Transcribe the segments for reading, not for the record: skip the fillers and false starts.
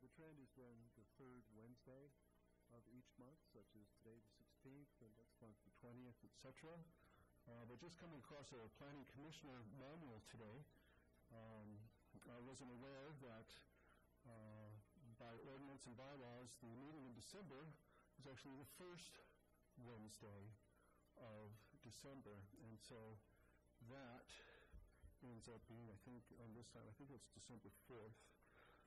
the trend has been the third Wednesday of each month, such as today the 16th, and next month the 20th, etc. But just coming across a planning commissioner manual today, I wasn't aware that by ordinance and bylaws, the meeting in December is actually the first Wednesday of December, and so that ends up being, I think, on this side, I think it's December 4th.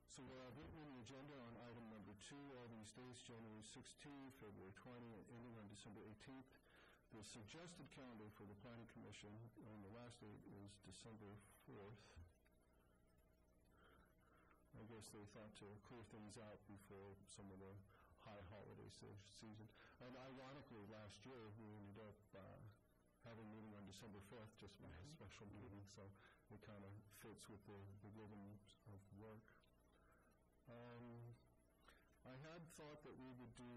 So I've written in the agenda on item number 2, all these days, January 16th, February 20, and ending on December 18th. The suggested calendar for the Planning Commission on the last date is December 4th. I guess they thought to clear things out before some of the high holiday season. And ironically, last year we ended up having a meeting on December 5th, just by a special meeting, so it kind of fits with the rhythm of work. I had thought that we would do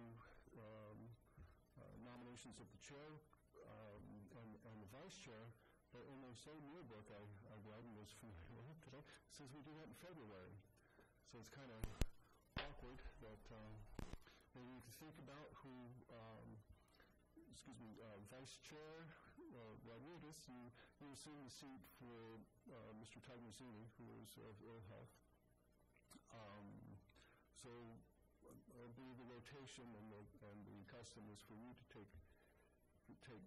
nominations of the chair and the vice chair, but in the same yearbook I read and was familiar with today, it says we do that in February. So it's kind of awkward that maybe you can think about who, Vice Chair Rodriguez, you assumed the seat for Mr. Tagnazini, who is of ill health. So I believe the rotation and the custom is for you to take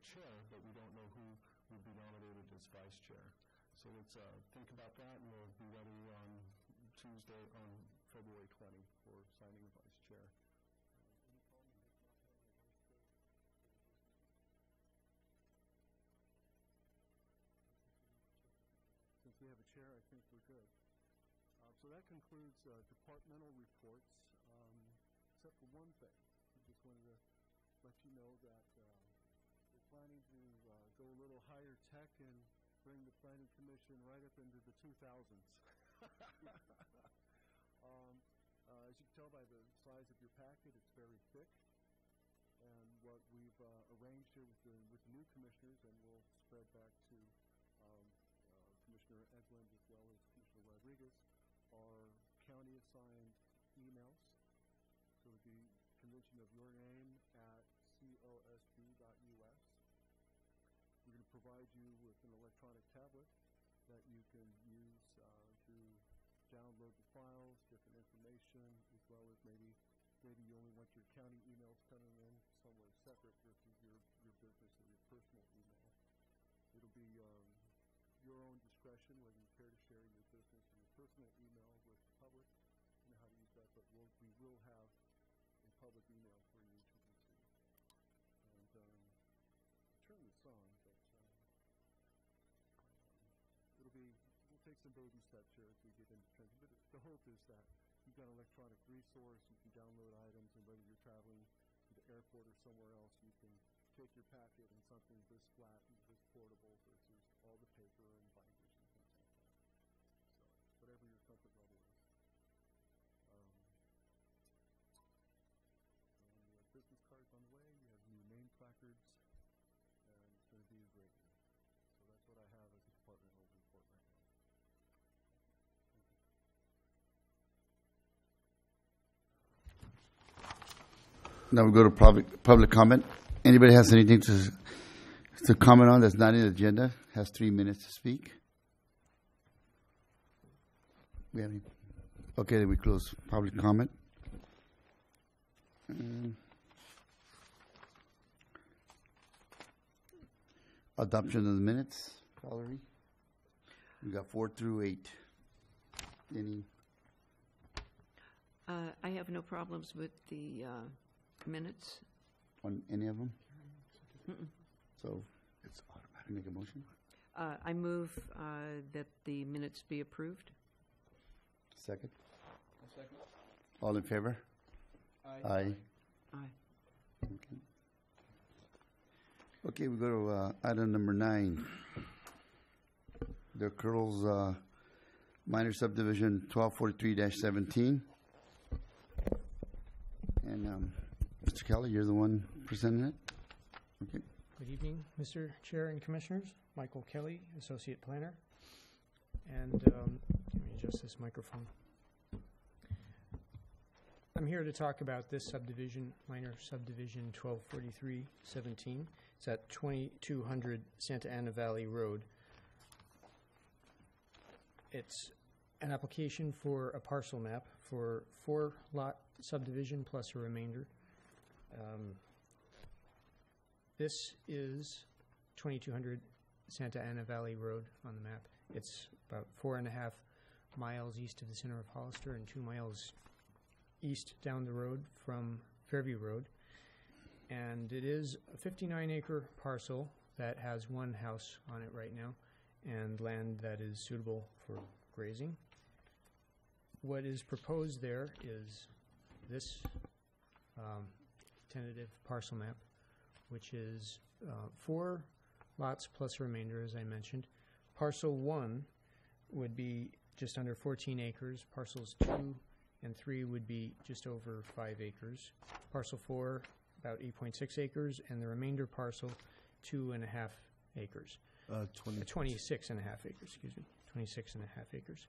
chair, but we don't know who would be nominated as vice chair. So let's think about that, and we'll be ready on Tuesday, on February 20, for signing a vice chair. Since we have a chair, I think we're good. So that concludes departmental reports, except for one thing. I just wanted to let you know that we're planning to go a little higher tech and bring the Planning Commission right up into the 2000s. As you can tell by the size of your packet, it's very thick. And what we've arranged here with the new commissioners, and we'll spread back to Commissioner Edlund as well as Commissioner Rodriguez, are county-assigned emails. So it would be convention of your name at cosb.us. We're going to provide you with an electronic tablet that you can use to download the files, different information, as well as maybe you only want your county emails coming in somewhere separate versus your business or your personal email. It'll be your own discretion whether you care to share your business or your personal email with the public, and how to use that, but we will have a public email for you to receive. And turn this on, but we'll take some baby steps here as we get into trends. But the hope is that you've got an electronic resource, you can download items, and whether you're traveling to the airport or somewhere else, you can take your packet and something this flat and this portable versus all the paper and binders and things like that. So whatever your comfort level is. And you have business cards on the way, you have new name placards, and it's going to be a great year. So that's what I have as a departmental report right now. Now we go to public comment. Anybody has anything to comment on that's not in the agenda, has 3 minutes to speak. We have any? Okay, then we close public comment. Adoption of the minutes, Valerie. We got 4 through 8. Any? I have no problems with the minutes. On any of them? So it's automatic. Make a motion. I move that the minutes be approved. Second. A second. All in favor? Aye. Aye. Okay, we go to item number 9. The Curls Minor Subdivision 1243-17. And Mr. Kelly, you're the one presenting it? Okay. Good evening, Mr. Chair and Commissioners. Michael Kelly, Associate Planner. And let me adjust this microphone. I'm here to talk about this subdivision, minor subdivision 124317. It's at 2200 Santa Ana Valley Road. It's an application for a parcel map for 4-lot subdivision plus a remainder. This is 2200 Santa Ana Valley Road on the map. It's about 4.5 miles east of the center of Hollister and 2 miles east down the road from Fairview Road. And it is a 59-acre parcel that has one house on it right now and land that is suitable for grazing. What is proposed there is this tentative parcel map, which is 4 lots plus a remainder, as I mentioned. Parcel 1 would be just under 14 acres. Parcels 2 and 3 would be just over 5 acres. Parcel 4, about 8.6 acres, and the remainder parcel, 2.5 acres. 26.5 acres, excuse me, 26.5 acres.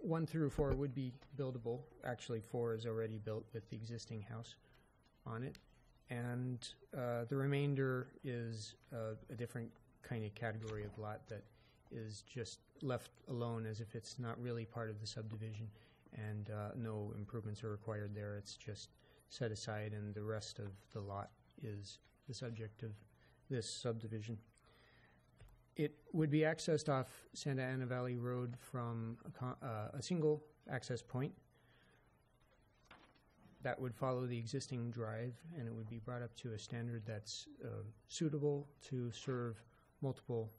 1 through 4 would be buildable. Actually, 4 is already built with the existing house on it. And the remainder is a different kind of category of lot that is just left alone as if it's not really part of the subdivision, and no improvements are required there. It's just set aside, and the rest of the lot is the subject of this subdivision. It would be accessed off Santa Ana Valley Road from a single access point that would follow the existing drive, and it would be brought up to a standard that's suitable to serve multiple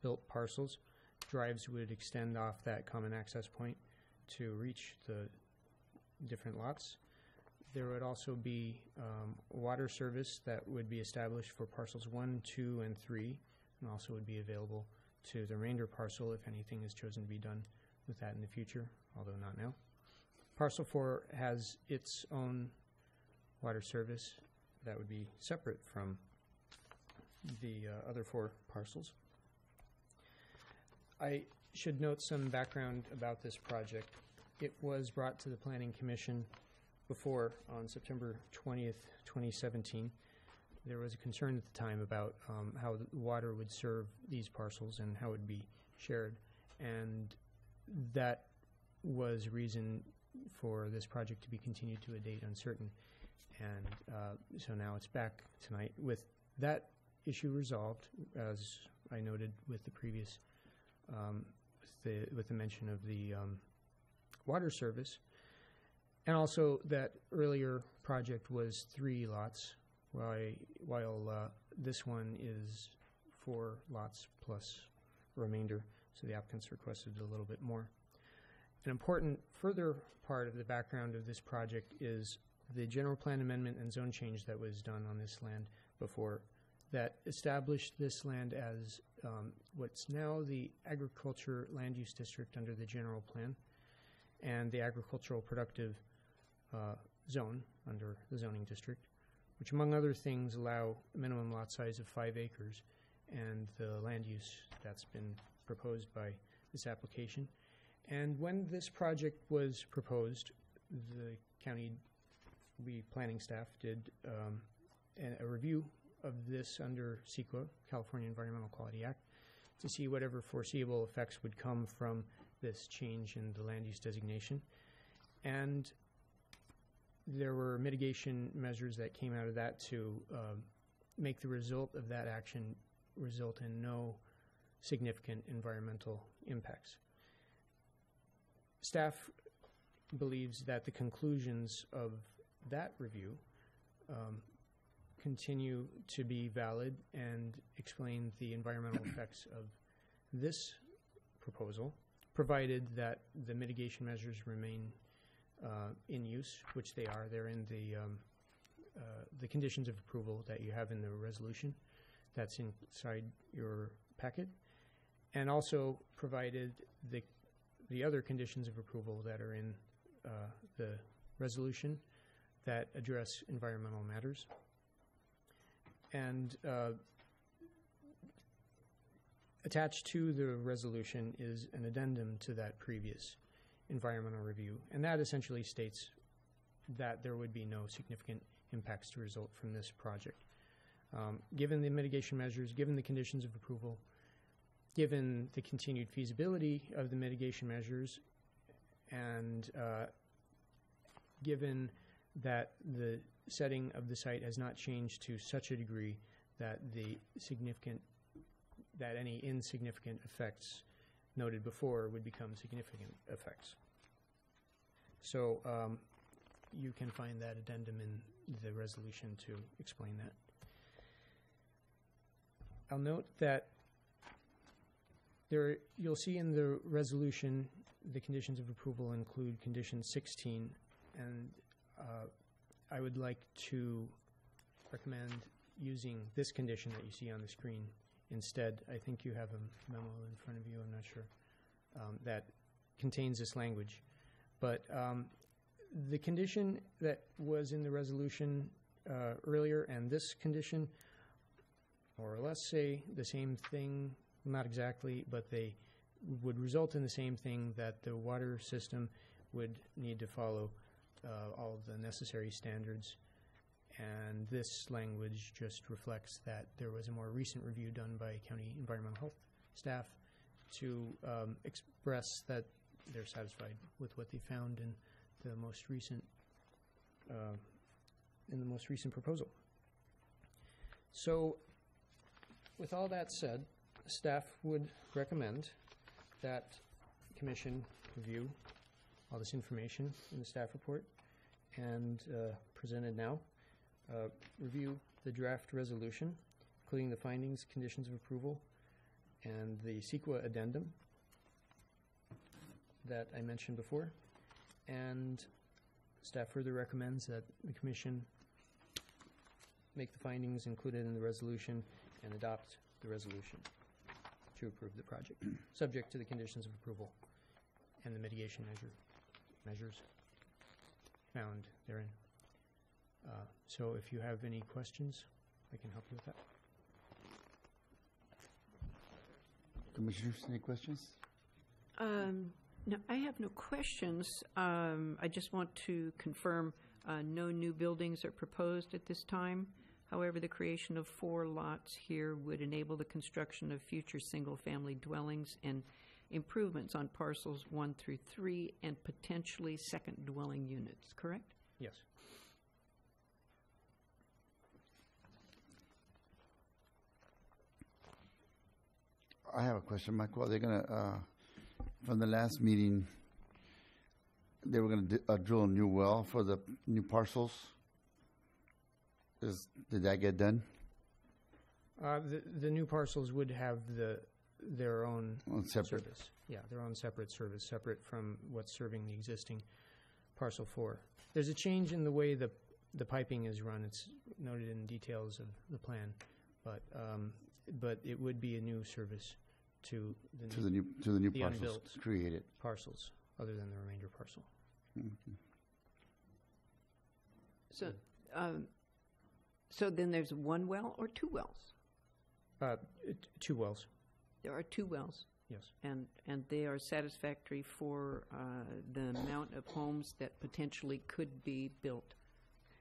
built parcels. Drives would extend off that common access point to reach the different lots. There would also be water service that would be established for parcels 1, 2, and 3, and also would be available to the remainder parcel if anything is chosen to be done with that in the future, although not now. Parcel 4 has its own water service that would be separate from the other 4 parcels. I should note some background about this project. It was brought to the Planning Commission before on September 20th, 2017. There was a concern at the time about how the water would serve these parcels and how it would be shared, and that was reason for this project to be continued to a date uncertain. And so now it's back tonight with that issue resolved, as I noted with the previous, with the mention of the water service, and also that earlier project was 3 lots, while this one is 4 lots plus remainder, so the applicants requested a little bit more. An important further part of the background of this project is the general plan amendment and zone change that was done on this land before, that established this land as what's now the agriculture land use district under the general plan, and the agricultural productive zone under the zoning district, which among other things allow a minimum lot size of 5 acres, and the land use that's been proposed by this application. And when this project was proposed, the county planning staff did a review of this under CEQA, California Environmental Quality Act, to see whatever foreseeable effects would come from this change in the land use designation. And there were mitigation measures that came out of that to make the result of that action result in no significant environmental impacts. Staff believes that the conclusions of that review continue to be valid and explain the environmental effects of this proposal, provided that the mitigation measures remain in use, which they are. They're in the conditions of approval that you have in the resolution that's inside your packet, and also provided the other conditions of approval that are in the resolution that address environmental matters. And attached to the resolution is an addendum to that previous environmental review. And that essentially states that there would be no significant impacts to result from this project. Given the mitigation measures, given the conditions of approval, given the continued feasibility of the mitigation measures, and given that the setting of the site has not changed to such a degree that any insignificant effects noted before would become significant effects. So you can find that addendum in the resolution to explain that. I'll note that you'll see in the resolution the conditions of approval include condition 16, and I would like to recommend using this condition that you see on the screen instead. I think you have a memo in front of you, I'm not sure, that contains this language. But the condition that was in the resolution earlier and this condition more or less say the same thing, not exactly, but they would result in the same thing, that the water system would need to follow all of the necessary standards. And this language just reflects that there was a more recent review done by county environmental health staff to express that they're satisfied with what they found in the most recent proposal. So, with all that said, staff would recommend that the Commission review all this information in the staff report and presented now. Review the draft resolution, including the findings, conditions of approval, and the CEQA addendum that I mentioned before. And staff further recommends that the Commission make the findings included in the resolution and adopt the resolution to approve the project, subject to the conditions of approval and the mitigation measures found therein. So if you have any questions, I can help you with that. Commissioners, any questions? No, I have no questions. I just want to confirm no new buildings are proposed at this time. However, the creation of 4 lots here would enable the construction of future single-family dwellings and improvements on parcels 1 through 3 and potentially second dwelling units, correct? Yes. I have a question, Michael. Are they going to, from the last meeting, they were going to drill a new well for the new parcels? Did that get done? The new parcels would have their own separate service. Yeah, their own separate service, separate from what's serving the existing parcel 4. There's a change in the way the piping is run. It's noted in details of the plan, but it would be a new service to the new parcels unbuilt created parcels, other than the remainder parcel. Mm-hmm. So then there's 1 well or 2 wells? 2 wells. There are 2 wells. Yes. And they are satisfactory for the amount of homes that potentially could be built.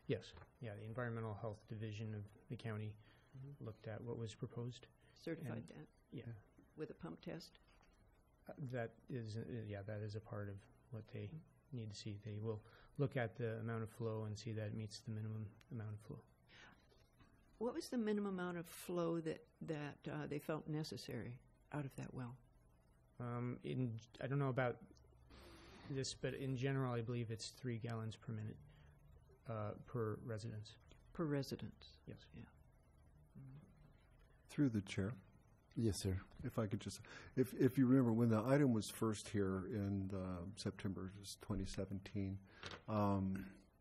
Yes. Yeah, the Environmental Health Division of the county looked at what was proposed. Certified that? Yeah. With a pump test? That is a part of what they need to see. They will look at the amount of flow and see that it meets the minimum amount of flow. What was the minimum amount of flow that they felt necessary out of that well? I don't know about this, but in general, I believe it's 3 gallons per minute per residence. Per residence? Yes. Yeah. Through the chair. Yes, sir. If I could just, if you remember, when the item was first here in September 2017,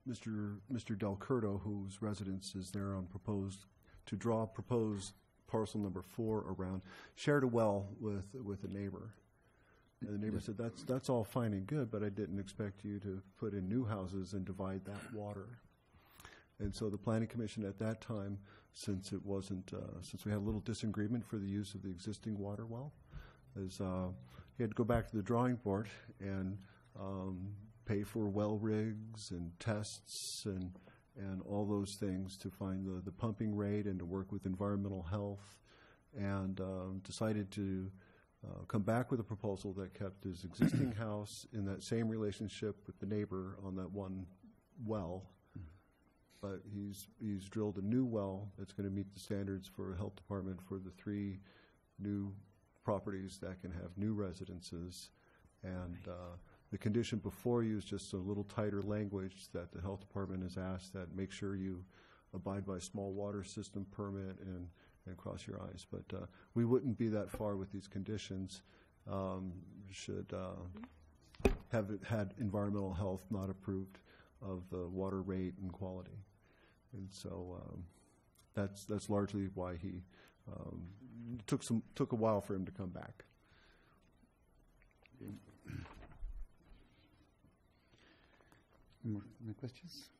Mr. Del Curto, whose residence is there on proposed parcel number 4 around, shared a well with a neighbor. And the neighbor said, that's all fine and good, but I didn't expect you to put in new houses and divide that water. And so the Planning Commission at that time, since it wasn't, since we had a little disagreement for the use of the existing water well, he had to go back to the drawing board and pay for well rigs and tests and all those things to find the pumping rate and to work with environmental health, and decided to come back with a proposal that kept his existing house in that same relationship with the neighbor on that one well. But he's drilled a new well that's going to meet the standards for a health department for the 3 new properties that can have new residences. And the condition before you is just a little tighter language that the health department has asked, that make sure you abide by small water system permit and cross your eyes. But we wouldn't be that far with these conditions. Should have it had environmental health not approved of the water rate and quality. And so that's largely why he took a while for him to come back. More questions?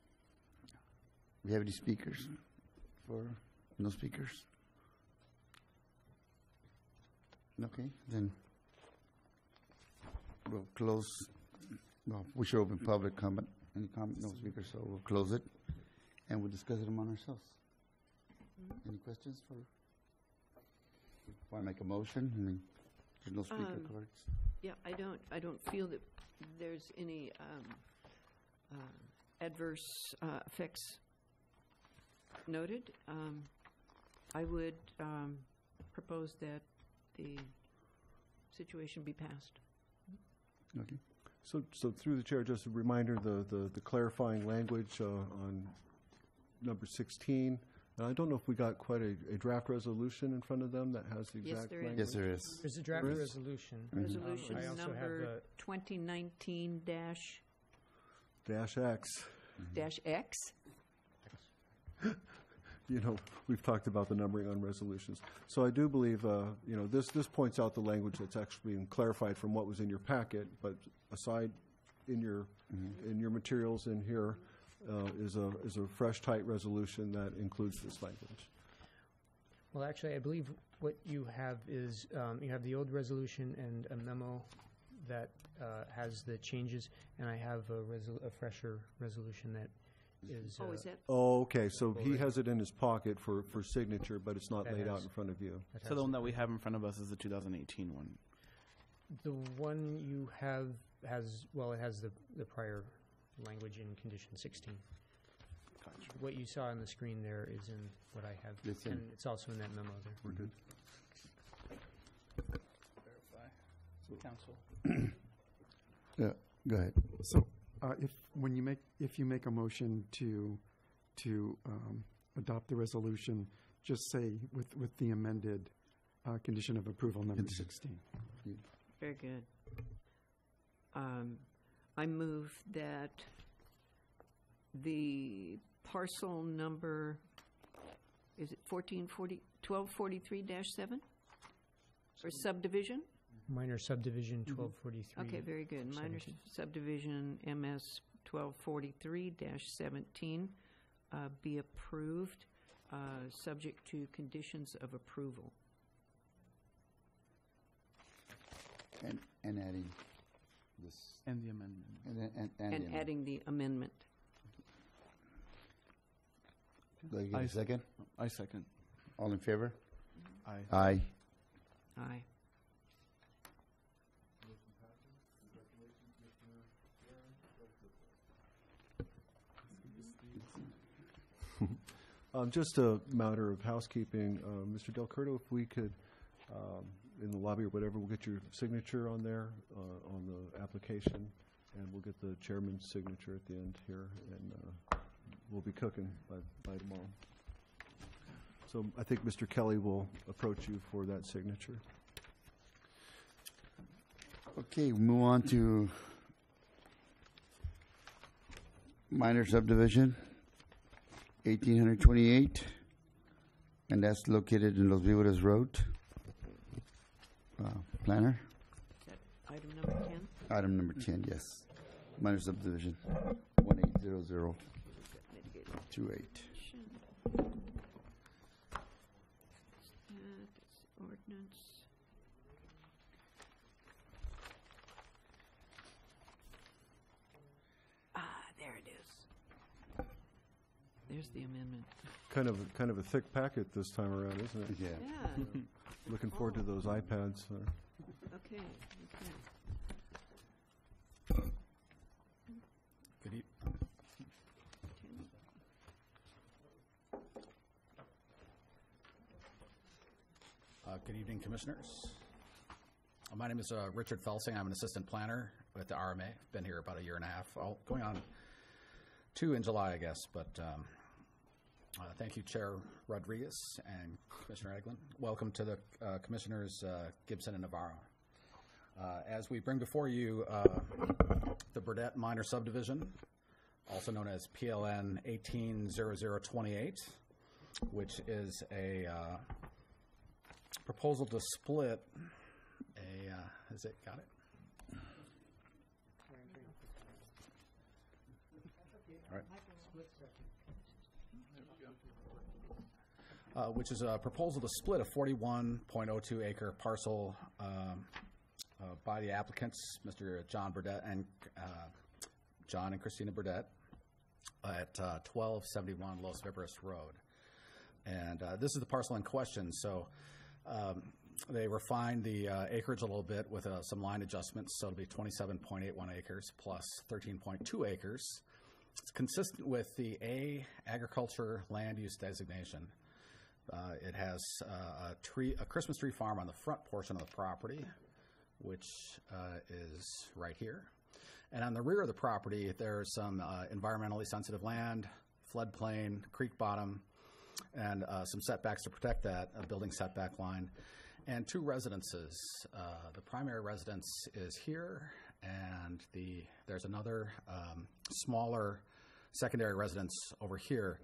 We have any speakers? No speakers? Okay, then we'll close. Well, we should open public comment. Any comment? No speakers, so we'll close it, and we'll discuss it among ourselves. Any questions for? Want to make a motion? I mean, there's no speaker cards. Yeah, I don't feel that there's any adverse effects noted. I would propose that the situation be passed. Okay. So through the chair, just a reminder, the clarifying language on number 16. And I don't know if we got quite a draft resolution in front of them that has the exact there is. language. Yes, there is. There's a draft There is? resolution. Resolution I also have number 2019 Dash X. X. You know, we've talked about the numbering on resolutions. So I do believe, this points out the language that's actually been clarified from what was in your packet, but aside in your materials in here is a fresh, tight resolution that includes this language. Well, actually, I believe what you have is you have the old resolution and a memo that has the changes, and I have a fresher resolution that is. Is that? Oh, okay. So he has it in his pocket for signature, but it's not That laid out has- in front of you. So the one that we have in front of us is the 2018 one. The one you have has, well, it has the prior language in condition 16. Gotcha. What you saw on the screen there is in what I have, It's in- and it's also in that memo there. We're good. Verify. Council. Yeah, go ahead. So, if you make a motion to adopt the resolution, just say with the amended condition of approval number 16. Very good. I move that the parcel number, is it 1243-7? For subdivision? Minor subdivision 1243. Okay, very good. Minor 17. subdivision MS 1243-17 be approved, subject to conditions of approval. And adding this. And the amendment. And adding the amendment. Do I get a second? I second. All in favor? Aye. Aye. Aye. Just a matter of housekeeping, Mr. Del Curto, if we could, in the lobby or whatever, we'll get your signature on there, on the application, and we'll get the chairman's signature at the end here, and we'll be cooking by tomorrow. So I think Mr. Kelly will approach you for that signature. Okay, we move on to minor subdivision, 1828, and that's located in Los Víboras Road. Planner? Is that item number 10? Item number 10, yes. Minor subdivision, 180028. That's ordinance. there's the amendment. Kind of a thick packet this time around, isn't it? Yeah. Yeah, Looking forward to those iPads. okay. Good evening. Good evening, Commissioners. My name is Richard Felsing. I'm an assistant planner with the RMA. Been here about a year and a half, going on 2 in July, I guess. But thank you, Chair Rodriguez and Commissioner Eglin. Welcome to the Commissioners Gibson and Navarro. As we bring before you the Burdett Minor Subdivision, also known as PLN 180028, which is a proposal to split a, has it got it? All right. Which is a proposal to split a 41.02 acre parcel by the applicants, Mr. John Burdett and John and Christina Burdett, at 1271 Los Vibras Road. And this is the parcel in question. So they refined the acreage a little bit with some line adjustments. So it'll be 27.81 acres plus 13.2 acres. It's consistent with the A agriculture land use designation. It has a Christmas tree farm on the front portion of the property, which is right here. And on the rear of the property, there's some environmentally sensitive land, floodplain, creek bottom, and some setbacks to protect that, a building setback line, and 2 residences. The primary residence is here, and there's another smaller secondary residence over here.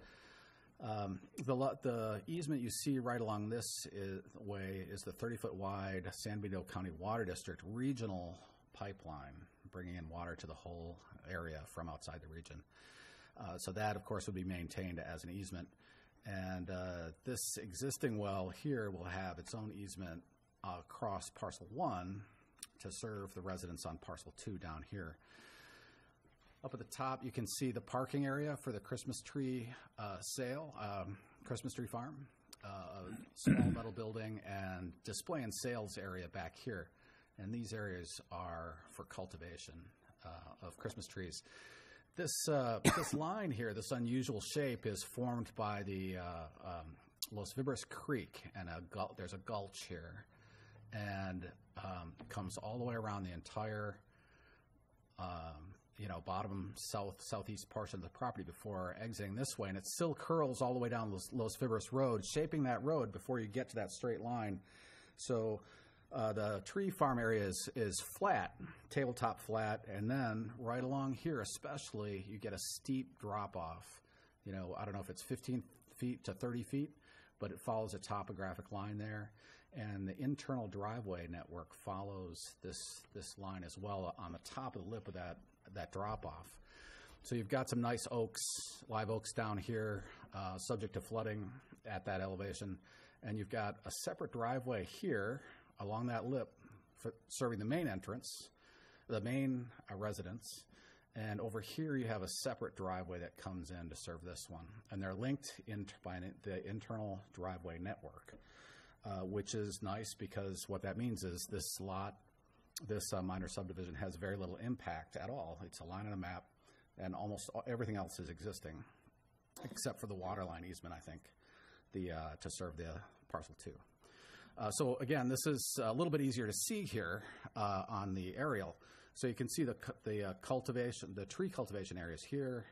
The easement you see right along this way is the 30-foot wide San Benito County Water District regional pipeline, bringing in water to the whole area from outside the region. So that, of course, would be maintained as an easement. And this existing well here will have its own easement across parcel 1 to serve the residents on parcel 2 down here. Up at the top, you can see the parking area for the Christmas tree Christmas tree farm, a small metal building, and display and sales area back here. And these areas are for cultivation of Christmas trees. This line here, this unusual shape, is formed by the Los Vibras Creek, and there's a gulch here, and comes all the way around the entire bottom southeast portion of the property before exiting this way, and it still curls all the way down Los Vibras Road, shaping that road before you get to that straight line. So the tree farm area is flat, tabletop flat, and then right along here especially, you get a steep drop-off. I don't know if it's 15 feet to 30 feet, but it follows a topographic line there. And the internal driveway network follows this line as well on the top of the lip of that drop-off. So you've got some nice oaks, live oaks down here, subject to flooding at that elevation. And you've got a separate driveway here along that lip serving the main entrance, the main residence. And over here you have a separate driveway that comes in to serve this one. And they're linked by the internal driveway network, which is nice because what that means is this lot, this minor subdivision, has very little impact at all. It's a line on a map, and almost everything else is existing, except for the water line easement, I think, to serve the parcel 2. So again, this is a little bit easier to see here on the aerial. So you can see the tree cultivation areas here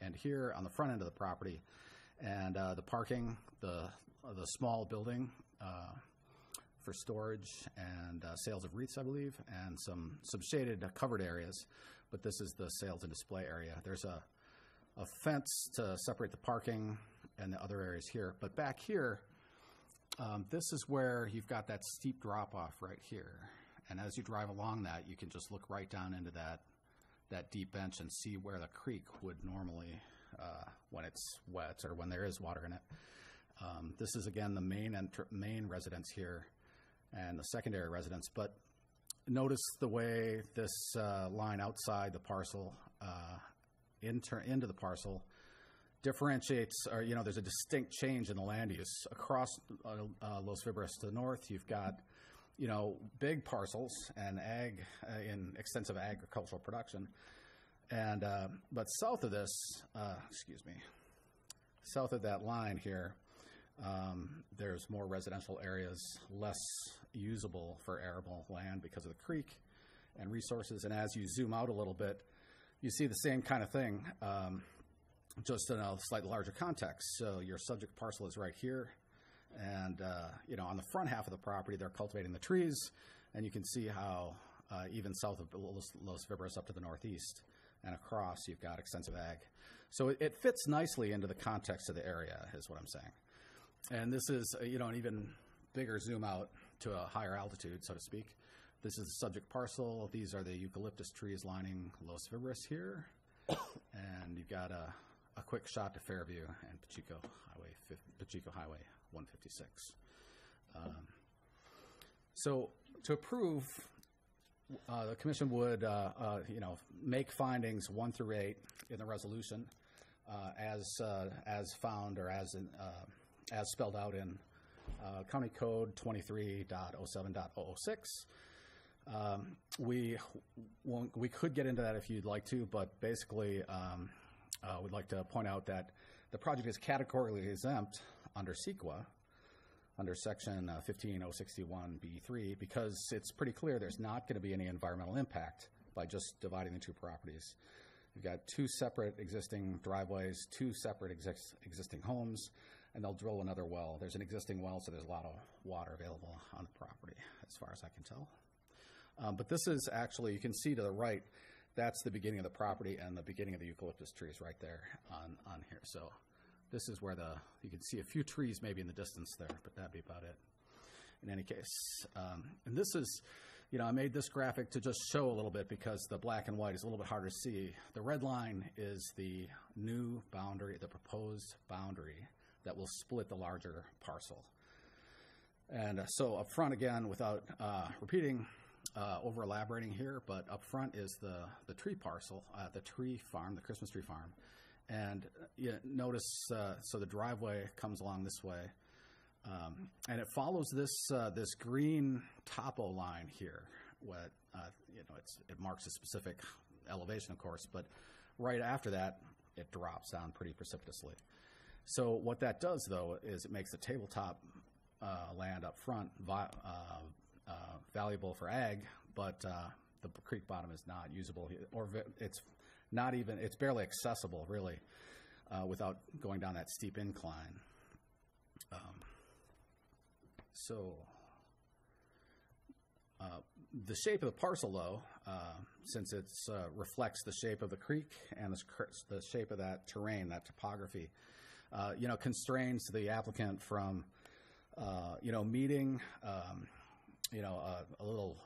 and here on the front end of the property, and the parking, the small building for storage and sales of wreaths, I believe, and some shaded covered areas. But this is the sales and display area. There's a fence to separate the parking and the other areas here. But back here, this is where you've got that steep drop-off right here. And as you drive along that, you can just look right down into that deep bench and see where the creek would normally, when it's wet or when there is water in it. This is, again, the main residence here and the secondary residence. But notice the way this line outside the parcel into the parcel differentiates, or, there's a distinct change in the land use. Across Los Fibres to the north, you've got, big parcels and ag, in extensive agricultural production. And, but south of this, south of that line here, there's more residential areas, less usable for arable land because of the creek and resources. And as you zoom out a little bit, you see the same kind of thing, just in a slightly larger context. So your subject parcel is right here. And, on the front half of the property, they're cultivating the trees. And you can see how even south of Los Fibres up to the northeast and across, you've got extensive ag. So it fits nicely into the context of the area, is what I'm saying. And this is, an even bigger zoom out to a higher altitude, so to speak. This is the subject parcel. These are the eucalyptus trees lining Los Fibres here. And you've got a quick shot to Fairview and Pacheco Highway 156. So to approve, the commission would, make findings 1 through 8 in the resolution, as found or as spelled out in County Code 23.07.006. We could get into that if you'd like to, but basically, we'd like to point out that the project is categorically exempt under CEQA, under Section 15061B3, because it's pretty clear there's not going to be any environmental impact by just dividing the two properties. You've got 2 separate existing driveways, 2 separate existing homes, and they'll drill another well. There's an existing well, so there's a lot of water available on the property, as far as I can tell. But this is actually, you can see to the right, that's the beginning of the property and the beginning of the eucalyptus trees right there on here. So this is where you can see a few trees maybe in the distance there, but that'd be about it. In any case, and this is, I made this graphic to just show a little bit because the black and white is a little bit harder to see. The red line is the new boundary, the proposed boundary that will split the larger parcel. And so up front, again, without repeating, over elaborating here, but up front is the tree parcel, the tree farm, the Christmas tree farm. And notice, so the driveway comes along this way, and it follows this green topo line here. What it marks a specific elevation, of course, but right after that, it drops down pretty precipitously. So what that does, though, is it makes the tabletop land up front valuable for ag, but the creek bottom is not usable, or it's barely accessible, really, without going down that steep incline. The shape of the parcel, though, since it reflects the shape of the creek and the shape of that terrain, that topography, constrains the applicant from, meeting, a little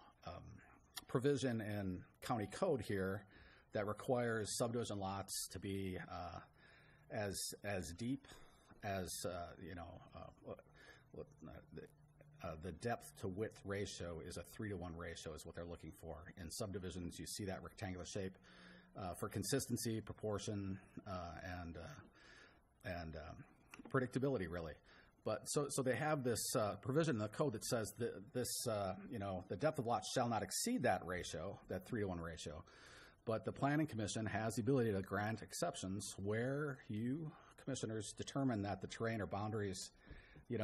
provision in county code here that requires subdivision lots to be as deep as the depth to width ratio is a 3-to-1 ratio is what they're looking for. In subdivisions, you see that rectangular shape for consistency, proportion, and predictability, really. But so they have this provision in the code that says the depth of lots shall not exceed that ratio, that 3-to-1 ratio. But the Planning Commission has the ability to grant exceptions where you commissioners determine that the terrain or boundaries,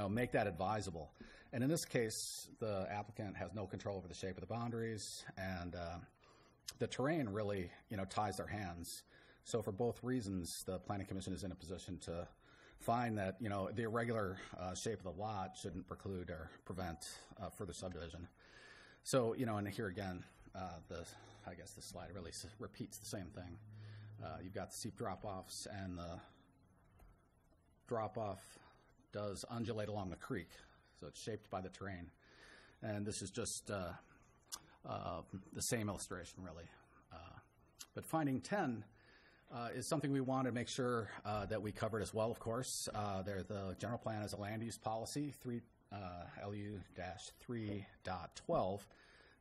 make that advisable. And in this case, the applicant has no control over the shape of the boundaries, and the terrain really, ties their hands. So for both reasons, the Planning Commission is in a position to find that, the irregular shape of the lot shouldn't preclude or prevent further subdivision. So, and here again, I guess the slide really repeats the same thing. You've got the steep drop-offs, and the drop-off does undulate along the creek, so it's shaped by the terrain. And this is just the same illustration, really. But finding 10 is something we want to make sure that we covered as well, of course. The general plan is a land use policy, LU-3.12,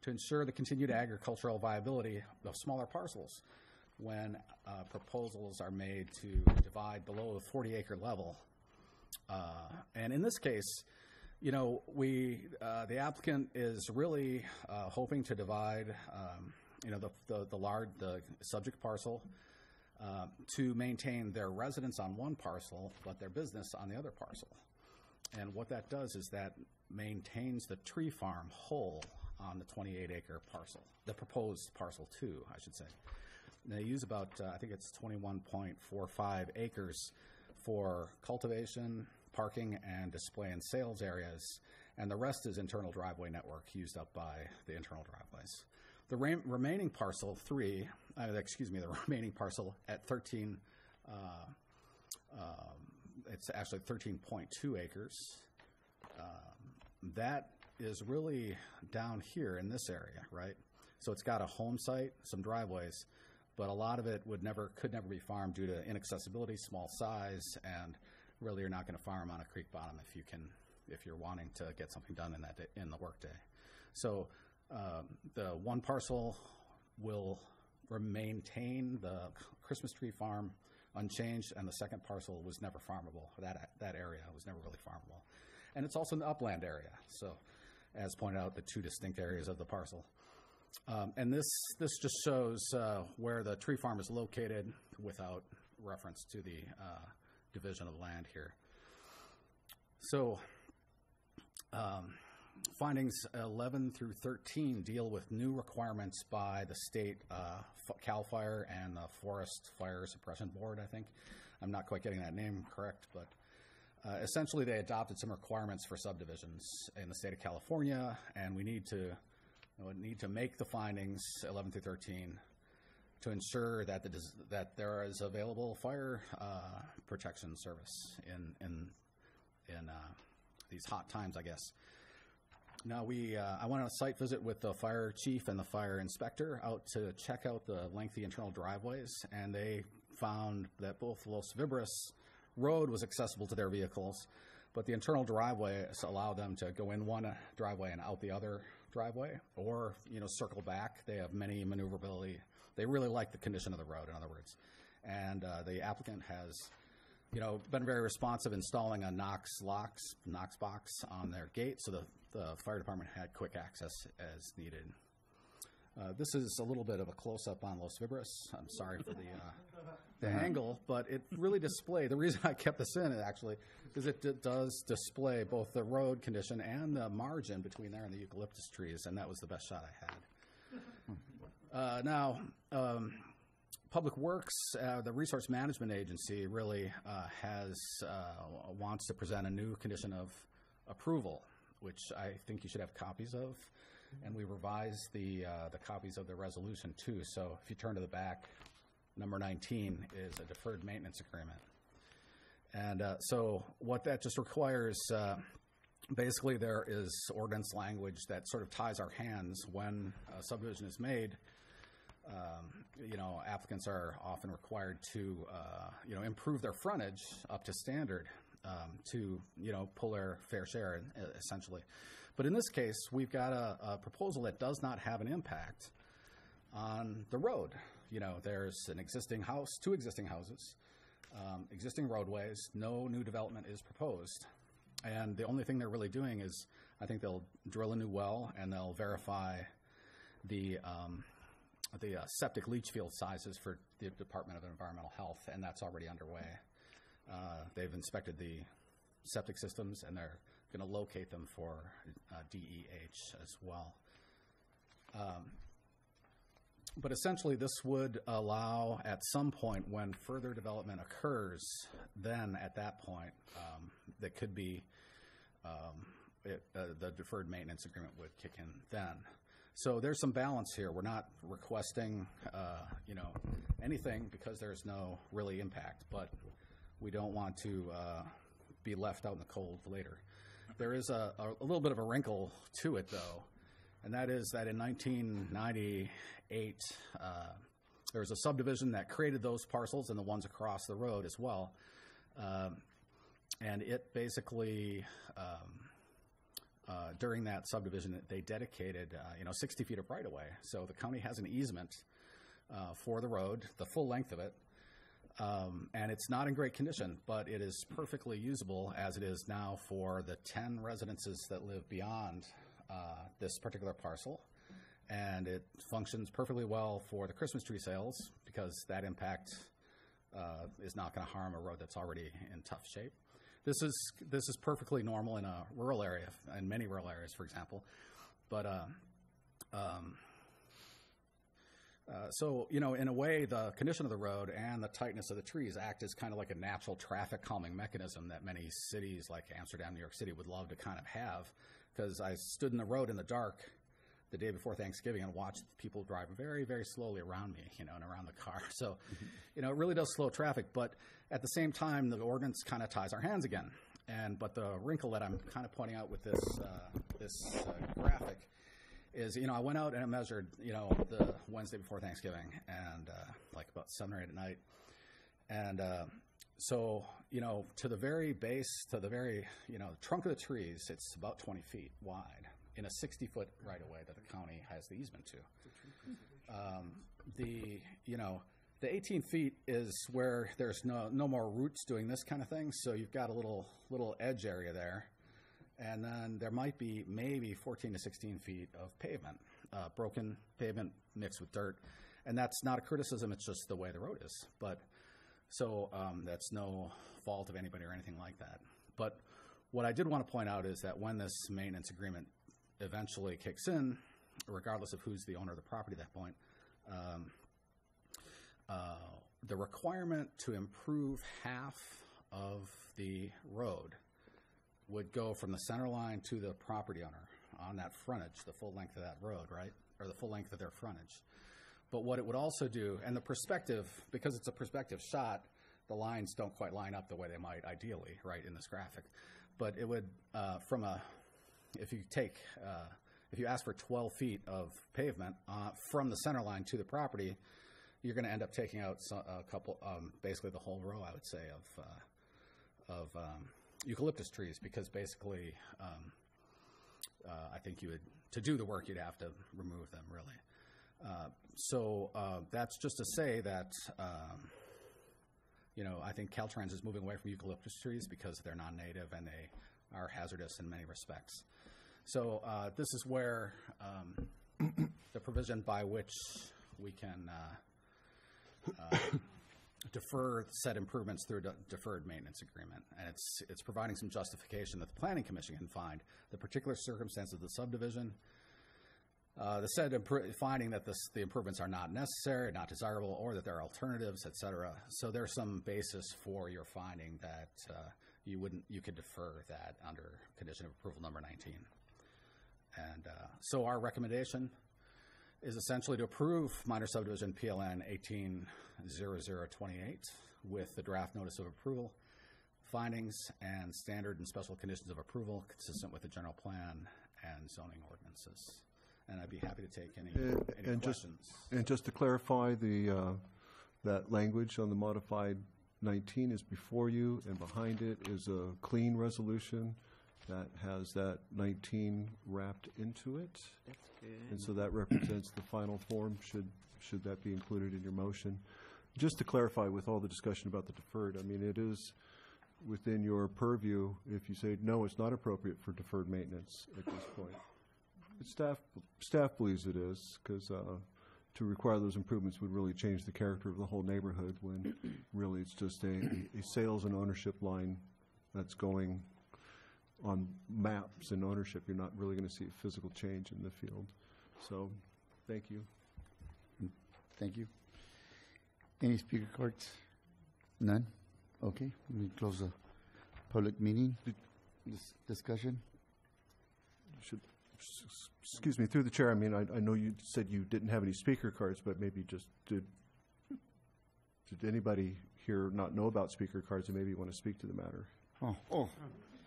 to ensure the continued agricultural viability of smaller parcels. when proposals are made to divide below the 40-acre level. And in this case, you know, the applicant is really hoping to divide, you know, the subject parcel to maintain their residence on one parcel, but their business on the other parcel. And what that does is that maintains the tree farm whole on the 28-acre parcel, the proposed parcel 2, I should say. And they use about, I think it's 21.45 acres for cultivation, parking, and display and sales areas, and the rest is internal driveway network used up by the internal driveways. The remaining parcel 3, the remaining parcel at 13, it's actually 13.2 acres. That is really down here in this area, right? So it's got a home site, some driveways, but a lot of it could never be farmed due to inaccessibility, small size, and really you're not going to farm on a creek bottom if you're wanting to get something done in the workday. So the one parcel will maintain the Christmas tree farm unchanged, and the second parcel was never farmable. That area was never really farmable. And it's also an upland area, so as pointed out, the 2 distinct areas of the parcel. And this just shows where the tree farm is located without reference to the division of land here. So findings 11 through 13 deal with new requirements by the state CAL FIRE and the Forest Fire Suppression Board, I think. I'm not quite getting that name correct, but essentially they adopted some requirements for subdivisions in the state of California, and we need to make the findings 11 through 13 to ensure that there is available fire protection service in these hot times, I guess. Now I went on a site visit with the fire chief and the fire inspector out to check out the lengthy internal driveways, and they found that both Los Vibras Road was accessible to their vehicles, but the internal driveways allow them to go in one driveway and out the other driveway, or circle back. They have many maneuverability. They really like the condition of the road, in other words. And the applicant has been very responsive installing a Knox box on their gate, so the fire department had quick access as needed. This is a little bit of a close-up on Los Vibras. I'm sorry for the angle, but it really displayed. The reason I kept this in, actually, is it does display both the road condition and the margin between there and the eucalyptus trees, and that was the best shot I had. Now, Public Works, the Resource Management Agency, really wants to present a new condition of approval, which I think you should have copies of. And we revised the copies of the resolution too. So if you turn to the back, number 19 is a deferred maintenance agreement. And so what that just requires, basically there is ordinance language that sort of ties our hands when a subdivision is made. Applicants are often required to, improve their frontage up to standard to, pull their fair share, essentially. But in this case, we've got a proposal that does not have an impact on the road. There's an existing house, 2 existing houses, existing roadways, no new development is proposed. And the only thing they're really doing is, I think they'll drill a new well and they'll verify the septic leach field sizes for the Department of Environmental Health, and that's already underway. They've inspected the septic systems, and they're going to locate them for DEH as well. But essentially, this would allow, at some point when further development occurs, then at that point, that could be the deferred maintenance agreement would kick in then. So there's some balance here. We're not requesting, anything because there's no really impact, but we don't want to be left out in the cold later. There is a little bit of a wrinkle to it, though, and that is that in 1998, there was a subdivision that created those parcels and the ones across the road as well, and it basically, during that subdivision, they dedicated, 60 feet of right-of-way. So the county has an easement for the road, the full length of it. And it's not in great condition, but it is perfectly usable as it is now for the 10 residences that live beyond this particular parcel. And it functions perfectly well for the Christmas tree sales because that impact is not going to harm a road that's already in tough shape. This is perfectly normal in a rural area, in many rural areas, for example. But so, you know, in a way, the condition of the road and the tightness of the trees act as kind of like a natural traffic calming mechanism that many cities like Amsterdam, New York City would love to kind of have. Because I stood in the road in the dark the day before Thanksgiving and watched people drive very, very slowly around me, you know, and around the car. So, you know, it really does slow traffic. But at the same time, the ordinance kind of ties our hands again. But the wrinkle that I'm kind of pointing out with this graphic is, you know, I went out and I measured, you know, the Wednesday before Thanksgiving and like about 7 or 8 at night. And so, you know, to the very base, to the very, you know, trunk of the trees, it's about 20 feet wide in a 60-foot right-of-way that the county has the easement to. You know, the 18 feet is where there's no more roots doing this kind of thing, so you've got a little edge area there. And then there might be maybe 14 to 16 feet of pavement, broken pavement mixed with dirt. And that's not a criticism, it's just the way the road is. But so that's no fault of anybody or anything like that. But what I did want to point out is that when this maintenance agreement eventually kicks in, regardless of who's the owner of the property at that point, the requirement to improve half of the road would go from the center line to the property owner on that frontage, the full length of that road, right? Or the full length of their frontage. But what it would also do, and the perspective, because it's a perspective shot, the lines don't quite line up the way they might ideally, right, in this graphic. But it would, if you ask for 12 feet of pavement from the center line to the property, you're going to end up taking out a couple, basically the whole row, I would say, of eucalyptus trees, because basically, I think to do the work, you'd have to remove them, really. So that's just to say that, you know, I think Caltrans is moving away from eucalyptus trees because they're non-native and they are hazardous in many respects. So this is where the provision by which we can defer said improvements through a deferred maintenance agreement. And it's providing some justification that the Planning Commission can find the particular circumstances of the subdivision, the said finding that the improvements are not necessary, not desirable, or that there are alternatives, et cetera. So there's some basis for your finding that you could defer that under condition of approval number 19. And so our recommendation is essentially to approve minor subdivision PLN 180028 with the draft notice of approval, findings, and standard and special conditions of approval consistent with the general plan and zoning ordinances. And I'd be happy to take any questions. Just to clarify, that language on the modified 19 is before you, and behind it is a clean resolution that has that 19 wrapped into it. That's good. And so that represents the final form, should that be included in your motion. Just to clarify, with all the discussion about the deferred, I mean, it is within your purview if you say, no, it's not appropriate for deferred maintenance at this point. Staff believes it is, because to require those improvements would really change the character of the whole neighborhood, when really it's just a sales and ownership line that's going on maps and ownership. You're not really going to see a physical change in the field. So, thank you. Thank you. Any speaker cards? None? Okay, we close the public meeting. Discussion? Excuse me, through the chair, I mean, I know you said you didn't have any speaker cards, but maybe just did anybody here not know about speaker cards and maybe want to speak to the matter? Oh,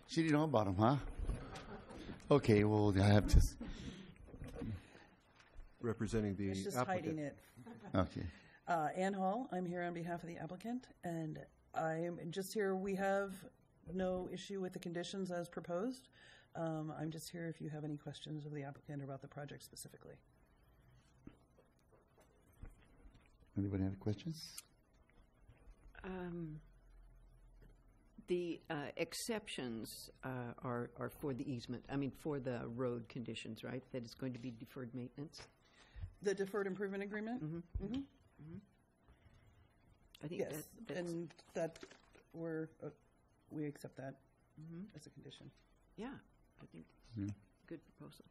she didn't know about them, huh? Okay, well, I have to. Representing the It's just applicant. hiding it. Okay. Ann Hall, I'm here on behalf of the applicant, and I'm just here. We have no issue with the conditions as proposed. I'm just here if you have any questions of the applicant or about the project specifically. Anybody have questions? The exceptions are for the easement, for the road conditions, right? That is going to be deferred maintenance? The deferred improvement agreement? Mm-hmm. I think Yes, that's... and that we accept that as a condition. Yeah, I think Yeah. it's a good proposal.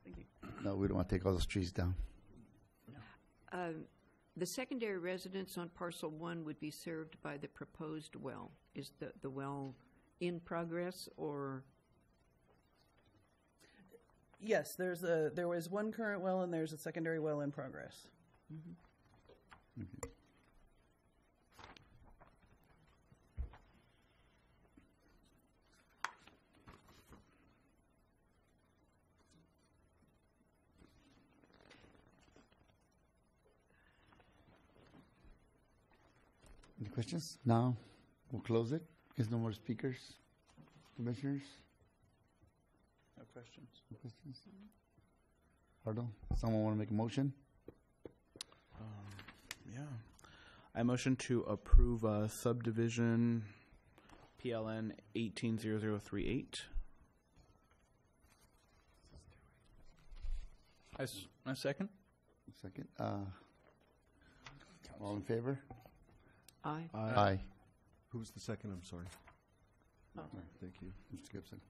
Thank you. No, we don't want to take all those trees down. The secondary residence on parcel 1 would be served by the proposed well. Is the well in progress, or? Yes, there was one current well and there's a secondary well in progress. Any questions? Now, we'll close it. There's no more speakers. Commissioners? No questions. No questions? Pardo, someone want to make a motion? Yeah. I motion to approve subdivision PLN 180038. I second. Second. All in favor? Aye. Aye. Who's the second? I'm sorry. Oh. Thank you. Mr. Gibson.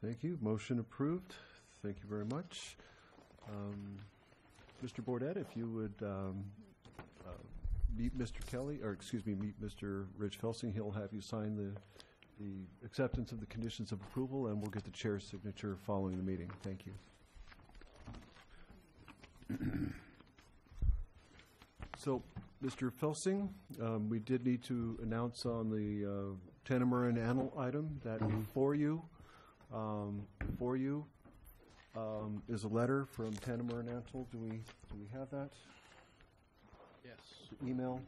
Thank you. Motion approved. Thank you very much. Mr. Bordet, if you would meet Mr. Kelly, or excuse me, meet Mr. Rich Felsing. He'll have you sign the acceptance of the conditions of approval, and we'll get the chair's signature following the meeting. Thank you. So, Mr. Felsing, we did need to announce on the Tennemer and Anil item that before you is a letter from Tennemer and Anil. Do we have that? Yes. The email?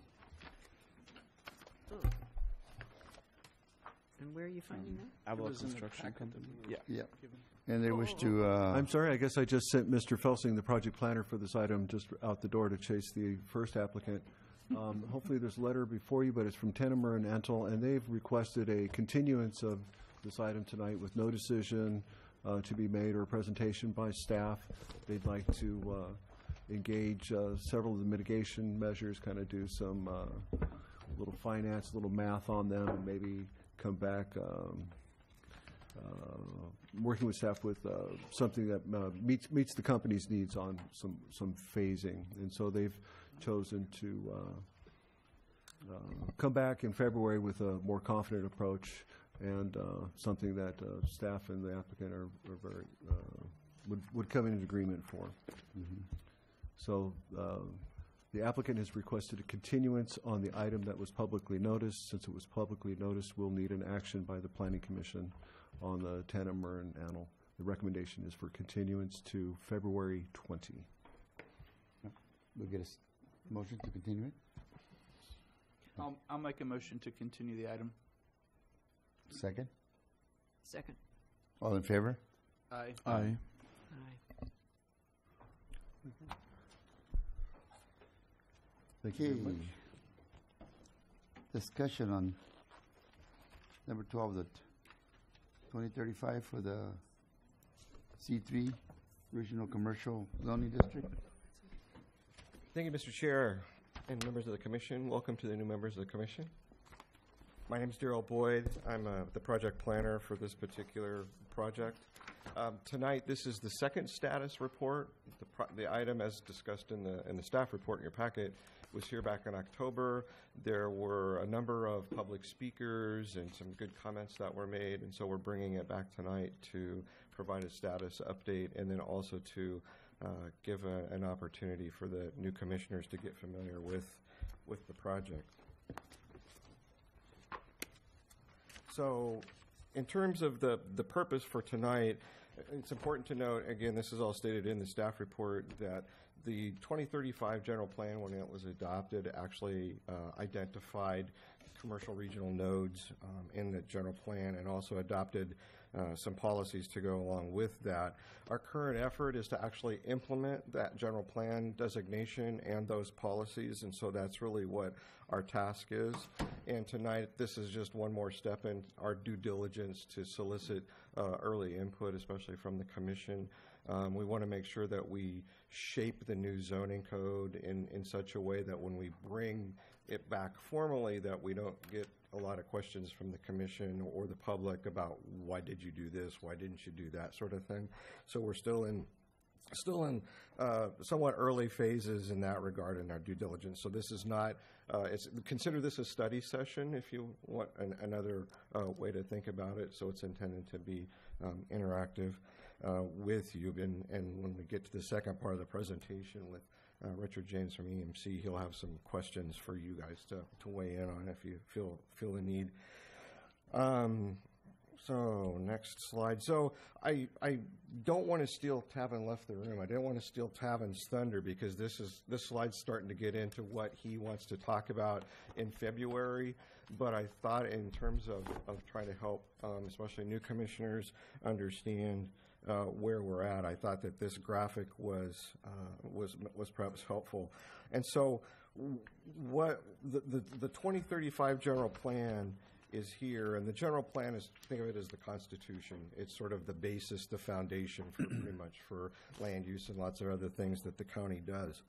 And where are you finding that? Avila was in the Construction packet Company. that we- Yeah. Yeah. And they wish to, I'm sorry, I guess I just sent Mr. Felsing, the project planner for this item, just out the door to chase the first applicant. Hopefully there's a letter before you, but it's from Tennemer and Antle, and they've requested a continuance of this item tonight with no decision to be made or a presentation by staff. They'd like to engage several of the mitigation measures, kind of do some little finance, little math on them, and maybe come back working with staff with something that meets the company's needs on some phasing. And so they've chosen to come back in February with a more confident approach and something that staff and the applicant are very would come in agreement for. So the applicant has requested a continuance on the item that was publicly noticed. Since it was publicly noticed, we'll need an action by the Planning Commission on the Tennemer and Anil. The recommendation is for continuance to February 20. we'll get a motion to continue it. I'll make a motion to continue the item. Second. Second. All in favor? Aye. Aye. Thank you very much. Discussion on number 12, the 2035 for the C3 Regional Commercial Zoning District. Thank you, Mr. Chair and members of the Commission. Welcome to the new members of the Commission. My name is Darrell Boyd. I'm the project planner for this particular project. Tonight, this is the second status report. The item, as discussed in the staff report in your packet, was here back in October. There were a number of public speakers and some good comments that were made, and so we're bringing it back tonight to provide a status update and then also to give an opportunity for the new commissioners to get familiar with the project. So in terms of the purpose for tonight, it's important to note, again, this is all stated in the staff report, that the 2035 general plan, when it was adopted, actually identified commercial regional nodes in the general plan and also adopted some policies to go along with that. Our current effort is to actually implement that general plan designation and those policies, and so that's really what our task is. And tonight, this is just one more step in our due diligence to solicit early input, especially from the commission. We want to make sure that we shape the new zoning code in such a way that when we bring it back formally, that we don't get a lot of questions from the commission or the public about why did you do this, why didn't you do that sort of thing. So we're still in somewhat early phases in that regard in our due diligence. So this is not, consider this a study session if you want another way to think about it. So it's intended to be interactive with you. And when we get to the second part of the presentation with Richard James from EMC, he'll have some questions for you guys to weigh in on if you feel the need. So next slide. So I don't want to steal Tavin left the room. I didn't want to steal Tavin's thunder because this slide's starting to get into what he wants to talk about in February. But I thought in terms of trying to help, especially new commissioners, understand where we're at, I thought that this graphic was perhaps helpful. And so what the 2035 general plan is here, and the general plan is, think of it as the Constitution. It's sort of the basis, the foundation for pretty much for land use and lots of other things that the county does.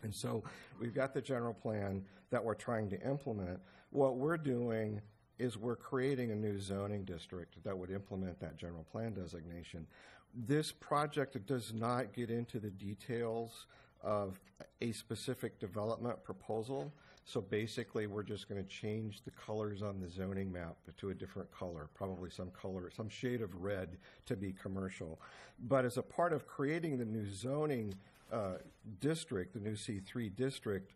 And so we've got the general plan that we're trying to implement. What we're doing is we're creating a new zoning district that would implement that general plan designation. This project does not get into the details of a specific development proposal. So basically, we're just going to change the colors on the zoning map to a different color, probably some color, some shade of red to be commercial. But as a part of creating the new zoning district, the new C3 district,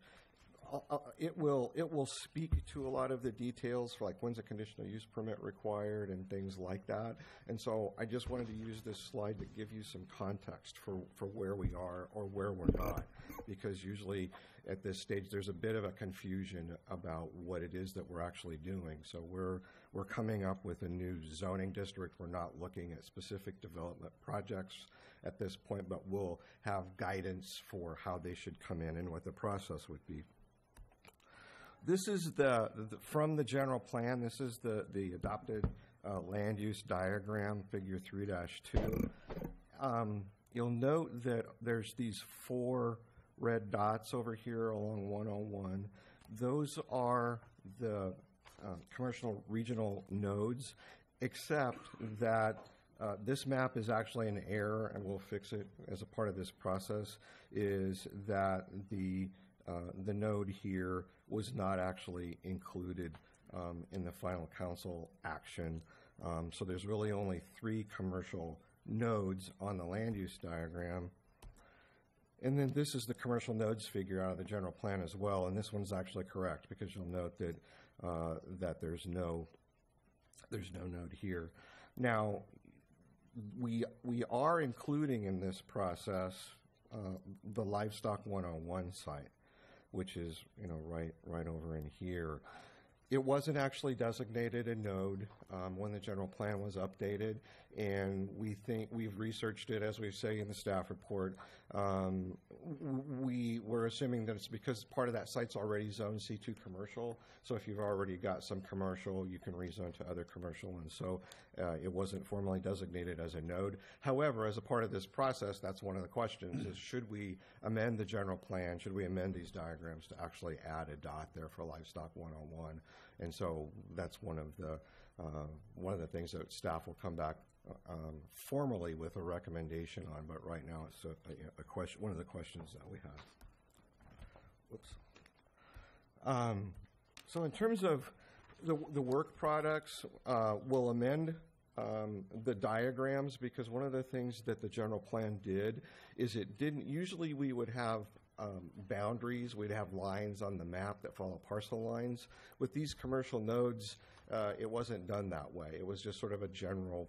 it will speak to a lot of the details, for like when's a conditional use permit required and things like that. And so I just wanted to use this slide to give you some context for where we are or where we're not, because usually at this stage there's a bit of a confusion about what it is that we're actually doing. So we're coming up with a new zoning district. We're not looking at specific development projects at this point, but we'll have guidance for how they should come in and what the process would be. This is from the general plan. This is the adopted land use diagram, figure 3-2. You'll note that there's these 4 red dots over here along 101. Those are the commercial regional nodes, except that this map is actually an error, and we'll fix it as a part of this process, is that the node here was not actually included in the final council action. So there's really only 3 commercial nodes on the land use diagram. And then this is the commercial nodes figure out of the general plan as well, and this one's actually correct because you'll note that that there's no node here. Now, we are including in this process the Livestock 101 site, which is right over in here. It wasn't actually designated a node when the general plan was updated, and we've researched it, as we say in the staff report. We're assuming that it's because part of that site's already zone C2 commercial, so if you've already got some commercial, you can rezone to other commercial, and so it wasn't formally designated as a node. However, as a part of this process, that's one of the questions, is should we amend the general plan, should we amend these diagrams to actually add a dot there for Livestock 101? And so that's one of the things that staff will come back formally with a recommendation on, but right now it's a question, one of the questions that we have. Whoops. So in terms of the work products, we'll amend the diagrams, because one of the things that the general plan did is it didn't, usually we would have boundaries, we'd have lines on the map that follow parcel lines. With these commercial nodes, it wasn't done that way. It was just sort of a general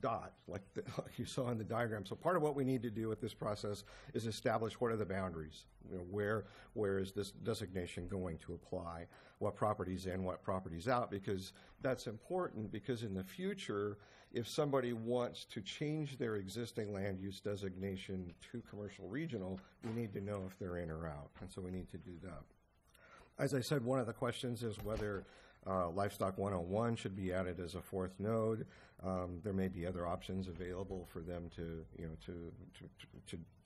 dot, like you saw in the diagram. So part of what we need to do with this process is establish what are the boundaries. You know, where is this designation going to apply? What properties in, what properties out? Because that's important, because in the future, if somebody wants to change their existing land use designation to commercial regional, we need to know if they're in or out, and so we need to do that. As I said, one of the questions is whether Livestock 101 should be added as a fourth node. There may be other options available for them to, you know,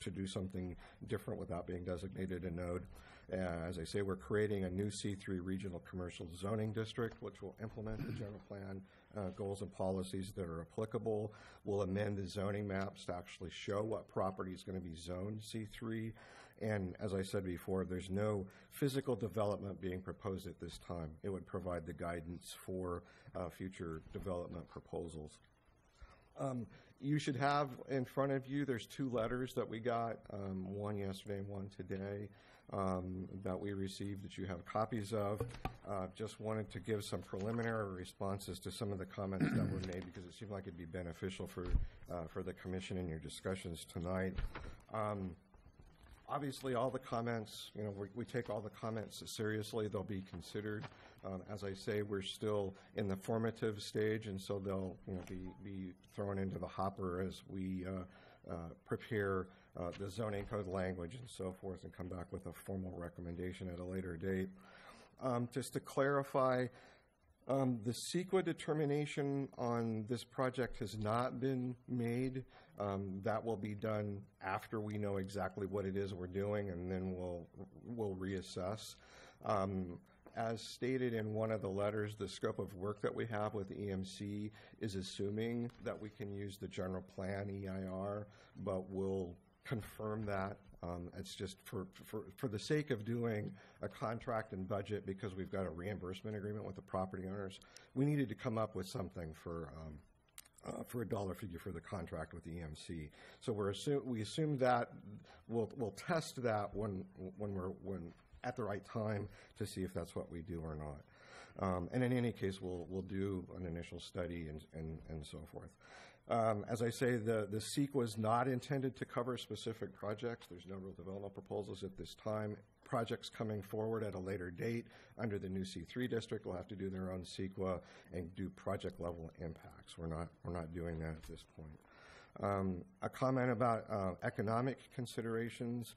to do something different without being designated a node. As I say, we're creating a new C3 regional commercial zoning district, which will implement the general plan goals and policies that are applicable. We'll amend the zoning maps to actually show what property is going to be zoned C3. And as I said before, there's no physical development being proposed at this time. It would provide the guidance for future development proposals. You should have in front of you, there's 2 letters that we got, one yesterday and one today, that we received that you have copies of. Just wanted to give some preliminary responses to some of the comments that were made, because it seemed like it'd be beneficial for the commission in your discussions tonight. Obviously, all the comments, you know, we take all the comments seriously. They'll be considered. As I say, we're still in the formative stage, and so they'll, you know, be thrown into the hopper as we prepare the zoning code language and so forth, and come back with a formal recommendation at a later date. Just to clarify, the CEQA determination on this project has not been made. That will be done after we know exactly what it is we're doing, and then we'll reassess. As stated in one of the letters, the scope of work that we have with EMC is assuming that we can use the general plan EIR, but we'll confirm that. It's just for the sake of doing a contract and budget, because we've got a reimbursement agreement with the property owners, we needed to come up with something for a dollar figure for the contract with the EMC. So we assume that we'll test that when at the right time to see if that's what we do or not. And in any case, we'll do an initial study and so forth. As I say, the CEQA was not intended to cover specific projects. There's no real development proposals at this time. Projects coming forward at a later date under the new C3 district will have to do their own CEQA and do project level impacts. We're not doing that at this point. A comment about economic considerations.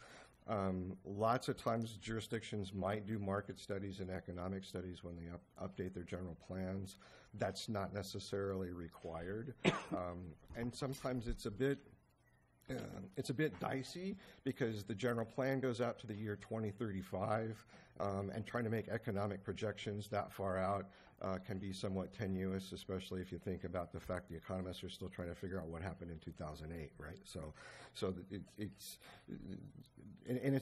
Lots of times jurisdictions might do market studies and economic studies when they update their general plans. That's not necessarily required. And sometimes it's a bit dicey, because the general plan goes out to the year 2035, and trying to make economic projections that far out can be somewhat tenuous, especially if you think about the fact the economists are still trying to figure out what happened in 2008, right? So it's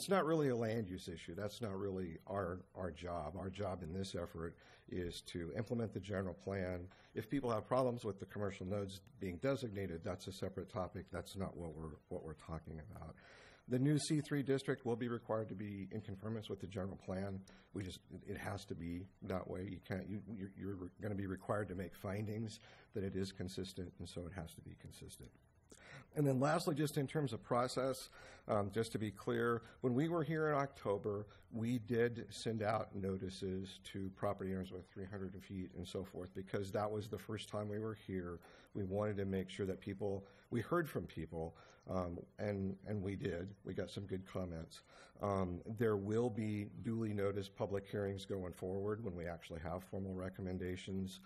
not really a land use issue. That's not really our job. Our job in this effort is to implement the general plan. If people have problems with the commercial nodes being designated, that's a separate topic. That's not what we're talking about. The new C3 district will be required to be in conformance with the general plan. It has to be that way. You're going to be required to make findings that it is consistent, and so it has to be consistent. And then lastly, just in terms of process, just to be clear, when we were here in October, we did send out notices to property owners with 300 feet and so forth, because that was the first time we were here. We wanted to make sure that we heard from people, and we did. We got some good comments. There will be duly noticed public hearings going forward when we actually have formal recommendations.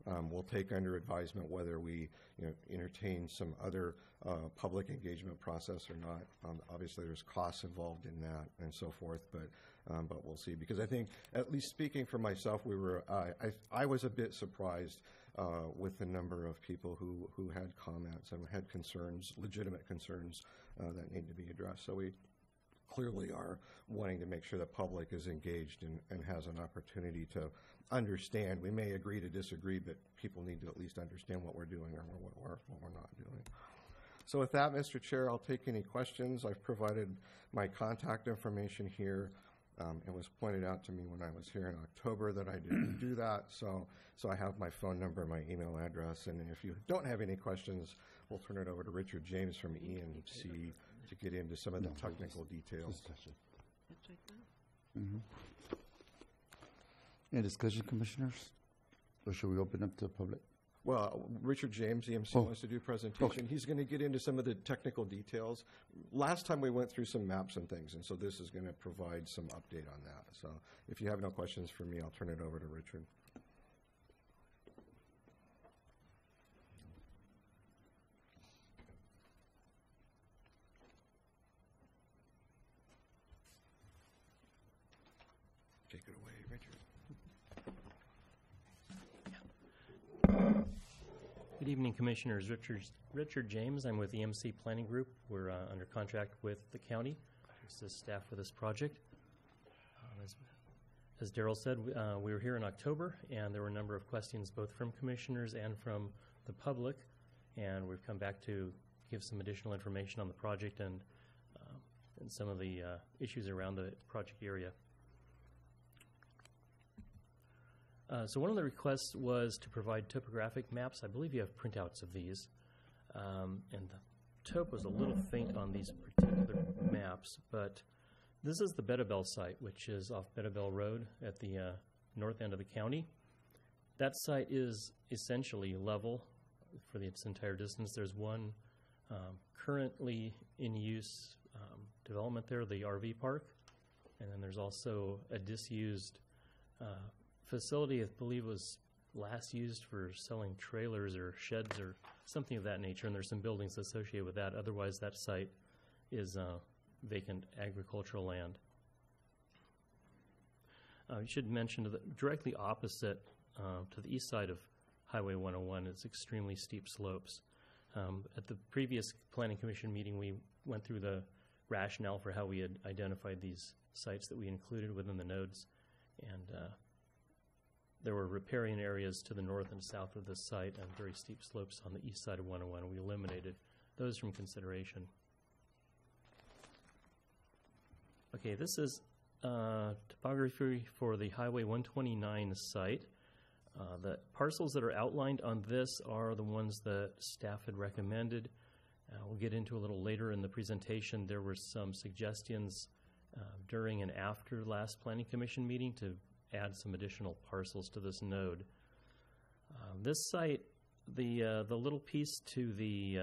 We'll take under advisement whether we entertain some other public engagement process or not. Obviously, there's costs involved in that and so forth, but we'll see. Because I think, at least speaking for myself, I was a bit surprised with the number of people who had comments and had concerns, legitimate concerns that need to be addressed. So we clearly are wanting to make sure the public is engaged and has an opportunity to understand. We may agree to disagree, but people need to at least understand what we're doing or what we're not doing. So with that, Mr. Chair, I'll take any questions. I've provided my contact information here. It was pointed out to me when I was here in October that I didn't do that, so I have my phone number, my email address, and if you don't have any questions, we'll turn it over to Richard James from ENC to get into some of the technical details. Any discussion, commissioners? Or should we open up to the public? Well, Richard James, EMC, wants to do a presentation. Okay. He's going to get into some of the technical details. Last time we went through some maps and things, and so this is going to provide some update on that. So if you have no questions for me, I'll turn it over to Richard. Take it away, Richard. Good evening, Commissioners. Richard James. I'm with EMC Planning Group. We're under contract with the county. This is staff for this project. As Darrell said, we were here in October, and there were a number of questions both from commissioners and from the public, and we've come back to give some additional information on the project and some of the issues around the project area. So one of the requests was to provide topographic maps. I believe you have printouts of these. And the topo is a little faint on these particular maps, but this is the Bedabel site, which is off Bedabel Road at the north end of the county. That site is essentially level for its entire distance. There's one currently in use development there, the RV park, and then there's also a disused facility, I believe, was last used for selling trailers or sheds or something of that nature, and there's some buildings associated with that. Otherwise, that site is vacant agricultural land. You should mention that directly opposite to the east side of Highway 101 is extremely steep slopes. At the previous Planning Commission meeting, we went through the rationale for how we had identified these sites that we included within the nodes, and there were riparian areas to the north and south of this site and very steep slopes on the east side of 101. We eliminated those from consideration. Okay, this is topography for the Highway 129 site. The parcels that are outlined on this are the ones that staff had recommended. We'll get into a little later in the presentation. There were some suggestions during and after last Planning Commission meeting to add some additional parcels to this node. This site, the little piece to the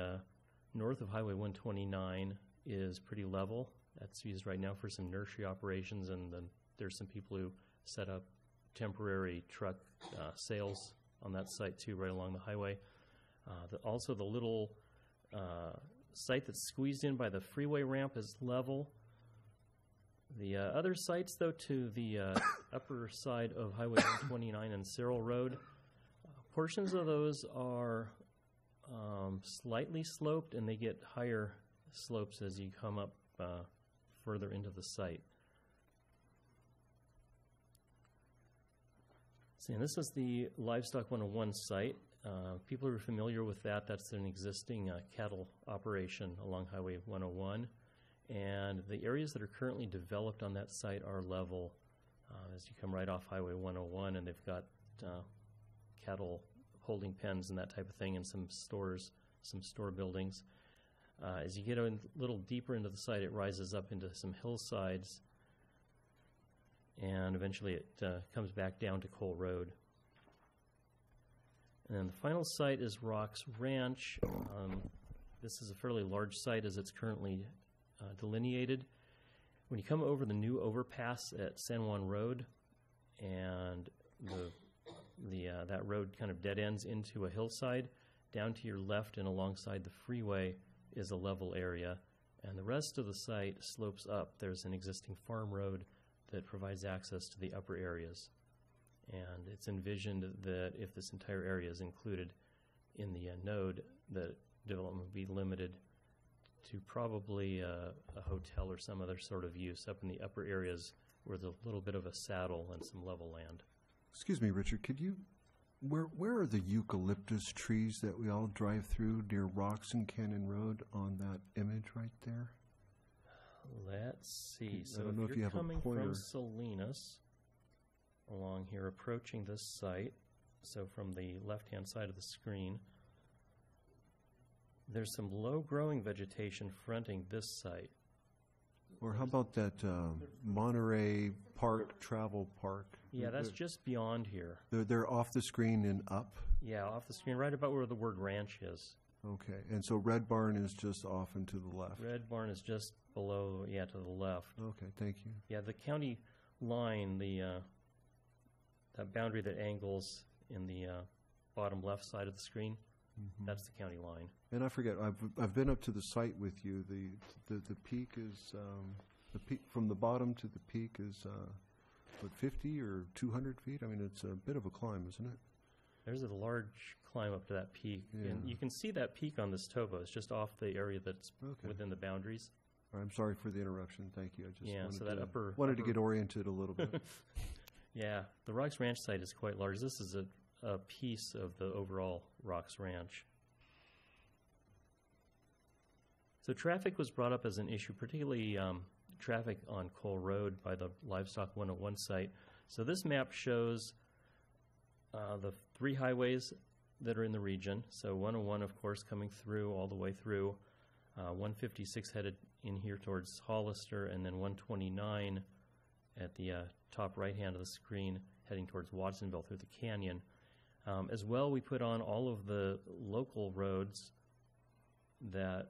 north of Highway 129 is pretty level. That's used right now for some nursery operations, and then there's some people who set up temporary truck sales on that site too, right along the highway. Also, the little site that's squeezed in by the freeway ramp is level. The other sites, though, to the upper side of Highway 129 and Cyril Road, portions of those are slightly sloped, and they get higher slopes as you come up further into the site. See, and this is the Livestock 101 site. People are familiar with that. That's an existing cattle operation along Highway 101. And the areas that are currently developed on that site are level as you come right off Highway 101, and they've got cattle holding pens and that type of thing, and some stores, some store buildings. As you get a little deeper into the site, it rises up into some hillsides, and eventually it comes back down to Cole Road. And then the final site is Rocks Ranch. This is a fairly large site as it's currently delineated. When you come over the new overpass at San Juan Road, and that road kind of dead ends into a hillside, down to your left and alongside the freeway is a level area, and the rest of the site slopes up. There's an existing farm road that provides access to the upper areas, and it's envisioned that if this entire area is included in the node, that development would be limited to probably a hotel or some other sort of use up in the upper areas where there's a little bit of a saddle and some level land. Excuse me, Richard, could you, where are the eucalyptus trees that we all drive through near Rocks and Cannon Road on that image right there? Let's see. I So don't know if if you you're have a coming pointer. from Salinas along here, approaching this site, so from the left-hand side of the screen, there's some low-growing vegetation fronting this site. Or how about that Monterey Park Travel Park? Yeah, that's just beyond here. They're off the screen and up? Yeah, off the screen, right about where the word ranch is. Okay, and so Red Barn is just off and to the left? Red Barn is just below, yeah, to the left. Okay, thank you. Yeah, the county line, that boundary that angles in the bottom left side of the screen, that's the county line. And I forget, I've been up to the site with you. The peak is the peak from the bottom to the peak is what, 50 or 200 feet? I mean, it's a bit of a climb, isn't it? There's a large climb up to that peak, Yeah. and you can see that peak on this topo. It's just off the area that's Okay. within the boundaries. I'm sorry for the interruption. Thank you. I just Yeah, wanted, so that to, upper- to get oriented a little bit. Yeah, the Rocks Ranch site is quite large. This is a piece of the overall Rocks Ranch. So traffic was brought up as an issue, particularly traffic on Cole Road by the Livestock 101 site. So this map shows the 3 highways that are in the region. So 101, of course, coming through all the way through. 156 headed in here towards Hollister, and then 129 at the top right hand of the screen heading towards Watsonville through the canyon. As well, we put on all of the local roads that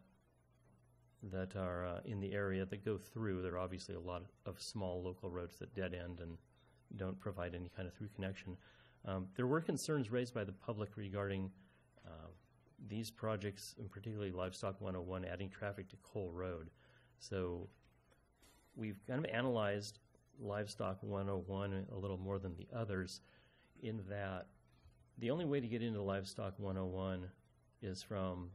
are in the area that go through. There are obviously a lot of small local roads that dead end and don't provide any kind of through connection. There were concerns raised by the public regarding these projects, and particularly Livestock 101, adding traffic to Cole Road. So we've kind of analyzed Livestock 101 a little more than the others, in that the only way to get into Livestock 101 is from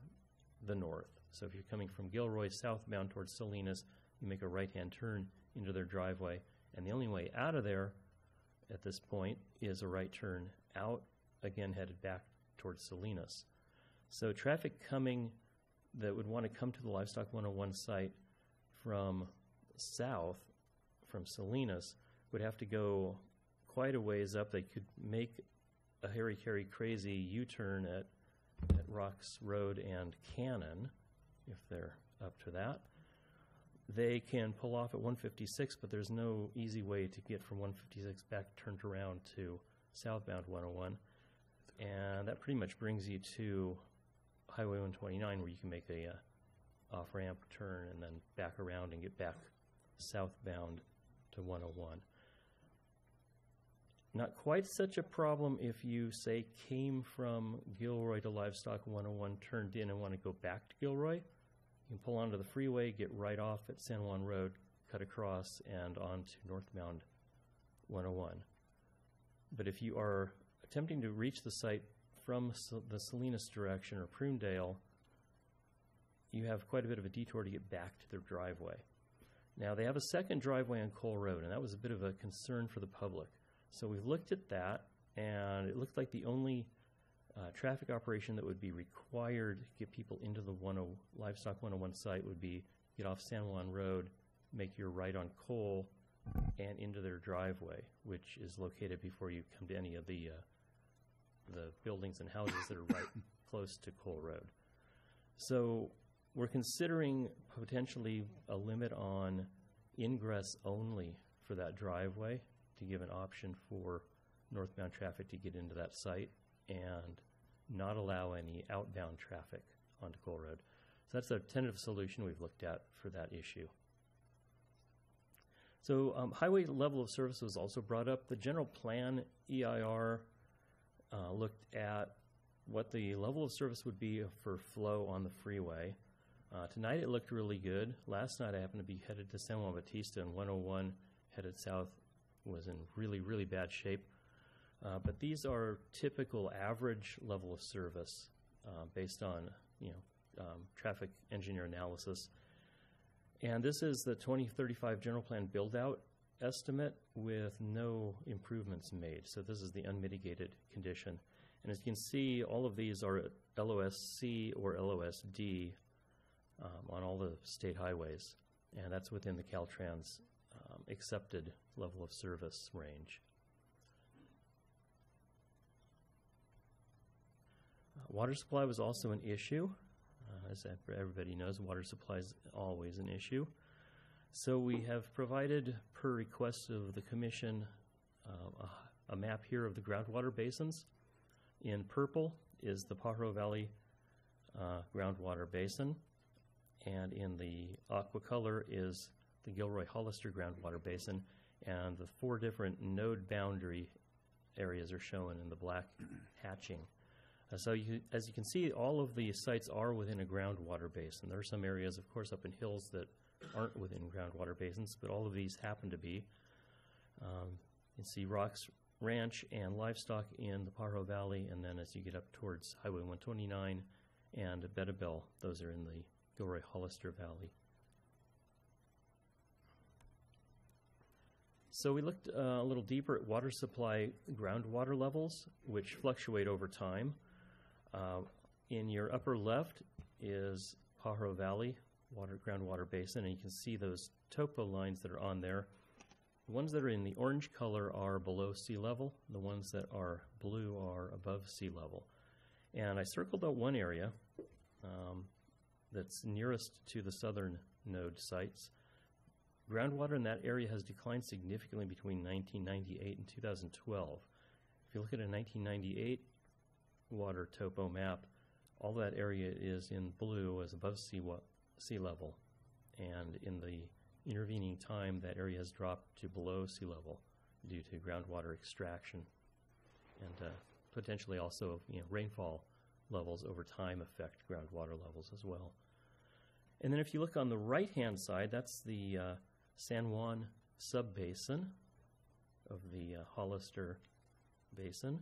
the north. So if you're coming from Gilroy southbound towards Salinas, you make a right-hand turn into their driveway, and the only way out of there at this point is a right turn out, again headed back towards Salinas. So traffic coming that would want to come to the Livestock 101 site from south, from Salinas, would have to go quite a ways up. They could make a hairy crazy U-turn at Rocks Road and Cannon, if they're up to that. They can pull off at 156, but there's no easy way to get from 156 back turned around to southbound 101. And that pretty much brings you to Highway 129, where you can make a off-ramp turn and then back around and get back southbound to 101. Not quite such a problem if you, say, came from Gilroy to Livestock 101, turned in and want to go back to Gilroy. You can pull onto the freeway, get right off at San Juan Road, cut across, and on to northbound 101. But if you are attempting to reach the site from the Salinas direction or Prunedale, you have quite a bit of a detour to get back to their driveway. Now, they have a second driveway on Cole Road, and that was a bit of a concern for the public. So we looked at that, and it looked like the only traffic operation that would be required to get people into the Livestock 101 site would be get off San Juan Road, make your right on Cole, and into their driveway, which is located before you come to any of the buildings and houses that are right close to Cole Road. So we're considering potentially a limit on ingress only for that driveway to give an option for northbound traffic to get into that site and not allow any outbound traffic onto Cole Road. So that's a tentative solution we've looked at for that issue. So highway level of service was also brought up. The general plan EIR looked at what the level of service would be for flow on the freeway. Tonight it looked really good. Last night I happened to be headed to San Juan Bautista, and 101 headed south was in really bad shape. But these are typical average level of service based on traffic engineer analysis. And this is the 2035 general plan build-out estimate with no improvements made. So this is the unmitigated condition. And as you can see, all of these are at LOSC or LOSD on all the state highways. and that's within the Caltrans accepted level of service range. Water supply was also an issue. As everybody knows, water supply is always an issue. So we have provided, per request of the Commission, a map here of the groundwater basins. In purple is the Pajaro Valley groundwater basin, and in the aqua color is the Gilroy-Hollister groundwater basin, and the 4 different node boundary areas are shown in the black hatching. So as you can see, all of the sites are within a groundwater basin. There are some areas, of course, up in hills that aren't within groundwater basins, but all of these happen to be. You can see Rocks Ranch and livestock in the Pajaro Valley, and then as you get up towards Highway 129 and Betabel, those are in the Gilroy-Hollister Valley. So we looked a little deeper at water supply groundwater levels, which fluctuate over time. In your upper left is Pajaro Valley groundwater basin, and you can see those topo lines that are on there. The ones that are in the orange color are below sea level. The ones that are blue are above sea level. And I circled out one area that's nearest to the southern node sites. Groundwater in that area has declined significantly between 1998 and 2012. If you look at a 1998 water topo map, all that area is in blue as above sea level. And in the intervening time, that area has dropped to below sea level due to groundwater extraction. And potentially also, rainfall levels over time affect groundwater levels as well. And then if you look on the right-hand side, that's the San Juan subbasin of the Hollister Basin.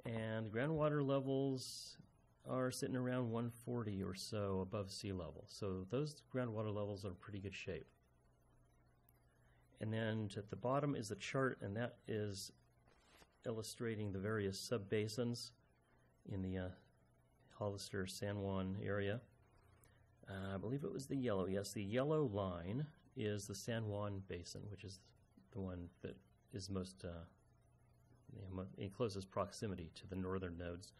And the groundwater levels are sitting around 140 or so above sea level. So those groundwater levels are in pretty good shape. And then at the bottom is a chart, and that is illustrating the various subbasins in the Hollister San Juan area. I believe it was the yellow. Yes, the yellow line is the San Juan Basin, which is the one that is most in closest proximity to the northern nodes.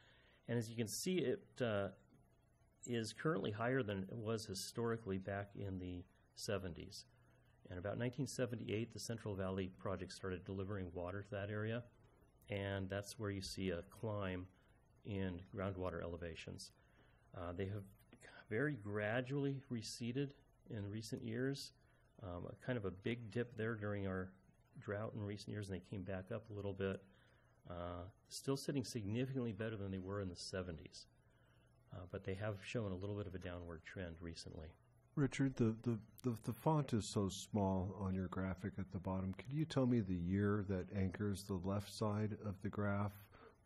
And as you can see, it is currently higher than it was historically back in the 70s. And about 1978, the Central Valley Project started delivering water to that area, and that's where you see a climb in groundwater elevations. They have very gradually receded in recent years, kind of a big dip there during our drought in recent years, and they came back up a little bit. Still sitting significantly better than they were in the 70s, but they have shown a little bit of a downward trend recently. Richard, the font is so small on your graphic at the bottom. Could you tell me the year that anchors the left side of the graph?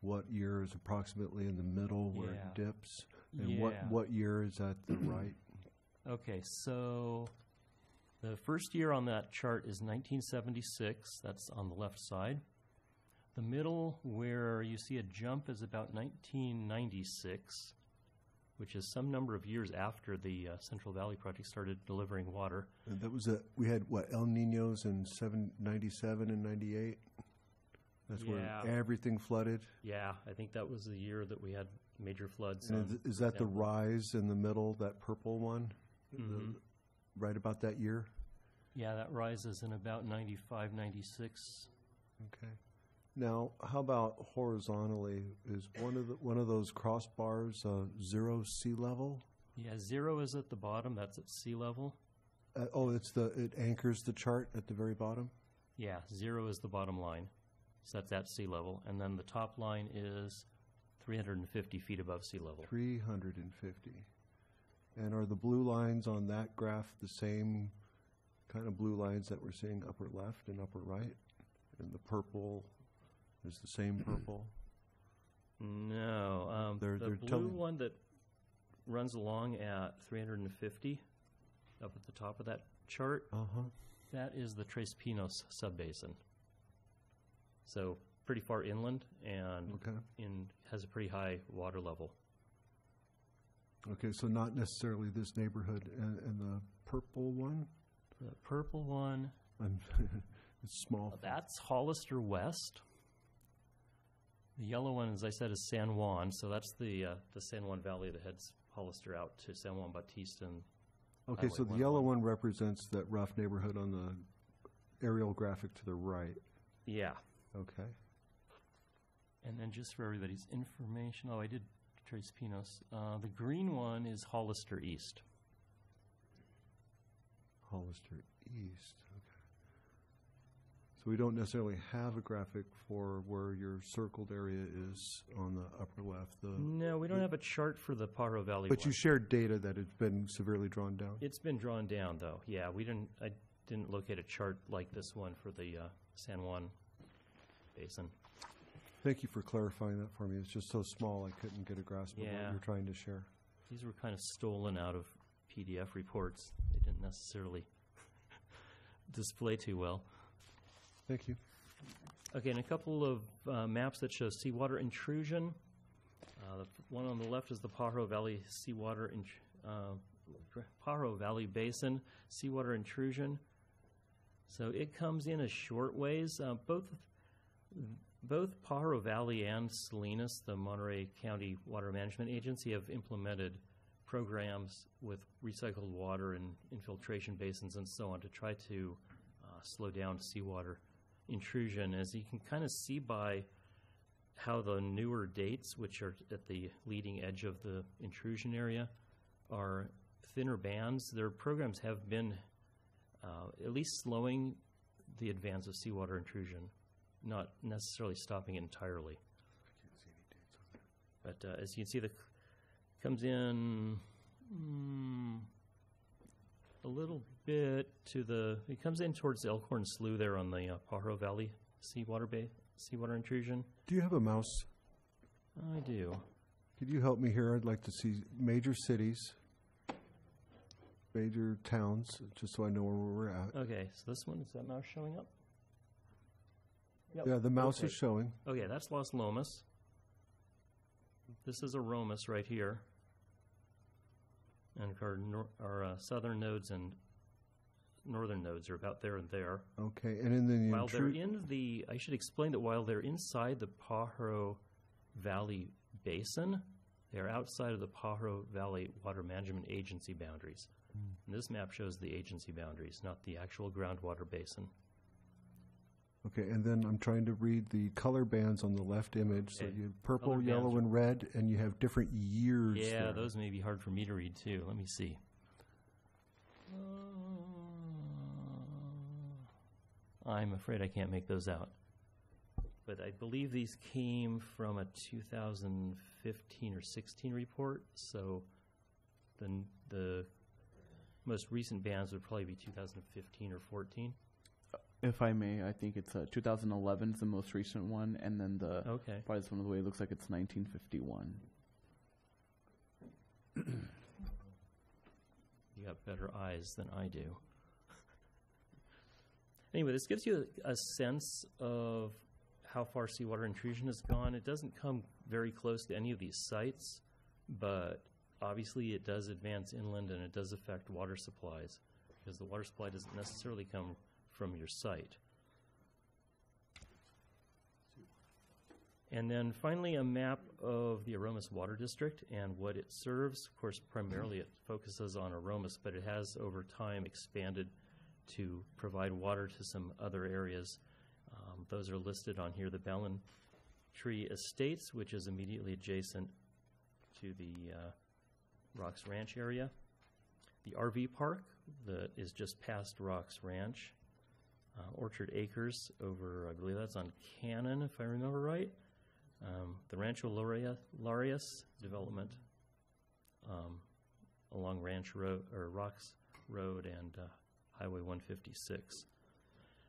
What year is approximately in the middle where it dips? And what year is at the right? Okay, so the first year on that chart is 1976. That's on the left side. The middle, where you see a jump, is about 1996, which is some number of years after the Central Valley Project started delivering water. And that was we had, El Niños in 97 and 98? That's where everything flooded? Yeah, I think that was the year that we had major floods. And is that the rise in the middle, that purple one? Mm-hmm. Right about that year? Yeah, that rises in about 95, 96. Okay. Now, how about horizontally? Is one of those crossbars zero sea level? Yeah, 0 is at the bottom. That's at sea level. It anchors the chart at the very bottom? Yeah, 0 is the bottom line. So that's at sea level. And then the top line is 350 feet above sea level. 350. And are the blue lines on that graph the same kind of blue lines that we're seeing upper left and upper right? And the purple is the same purple? No. The blue one that runs along at 350 up at the top of that chart, that is the Tres Pinos subbasin. So pretty far inland and has a pretty high water level. Okay, so not necessarily this neighborhood and the purple one? The purple one, It's small. that's Hollister West. The yellow one, as I said, is San Juan. So that's the San Juan Valley that heads Hollister out to San Juan Bautista. And Okay, Highway so the 101. yellow one represents that rough neighborhood on the aerial graphic to the right. yeah. Okay. And then just for everybody's information, I did Trace Pinos. The green one is Hollister East. Hollister East. Okay. So we don't necessarily have a graphic for where your circled area is on the upper left. No, we don't have a chart for the Pajaro Valley But one. you shared data that it's been severely drawn down. It's been drawn down, though. Yeah, I didn't locate a chart like this one for the San Juan Basin. Thank you for clarifying that for me. It's just so small I couldn't get a grasp of what Yeah. you're trying to share. These were kind of stolen out of PDF reports. They didn't necessarily display too well. Thank you. Okay, and a couple of maps that show seawater intrusion. The one on the left is the Pajaro Valley Pajaro Valley Basin seawater intrusion. So it comes in a short ways. Both Pajaro Valley and Salinas, the Monterey County Water Management Agency, have implemented programs with recycled water and infiltration basins and so on to try to slow down seawater intrusion. As you can kind of see by how the newer dates, which are at the leading edge of the intrusion area, are thinner bands. Their programs have been at least slowing the advance of seawater intrusion, not necessarily stopping it entirely. But as you can see, comes in a little bit it comes in towards the Elkhorn Slough there on the Pajaro Valley seawater intrusion. Do you have a mouse? I do. Could you help me here? I'd like to see major cities, major towns, just so I know where we're at. Okay, so this one, is that mouse showing up? Yep. Yeah, the mouse Okay. is showing. Okay, that's Las Lomas. This is Aromas right here. And our southern nodes and northern nodes are about there and there. Okay, and then While they're I should explain that while they're inside the Pajaro Valley Basin, they're outside of the Pajaro Valley Water Management Agency boundaries. And this map shows the agency boundaries, not the actual groundwater basin. Okay, and then I'm trying to read the color bands on the left image. So Okay. you have purple, Color yellow, bands and red, and you have different years. Yeah, there. those may be hard for me to read too. Let me see. I'm afraid I can't make those out. But I believe these came from a 2015 or 16 report, so the most recent bands would probably be 2015 or 14. If I may, I think it's 2011 is the most recent one, and then Okay. by this one of the way it looks like it's 1951. You got better eyes than I do. Anyway, this gives you a sense of how far seawater intrusion has gone. It doesn't come very close to any of these sites, but obviously it does advance inland and it does affect water supplies, because the water supply doesn't necessarily come from your site. And then finally, a map of the Aromas Water District and what it serves. Of course, primarily it focuses on Aromas, but it has over time expanded to provide water to some other areas. Those are listed on here. The Ballantree Estates, which is immediately adjacent to the Rocks Ranch area. The RV Park that is just past Rocks Ranch. Orchard Acres over, I believe that's on Cannon, if I remember right. The Rancho Larias development along Ranch Road or Rocks Road and Highway 156.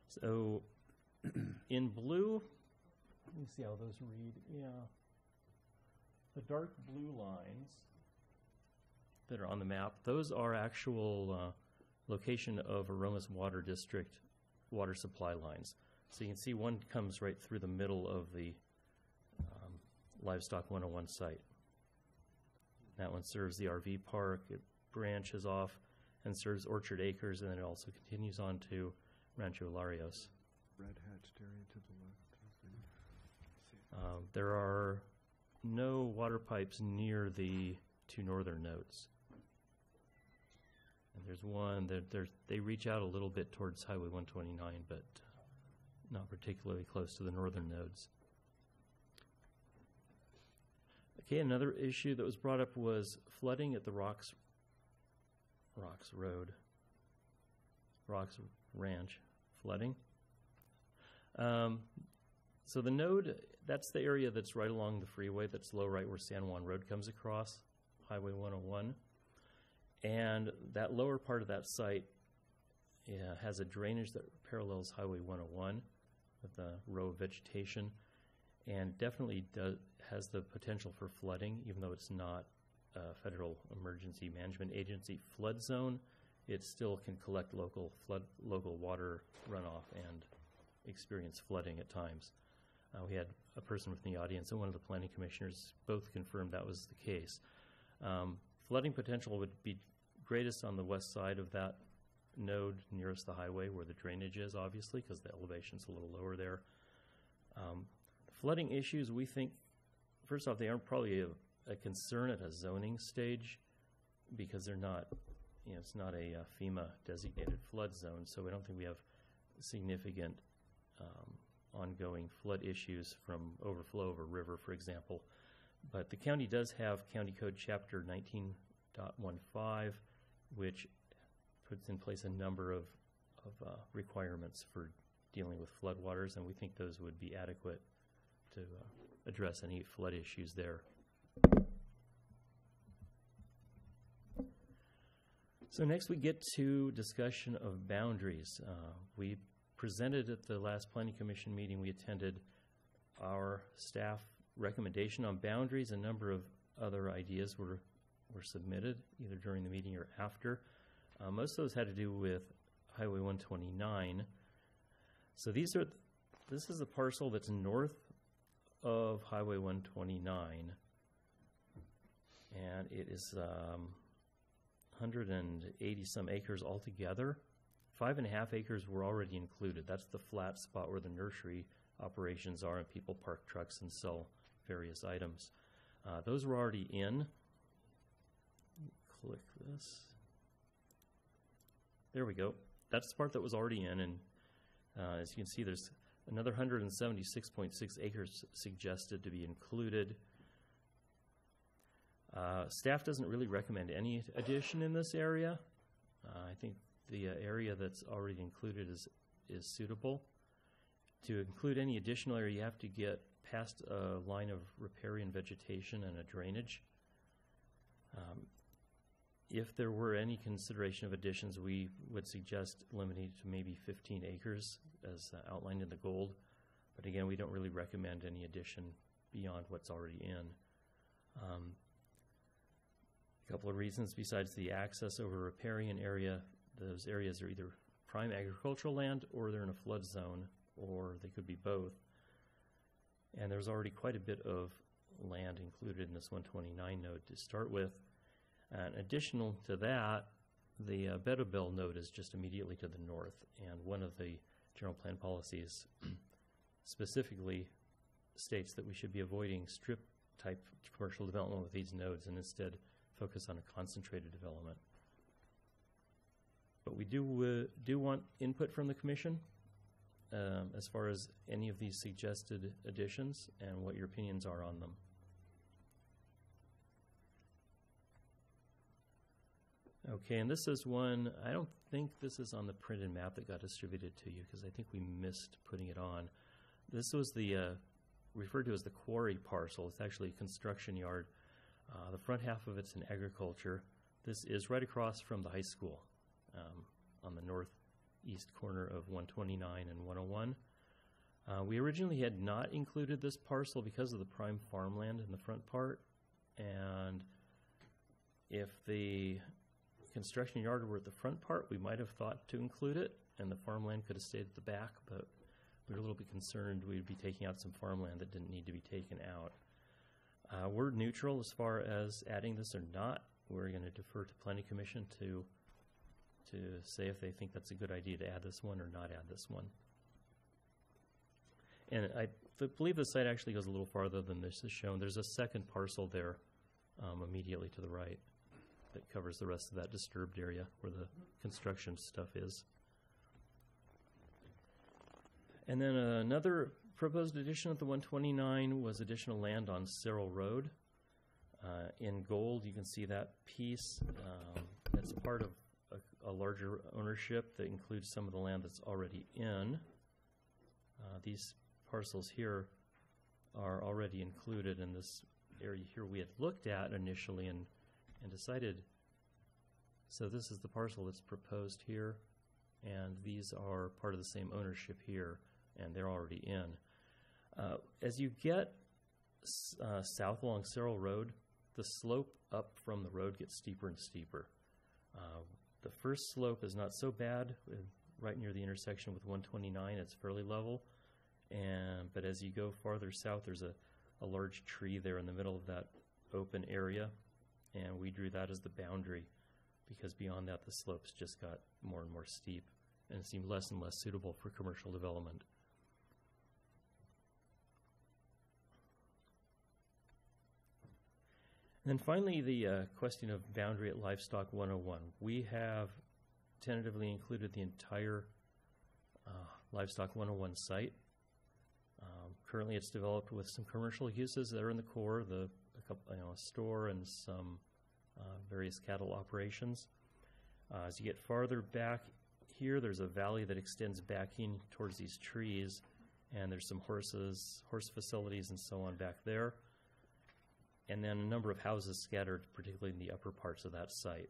So in blue, let me see how those read. Yeah, the dark blue lines that are on the map, those are actual location of Aromas Water District water supply lines. So you can see one comes right through the middle of the Livestock 101 site. That one serves the RV park. It branches off and serves Orchard Acres, and then it also continues on to Rancho Larios. Red hatched area to the left. There are no water pipes near the two northern nodes. And there's one that they reach out a little bit towards Highway 129, but not particularly close to the northern nodes. Okay, another issue that was brought up was flooding at the Rocks Ranch flooding. So the node, that's the area that's right along the freeway that's low right where San Juan Road comes across, Highway 101. And that lower part of that site has a drainage that parallels Highway 101 with a row of vegetation, and definitely has the potential for flooding, even though it's not a Federal Emergency Management Agency flood zone. It still can collect local water runoff and experience flooding at times. We had a person within the audience and one of the planning commissioners both confirmed that was the case. Flooding potential would be greatest on the west side of that node nearest the highway where the drainage is, obviously, because the elevation's a little lower there. Flooding issues, we think, first off, they aren't probably a concern at a zoning stage because they're not, it's not a FEMA designated flood zone, so we don't think we have significant ongoing flood issues from overflow of a river, for example. But the county does have County Code Chapter 19.15, which puts in place a number of requirements for dealing with floodwaters, and we think those would be adequate to address any flood issues there. So next we get to discussion of boundaries. We presented at the last Planning Commission meeting we attended our staff recommendation on boundaries. A number of other ideas were submitted either during the meeting or after. Most of those had to do with Highway 129. So this is the parcel that's north of Highway 129, and it is 180 some acres altogether. 5.5 acres were already included. That's the flat spot where the nursery operations are and people park trucks and sell various items. Those were already in. Click this. There we go. That's the part that was already in, and as you can see, there's another 176.6 acres suggested to be included. Staff doesn't really recommend any addition in this area. I think the area that's already included is suitable. To include any additional area, you have to get past a line of riparian vegetation and a drainage. If there were any consideration of additions, we would suggest limiting it to maybe 15 acres as outlined in the gold. But again, we don't really recommend any addition beyond what's already in. A couple of reasons besides the access over riparian area. Those areas are either prime agricultural land or they're in a flood zone, or they could be both. And there's already quite a bit of land included in this 129 node to start with. And additional to that, the Bedobel node is just immediately to the north, and one of the general plan policies specifically states that we should be avoiding strip-type commercial development with these nodes and instead focus on a concentrated development. But we do want input from the Commission as far as any of these suggested additions and what your opinions are on them. Okay, and this is one, I don't think this is on the printed map that got distributed to you because I think we missed putting it on. This was the, referred to as the quarry parcel. It's actually a construction yard. The front half of it's in agriculture. This is right across from the high school on the northeast corner of 129 and 101. We originally had not included this parcel because of the prime farmland in the front part, and if the construction yard were at the front part, we might have thought to include it, and the farmland could have stayed at the back, but we were a little bit concerned we'd be taking out some farmland that didn't need to be taken out. We're neutral as far as adding this or not. We're going to defer to Planning Commission to to say if they think that's a good idea to add this one or not add this one. And I believe the site actually goes a little farther than this is shown. There's a second parcel there immediately to the right that covers the rest of that disturbed area where the construction stuff is. And then another proposed addition at the 129 was additional land on Cyril Road. In gold, you can see that piece. That's part of a larger ownership that includes some of the land that's already in. These parcels here are already included in this area here we had looked at initially and decided. So this is the parcel that's proposed here, and these are part of the same ownership here, and they're already in. As you get south along Cyril Road, the slope up from the road gets steeper and steeper. The first slope is not so bad, right near the intersection with 129, it's fairly level. But as you go farther south, there's a large tree there in the middle of that open area, and we drew that as the boundary because beyond that the slopes just got more and more steep and it seemed less and less suitable for commercial development. And then finally, the question of boundary at Livestock 101. We have tentatively included the entire Livestock 101 site. Currently, it's developed with some commercial uses that are in the core, a store and some various cattle operations. As you get farther back here, there's a valley that extends back in towards these trees, and there's some horse facilities and so on back there. And then a number of houses scattered, particularly in the upper parts of that site.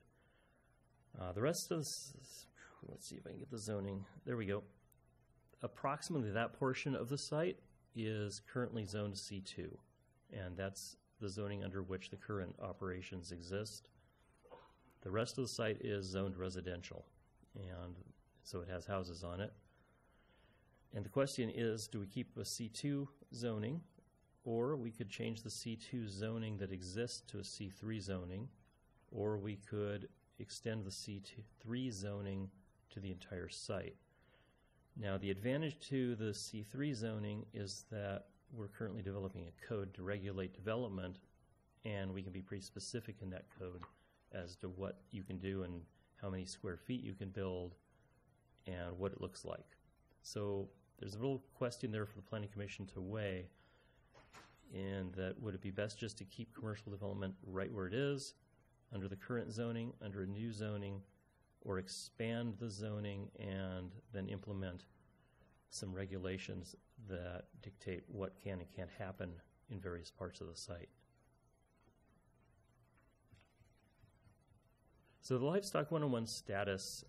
The rest of this, let's see if I can get the zoning. There we go. Approximately that portion of the site is currently zoned C2, and that's the zoning under which the current operations exist. The rest of the site is zoned residential, and so it has houses on it. And the question is, do we keep a C2 zoning, or we could change the C2 zoning that exists to a C3 zoning, or we could extend the C3 zoning to the entire site. Now, the advantage to the C3 zoning is that we're currently developing a code to regulate development, and we can be pretty specific in that code as to what you can do and how many square feet you can build and what it looks like. So there's a little question there for the Planning Commission to weigh, in that would it be best just to keep commercial development right where it is, under the current zoning, under a new zoning, or expand the zoning and then implement some regulations that dictate what can and can't happen in various parts of the site. So the Livestock 101 status,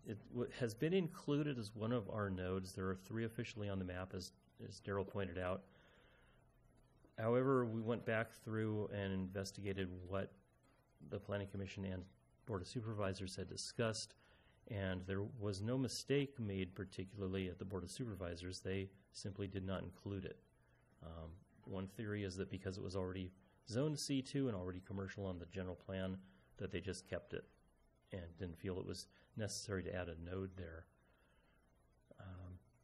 it has been included as one of our nodes. There are 3 officially on the map, as Darrell pointed out. However, we went back through and investigated what the Planning Commission and Board of Supervisors had discussed, and there was no mistake made particularly at the Board of Supervisors. They simply did not include it. One theory is that because it was already zoned C2 and already commercial on the general plan, that they just kept it and didn't feel it was necessary to add a node there.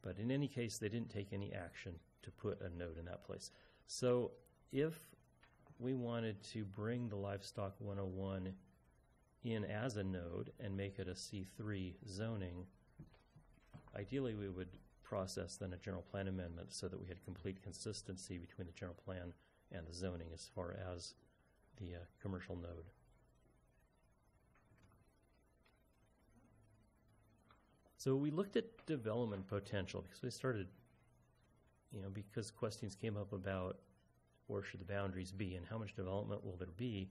But in any case, they didn't take any action to put a node in that place. So if we wanted to bring the Livestock 101 in as a node and make it a C3 zoning, ideally we would process then a general plan amendment so that we had complete consistency between the general plan and the zoning as far as the commercial node. So we looked at development potential because we started, because questions came up about where should the boundaries be and how much development will there be.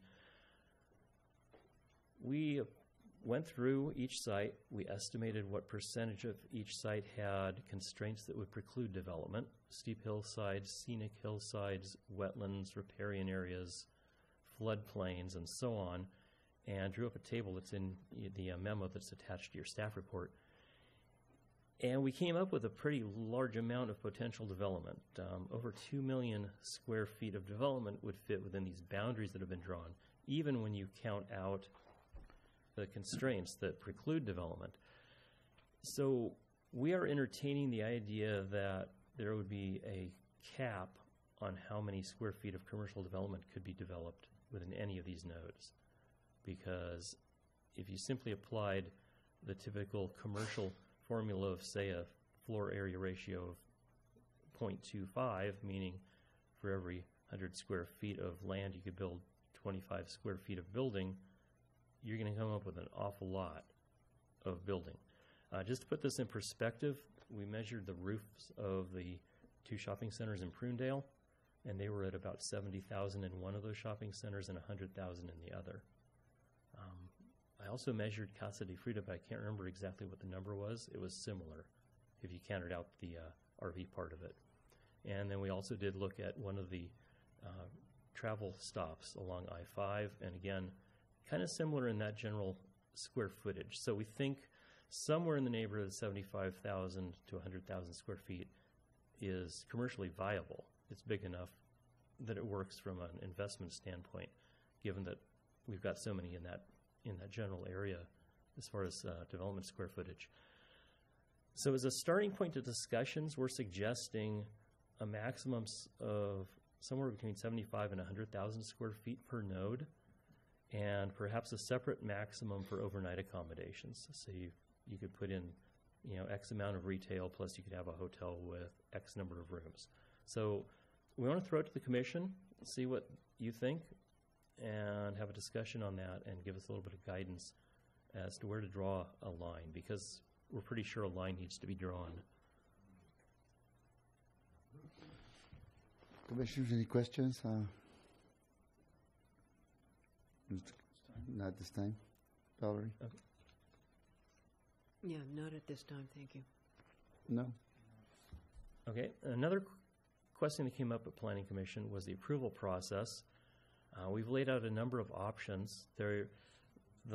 We went through each site. We estimated what percentage of each site had constraints that would preclude development: steep hillsides, scenic hillsides, wetlands, riparian areas, floodplains, and so on, and drew up a table that's in the memo that's attached to your staff report. And we came up with a pretty large amount of potential development. Over 2 million square feet of development would fit within these boundaries that have been drawn, even when you count out the constraints that preclude development. So we are entertaining the idea that there would be a cap on how many square feet of commercial development could be developed within any of these nodes. Because if you simply applied the typical commercial formula of, say, a floor area ratio of 0.25, meaning for every 100 square feet of land you could build 25 square feet of building, you're going to come up with an awful lot of building. Just to put this in perspective, we measured the roofs of the 2 shopping centers in Prunedale, and they were at about 70,000 in one of those shopping centers and 100,000 in the other. I also measured Casa de Frida, but I can't remember exactly what the number was. It was similar if you counted out the RV part of it. And then we also did look at one of the travel stops along I-5, and again, kind of similar in that general square footage. So we think somewhere in the neighborhood of 75,000 to 100,000 square feet is commercially viable. It's big enough that it works from an investment standpoint, given that we've got so many in that general area as far as development square footage. So as a starting point to discussions, we're suggesting a maximum of somewhere between 75 and 100,000 square feet per node, and perhaps a separate maximum for overnight accommodations. So you could put in, X amount of retail, plus you could have a hotel with X number of rooms. So we want to throw it to the commission, see what you think, and have a discussion on that and give us a little bit of guidance as to where to draw a line, because we're pretty sure a line needs to be drawn. Commissioners, any questions? Not this time. Valerie? Okay. Yeah, not at this time, thank you. No. Okay, another question that came up at Planning Commission was the approval process. We've laid out a number of options. The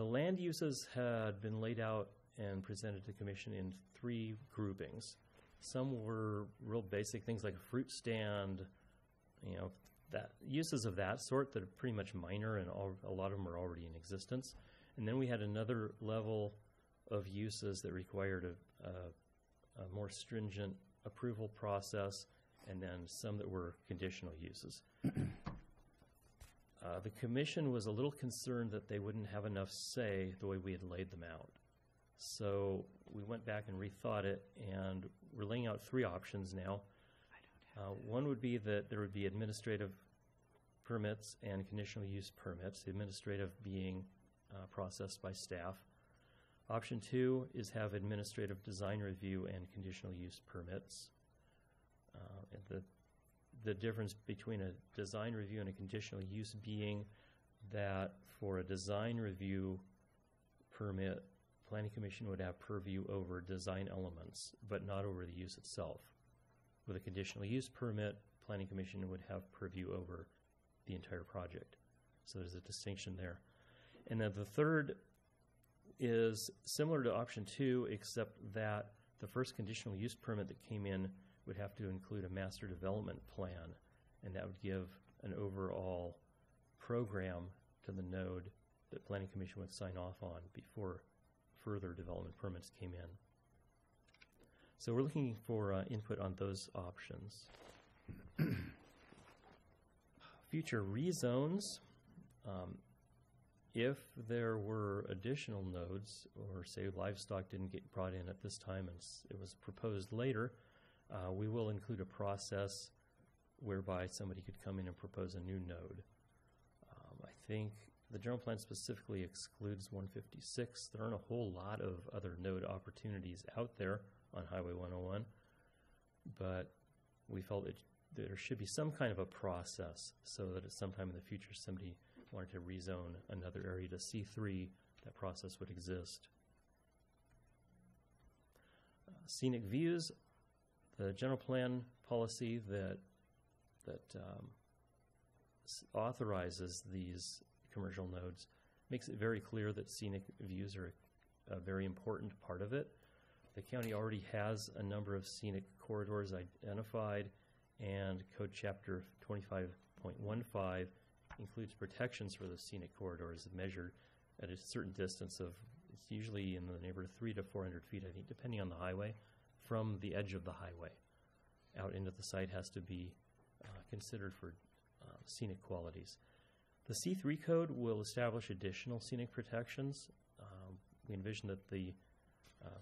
land uses had been laid out and presented to Commission in 3 groupings. Some were real basic things like a fruit stand, that uses of that sort that are pretty much minor, and a lot of them are already in existence. And then we had another level of uses that required a more stringent approval process, and then some that were conditional uses. The commission was a little concerned that they wouldn't have enough say the way we had laid them out. So we went back and rethought it, and we're laying out 3 options now. One would be that there would be administrative permits and conditional use permits, the administrative being processed by staff. Option 2 is have administrative design review and conditional use permits. And the difference between a design review and a conditional use being that for a design review permit, Planning Commission would have purview over design elements, but not over the use itself. With a conditional use permit, Planning Commission would have purview over the entire project. So there's a distinction there. And then the third is similar to option 2, except that the first conditional use permit that came in would have to include a master development plan, and that would give an overall program to the node that Planning Commission would sign off on before further development permits came in. So we're looking for input on those options. Future rezones, if there were additional nodes, or say livestock didn't get brought in at this time and it was proposed later, we will include a process whereby somebody could come in and propose a new node. I think the general plan specifically excludes 156. There aren't a whole lot of other node opportunities out there on Highway 101, but we felt there should be some kind of a process so that at some time in the future somebody wanted to rezone another area to C3, that process would exist. Scenic views, the general plan policy that authorizes these commercial nodes makes it very clear that scenic views are a very important part of it. The county already has a number of scenic corridors identified, and Code Chapter 25.15 includes protections for the scenic corridors measured at a certain distance of, it's usually in the neighborhood of 300 to 400 feet, I think, depending on the highway, from the edge of the highway. Out into the site has to be considered for scenic qualities. The C3 code will establish additional scenic protections. We envision that the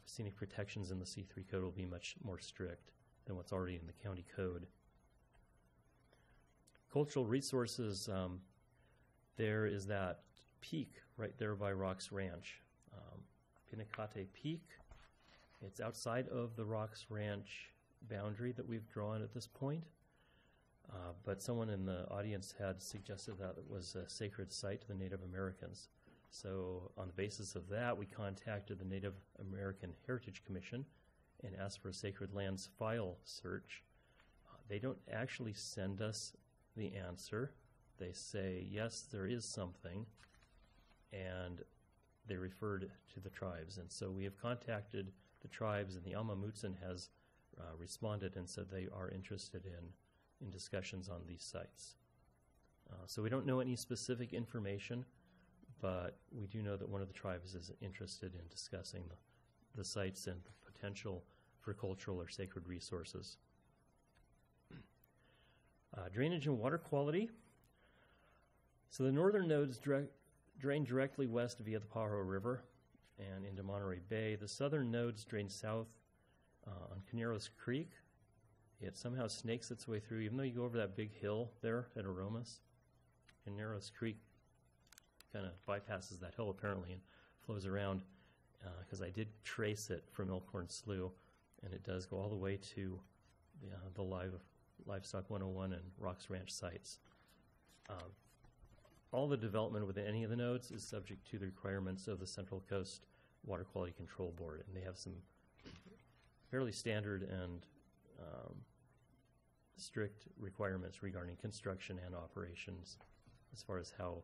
scenic protections in the C3 code will be much more strict than what's already in the county code. Cultural resources, there is that peak right there by Rocks Ranch. Pinacate Peak. It's outside of the Rocks Ranch boundary that we've drawn at this point. But someone in the audience had suggested that it was a sacred site to the Native Americans. So on the basis of that, we contacted the Native American Heritage Commission and asked for a sacred lands file search. They don't actually send us the answer. They say, yes, there is something, and they referred to the tribes. And so we have contacted the tribes, and the Alma Mutsun has responded and said they are interested in discussions on these sites. So we don't know any specific information, but we do know that one of the tribes is interested in discussing the sites and the potential for cultural or sacred resources. Drainage and water quality. So the northern nodes drain directly west via the Pajaro River and into Monterey Bay. The southern nodes drain south on Caneros Creek. It somehow snakes its way through, even though you go over that big hill there at Aromas. Caneros Creek kind of bypasses that hill apparently and flows around, because I did trace it from Elkhorn Slough, and it does go all the way to the Livestock 101 and Rocks Ranch sites. All the development within any of the nodes is subject to the requirements of the Central Coast Water Quality Control Board, and they have some fairly standard and strict requirements regarding construction and operations as far as how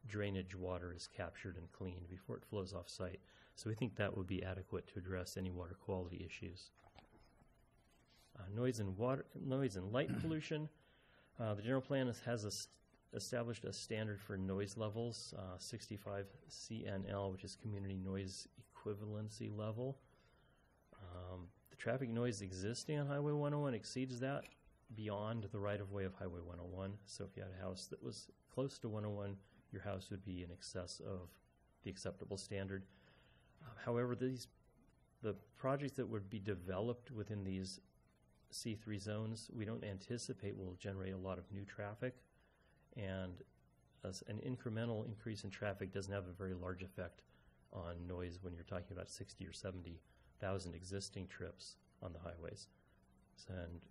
drainage water is captured and cleaned before it flows off site. So we think that would be adequate to address any water quality issues. Noise and light pollution. The general plan has established a standard for noise levels, 65 CNL, which is community noise equivalency level. The traffic noise existing on Highway 101 exceeds that beyond the right-of-way of Highway 101. So if you had a house that was close to 101, your house would be in excess of the acceptable standard. However, the projects that would be developed within these C3 zones, we don't anticipate will generate a lot of new traffic, and an incremental increase in traffic doesn't have a very large effect on noise when you're talking about 60 or 70,000 existing trips on the highways.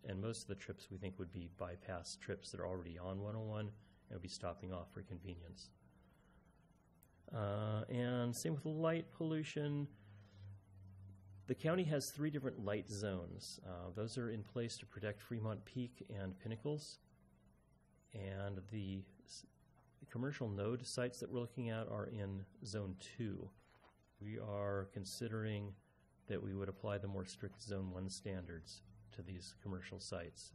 And most of the trips we think would be bypass trips that are already on 101 and would be stopping off for convenience. And same with light pollution. The county has 3 different light zones. Those are in place to protect Fremont Peak and Pinnacles. And the commercial node sites that we're looking at are in Zone 2. We are considering that we would apply the more strict Zone 1 standards to these commercial sites.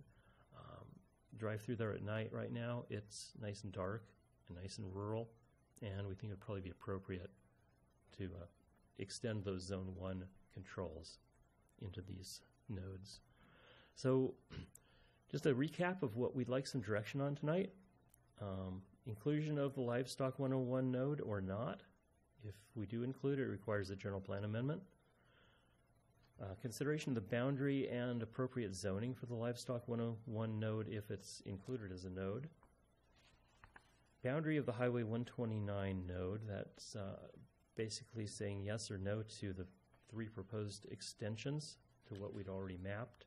Drive through there at night right now, it's nice and dark and nice and rural, and we think it would probably be appropriate to extend those Zone 1 controls into these nodes. So just a recap of what we'd like some direction on tonight. Inclusion of the Livestock 101 node or not. If we do include it, it requires a general plan amendment. Consideration of the boundary and appropriate zoning for the Livestock 101 node if it's included as a node. Boundary of the Highway 129 node, that's basically saying yes or no to the 3 proposed extensions to what we'd already mapped.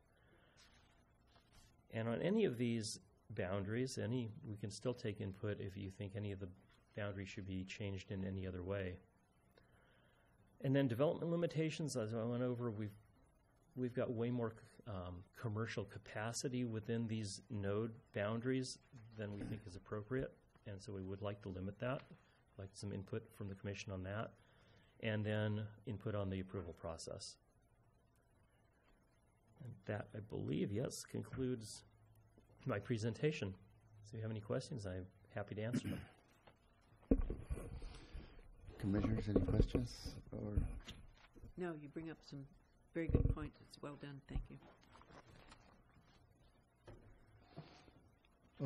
And on any of these boundaries, we can still take input if you think any of the boundaries should be changed in any other way. And then development limitations, as I went over, we've got way more commercial capacity within these node boundaries than we think is appropriate, and so we would like to limit that. Like some input from the commission on that, and then input on the approval process. And that, I believe, yes, concludes my presentation. So if you have any questions, I'm happy to answer them. Commissioners, any questions? Or No, you bring up some very good points. It's well done. Thank you.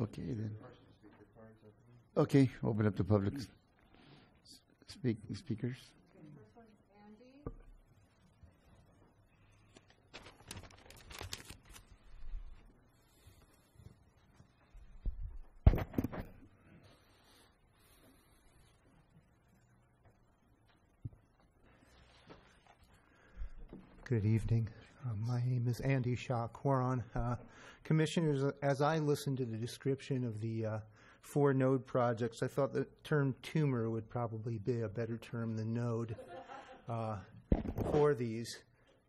okay then. Okay, open up the public speakers. Good evening. My name is Andy Shaw-Coron. Commissioners, as I listened to the description of the 4 node projects, I thought the term tumor would probably be a better term than node for these.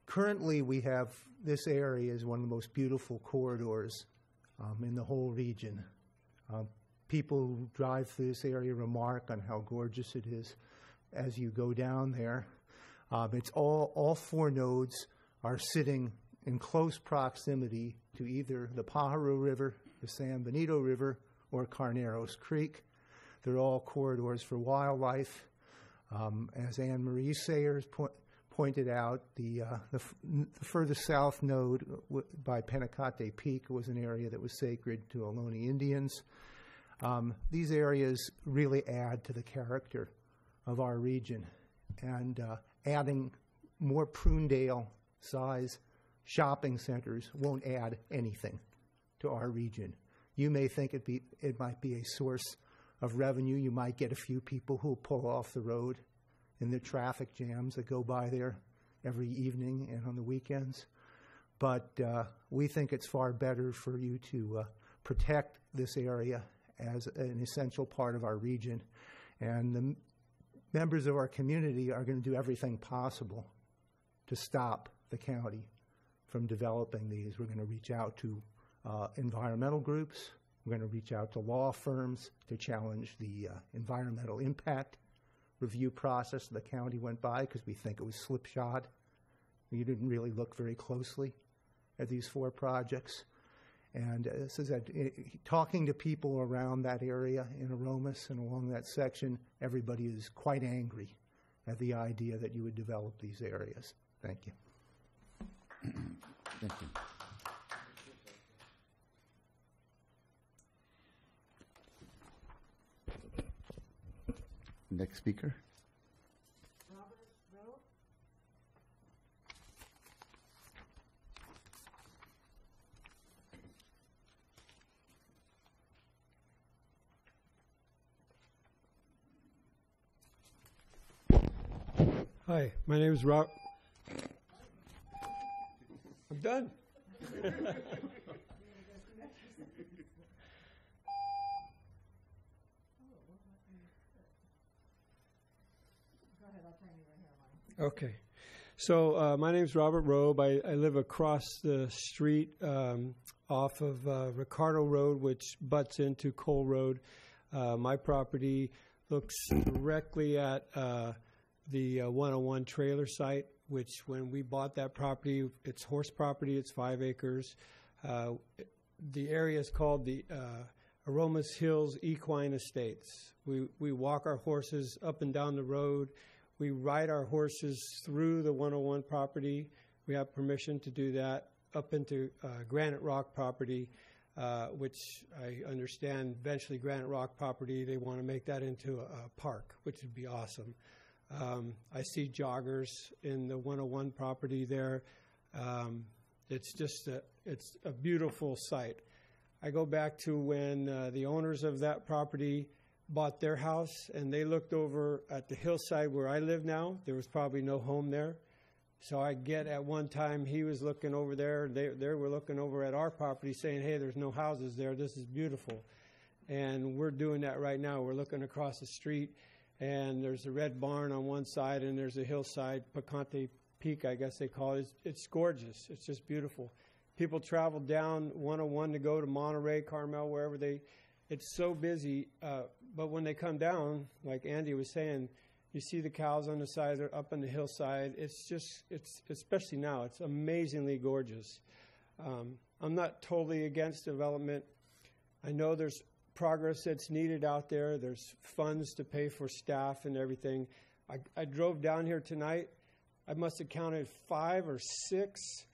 Currently, we have this area is one of the most beautiful corridors in the whole region. People who drive through this area remark on how gorgeous it is as you go down there. It's all 4 nodes are sitting in close proximity to either the Pajaro River, the San Benito River, or Carneros Creek. They're all corridors for wildlife. As Anne Marie Sayers pointed out, the furthest south node by Penacate Peak was an area that was sacred to Ohlone Indians. These areas really add to the character of our region, and adding more Prunedale-size shopping centers won't add anything to our region. You may think it might be a source of revenue. You might get a few people who pull off the road in the traffic jams that go by there every evening and on the weekends. But we think it's far better for you to protect this area as an essential part of our region. And the members of our community are going to do everything possible to stop the county from developing these. We're going to reach out to environmental groups. We're going to reach out to law firms to challenge the environmental impact review process the county went by because we think it was slipshod. We didn't really look very closely at these 4 projects. And this is talking to people around that area in Aromas and along that section, everybody is quite angry at the idea that you would develop these areas. Thank you. Thank you. Next speaker. Hi, my name is Rob. I'm done. Okay. So my name is Robert Robe. I live across the street off of Ricardo Road, which butts into Cole Road. My property looks directly at the 101 trailer site, which when we bought that property, it's horse property, it's 5 acres. The area is called the Aromas Hills Equine Estates. We walk our horses up and down the road. We ride our horses through the 101 property. We have permission to do that up into Granite Rock property, which I understand eventually Granite Rock property, they want to make that into a park, which would be awesome. I see joggers in the 101 property there. It's just it's a beautiful site. I go back to when the owners of that property bought their house and they looked over at the hillside where I live now. There was probably no home there. So I get at one time he was looking over there. They were looking over at our property saying, hey, there's no houses there. This is beautiful. And we're doing that right now. We're looking across the street. And there's a red barn on one side, and there's a hillside, Picante Peak, I guess they call it. It's gorgeous. It's just beautiful. People travel down 101 to go to Monterey, Carmel, wherever it's so busy. But when they come down, like Andy was saying, you see the cows on the side, they're up on the hillside. It's especially now, it's amazingly gorgeous. I'm not totally against development. I know there's progress that's needed out there. There's funds to pay for staff and everything. I drove down here tonight. I must have counted 5 or 6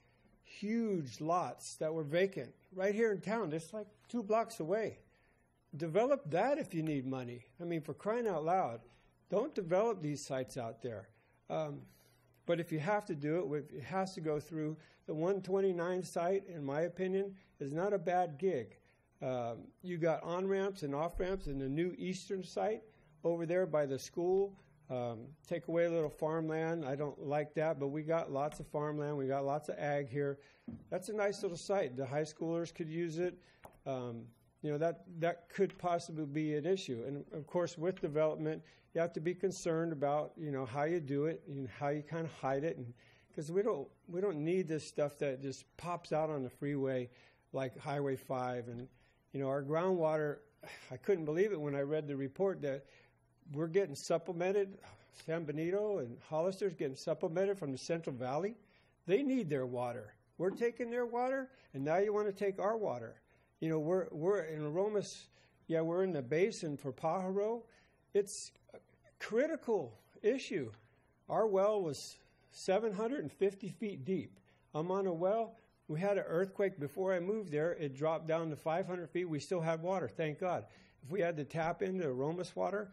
huge lots that were vacant right here in town, just like 2 blocks away. Develop that if you need money. I mean, for crying out loud, don't develop these sites out there. But if you have to do it, it has to go through the 129 site, in my opinion, is not a bad gig. You got on-ramps and off-ramps in the new eastern site over there by the school. Take away a little farmland. I don't like that, but we got lots of farmland. We got lots of ag here. That's a nice little site. The high schoolers could use it. That could possibly be an issue. And of course, with development, you have to be concerned about how you do it and how you kind of hide it, because we don't need this stuff that just pops out on the freeway like Highway 5. And our groundwater, I couldn't believe it when I read the report that we're getting supplemented. San Benito and Hollister's getting supplemented from the Central Valley. They need their water. We're taking their water, and now you want to take our water. We're in Aromas. Yeah, we're in the basin for Pajaro. It's a critical issue. Our well was 750 feet deep. I'm on a well. We had an earthquake before I moved there. It dropped down to 500 feet. We still had water, thank God. If we had to tap into Aromas water,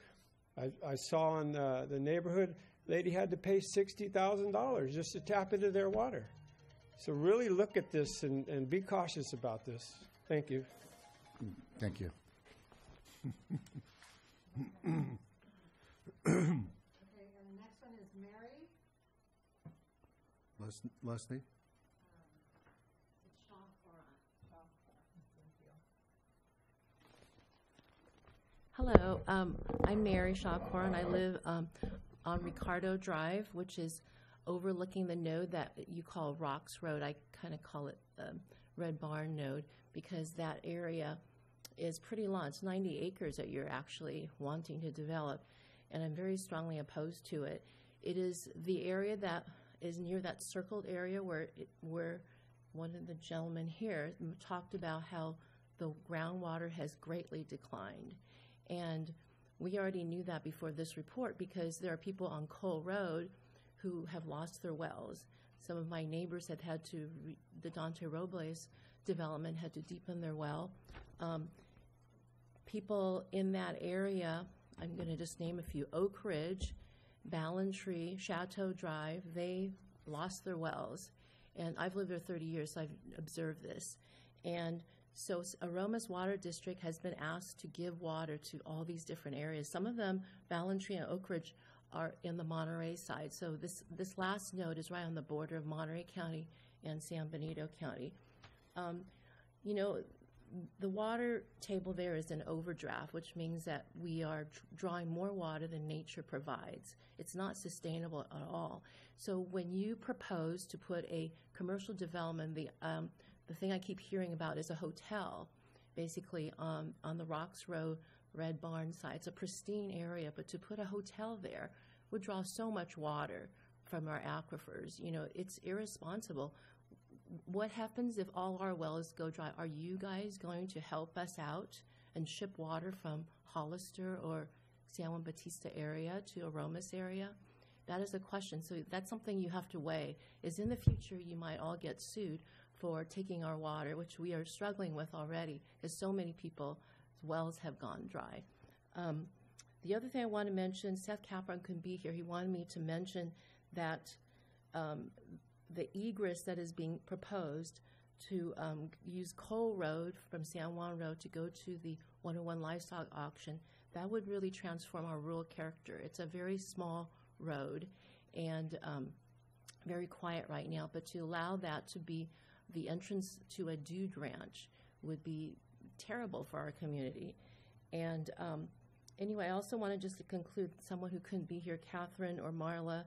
I saw in the neighborhood, lady had to pay $60,000 just to tap into their water. So really look at this and be cautious about this. Thank you. Thank you. Okay, and the next one is Mary. Last name? It's Shaw Foran. Hello, I'm Mary Shaw Corin. I live on Ricardo Drive, which is overlooking the node that you call Rocks Road. I kind of call it Red Barn Node because that area is pretty long. It's 90 acres that you're actually wanting to develop, and I'm very strongly opposed to it. It is the area that is near that circled area where one of the gentlemen here talked about how the groundwater has greatly declined. And we already knew that before this report because there are people on Cole Road who have lost their wells. Some of my neighbors have had to, the Dante Robles development had to deepen their well. People in that area, I'm going to just name a few, Oak Ridge, Ballantree, Chateau Drive, they lost their wells. And I've lived there 30 years, so I've observed this. And so Aromas Water District has been asked to give water to all these different areas. Some of them, Ballantree and Oak Ridge, are in the Monterey side. So this last node is right on the border of Monterey County and San Benito County. The water table there is an overdraft, which means that we are drawing more water than nature provides. It's not sustainable at all. So when you propose to put a commercial development, the thing I keep hearing about is a hotel, basically on the Rocks Road, Red Barn side. It's a pristine area, but to put a hotel there would draw so much water from our aquifers. It's irresponsible. What happens if all our wells go dry? Are you guys going to help us out and ship water from Hollister or San Juan Bautista area to Aromas area? That is a question. So that's something you have to weigh, is in the future you might all get sued for taking our water, which we are struggling with already, because so many people's wells have gone dry. The other thing I want to mention, Seth Capron couldn't be here. He wanted me to mention that the egress that is being proposed to use Cole Road from San Juan Road to go to the 101 livestock auction, that would really transform our rural character. It's a very small road and very quiet right now, but to allow that to be the entrance to a dude ranch would be terrible for our community. And anyway, I also wanted just to conclude, someone who couldn't be here, Catherine or Marla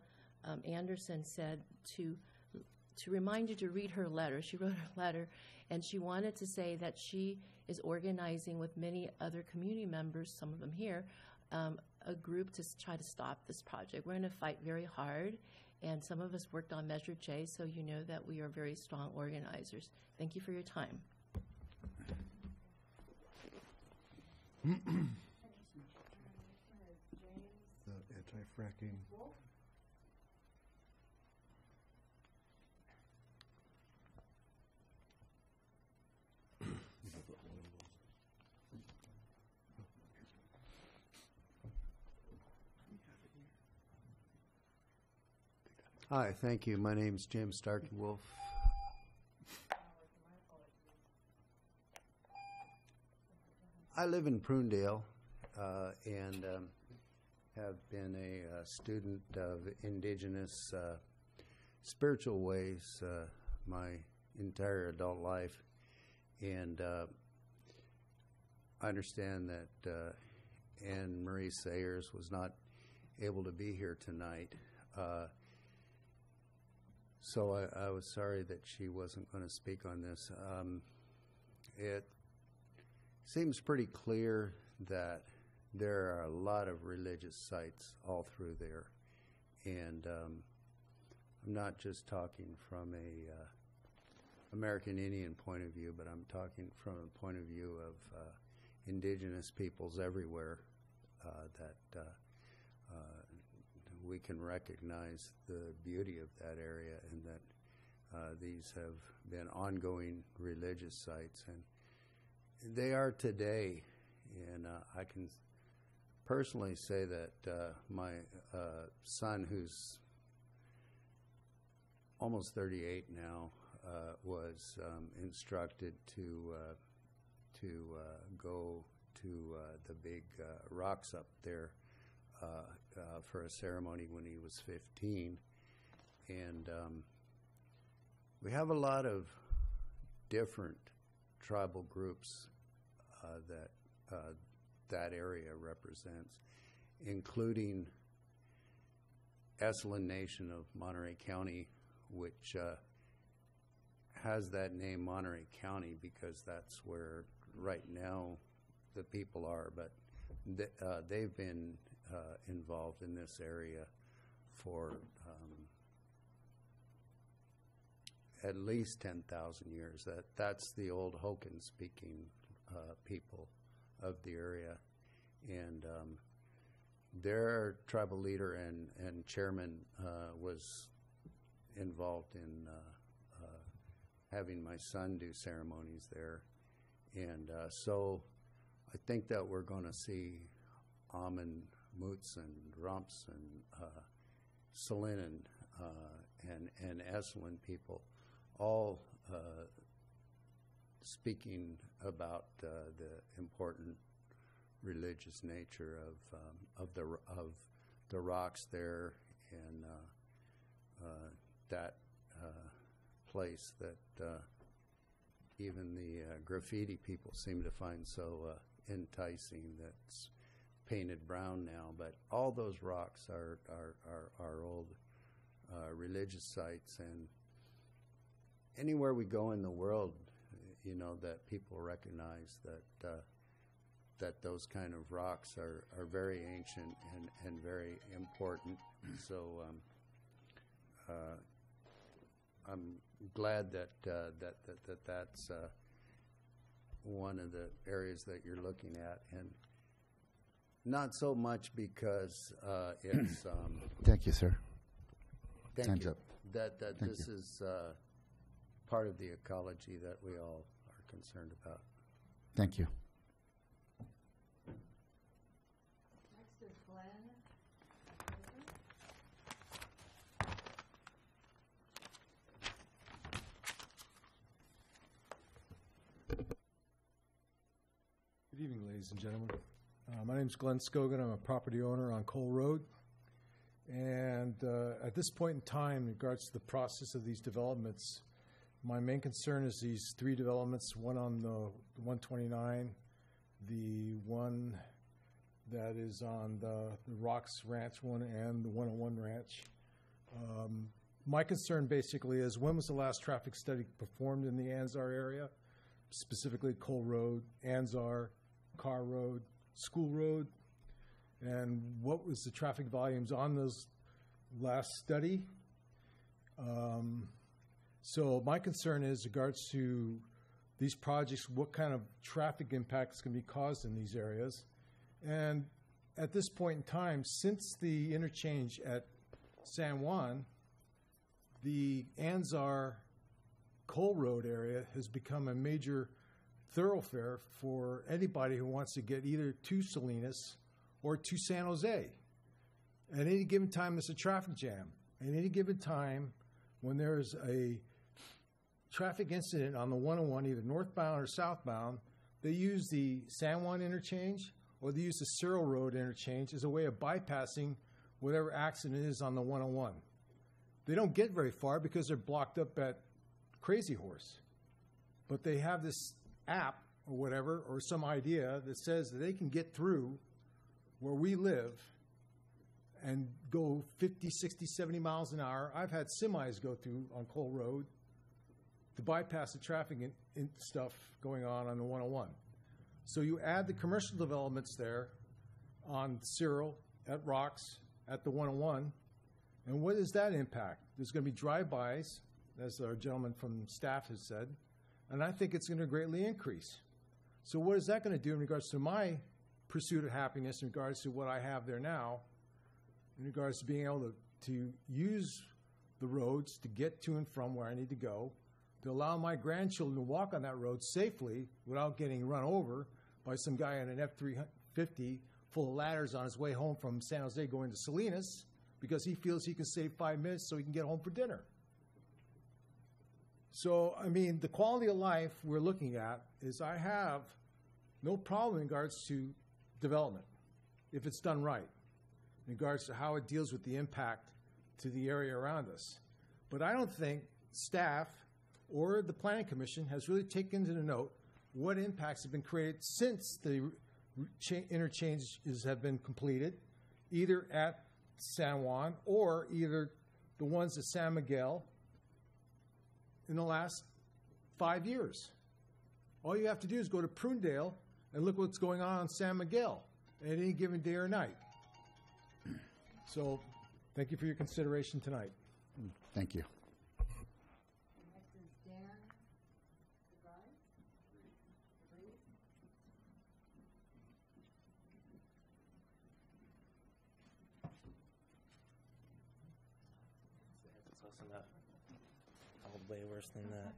Anderson, said to remind you to read her letter. She wrote her letter, and she wanted to say that she is organizing with many other community members, some of them here, a group to try to stop this project. We're going to fight very hard, and some of us worked on Measure J, so you know that we are very strong organizers. Thank you for your time. The anti fracking. Wolf? Hi, thank you. My name's James Starkey Wolf. I live in Prunedale and have been a student of indigenous spiritual ways my entire adult life. And I understand that Anne Marie Sayers was not able to be here tonight. So I was sorry that she wasn't going to speak on this. It seems pretty clear that there are a lot of religious sites all through there. And I'm not just talking from a American Indian point of view, but I'm talking from a point of view of indigenous peoples everywhere that we can recognize the beauty of that area, and that these have been ongoing religious sites, and they are today. And I can personally say that my son, who's almost 38 now, was instructed to go to the big rocks up there for a ceremony when he was 15. And we have a lot of different tribal groups that area represents, including Esalen Nation of Monterey County, which has that name Monterey County because that's where right now the people are, but they've been involved in this area for at least 10,000 years. That's the old Hokan-speaking people of the area, and their tribal leader and chairman was involved in having my son do ceremonies there. And so I think that we're going to see Amun, Moots, and Rumps, and Salinan, and Esalen people all speaking about the important religious nature of the rocks there, and that place that even the graffiti people seem to find so enticing, that's painted brown now. But all those rocks are old religious sites, and anywhere we go in the world, you know, that people recognize that those kind of rocks are very ancient and very important. So I'm glad that that's one of the areas that you're looking at, and not so much because it's. Thank you, sir. Thank Time's you. up. That Thank this you. is part of the ecology that we all are concerned about. Thank you. Next is Glenn. Good evening, ladies and gentlemen. My name is Glenn Scogan. I'm a property owner on Cole Road. And at this point in time, in regards to the process of these developments, my main concern is these three developments, one on the 129, the one that is on the Rocks Ranch one, and the 101 Ranch. My concern basically is, when was the last traffic study performed in the Anzar area, specifically Cole Road, Anzar, Carr Road, School Road, and what was the traffic volumes on those last study? So my concern is, in regards to these projects, what kind of traffic impacts can be caused in these areas? And at this point in time, since the interchange at San Juan, the Anzar Coal Road area has become a major thoroughfare for anybody who wants to get either to Salinas or to San Jose. At any given time, there's a traffic jam. At any given time, when there's a traffic incident on the 101, either northbound or southbound, they use the San Juan interchange or they use the Cyril Road interchange as a way of bypassing whatever accident is on the 101. They don't get very far because they're blocked up at Crazy Horse. But they have this app or whatever, or some idea that says that they can get through where we live and go 50, 60, 70 miles an hour. I've had semis go through on Cole Road to bypass the traffic and stuff going on the 101. So you add the commercial developments there on Cyril, at Rocks, at the 101, and what does that impact? There's going to be drive-bys, as our gentleman from staff has said, and I think it's going to greatly increase. So what is that going to do in regards to my pursuit of happiness, in regards to what I have there now, in regards to being able to use the roads to get to and from where I need to go, to allow my grandchildren to walk on that road safely without getting run over by some guy in an F-350 full of ladders on his way home from San Jose going to Salinas because he feels he can save 5 minutes so he can get home for dinner. So, I mean, the quality of life we're looking at is I have no problem in regards to development if it's done right, in regards to how it deals with the impact to the area around us. But I don't think staff or the Planning Commission has really taken into note what impacts have been created since the interchanges have been completed, either at San Juan or either the ones at San Miguel in the last 5 years. All you have to do is go to Prunedale and look what's going on San Miguel at any given day or night. So thank you for your consideration tonight. Thank you. Next is Dan Goodbye. It's close enough. All way worse than that.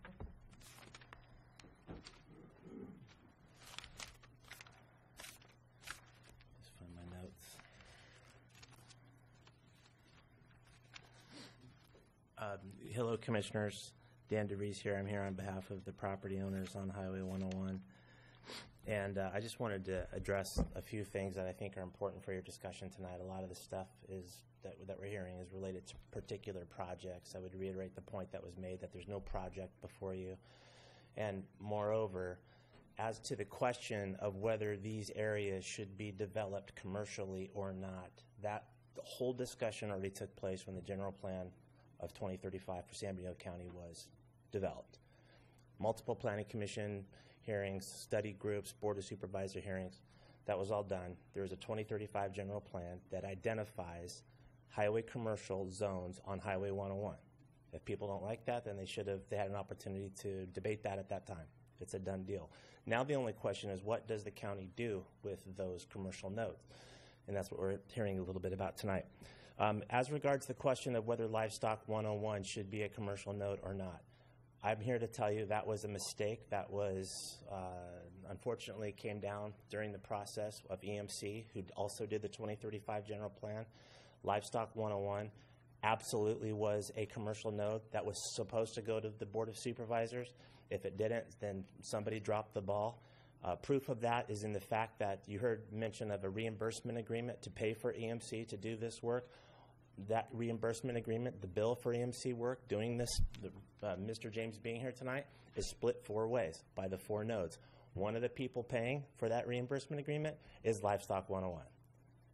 Just find my notes. Hello, Commissioners. Dan DeVries here. I'm here on behalf of the property owners on Highway 101. And I just wanted to address a few things that I think are important for your discussion tonight. A lot of the stuff that we're hearing is related to particular projects. I would reiterate the point that was made that there's no project before you. And moreover, as to the question of whether these areas should be developed commercially or not, the whole discussion already took place when the general plan of 2035 for San Bernardino County was developed. Multiple Planning Commission hearings, study groups, Board of Supervisor hearings, that was all done. There is a 2035 general plan that identifies highway commercial zones on Highway 101. If people don't like that, then they had an opportunity to debate that at that time. It's a done deal. Now the only question is, what does the county do with those commercial nodes? And that's what we're hearing a little bit about tonight. As regards the question of whether Livestock 101 should be a commercial node or not, I'm here to tell you that was a mistake that was unfortunately came down during the process of EMC, who also did the 2035 general plan. Livestock 101 absolutely was a commercial node that was supposed to go to the Board of Supervisors. If it didn't, then somebody dropped the ball. Proof of that is in the fact that you heard mention of a reimbursement agreement to pay for EMC to do this work. That reimbursement agreement, the bill for EMC work, doing this, Mr. James being here tonight, is split 4 ways by the 4 nodes. One of the people paying for that reimbursement agreement is Livestock 101.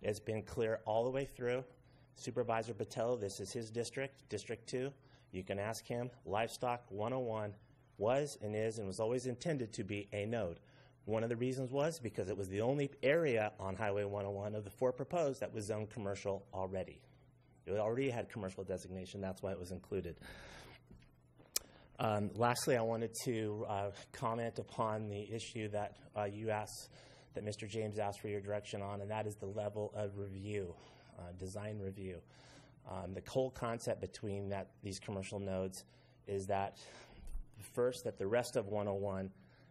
It's been clear all the way through. Supervisor Botello, this is his district, District 2. You can ask him. Livestock 101 was and is and was always intended to be a node. One of the reasons was because it was the only area on Highway 101 of the 4 proposed that was zoned commercial already. It already had commercial designation. That's why it was included. Lastly, I wanted to comment upon the issue that you asked that Mr. James asked for your direction on, and that is the level of review, design review. The whole concept between these commercial nodes is that, first, that the rest of 101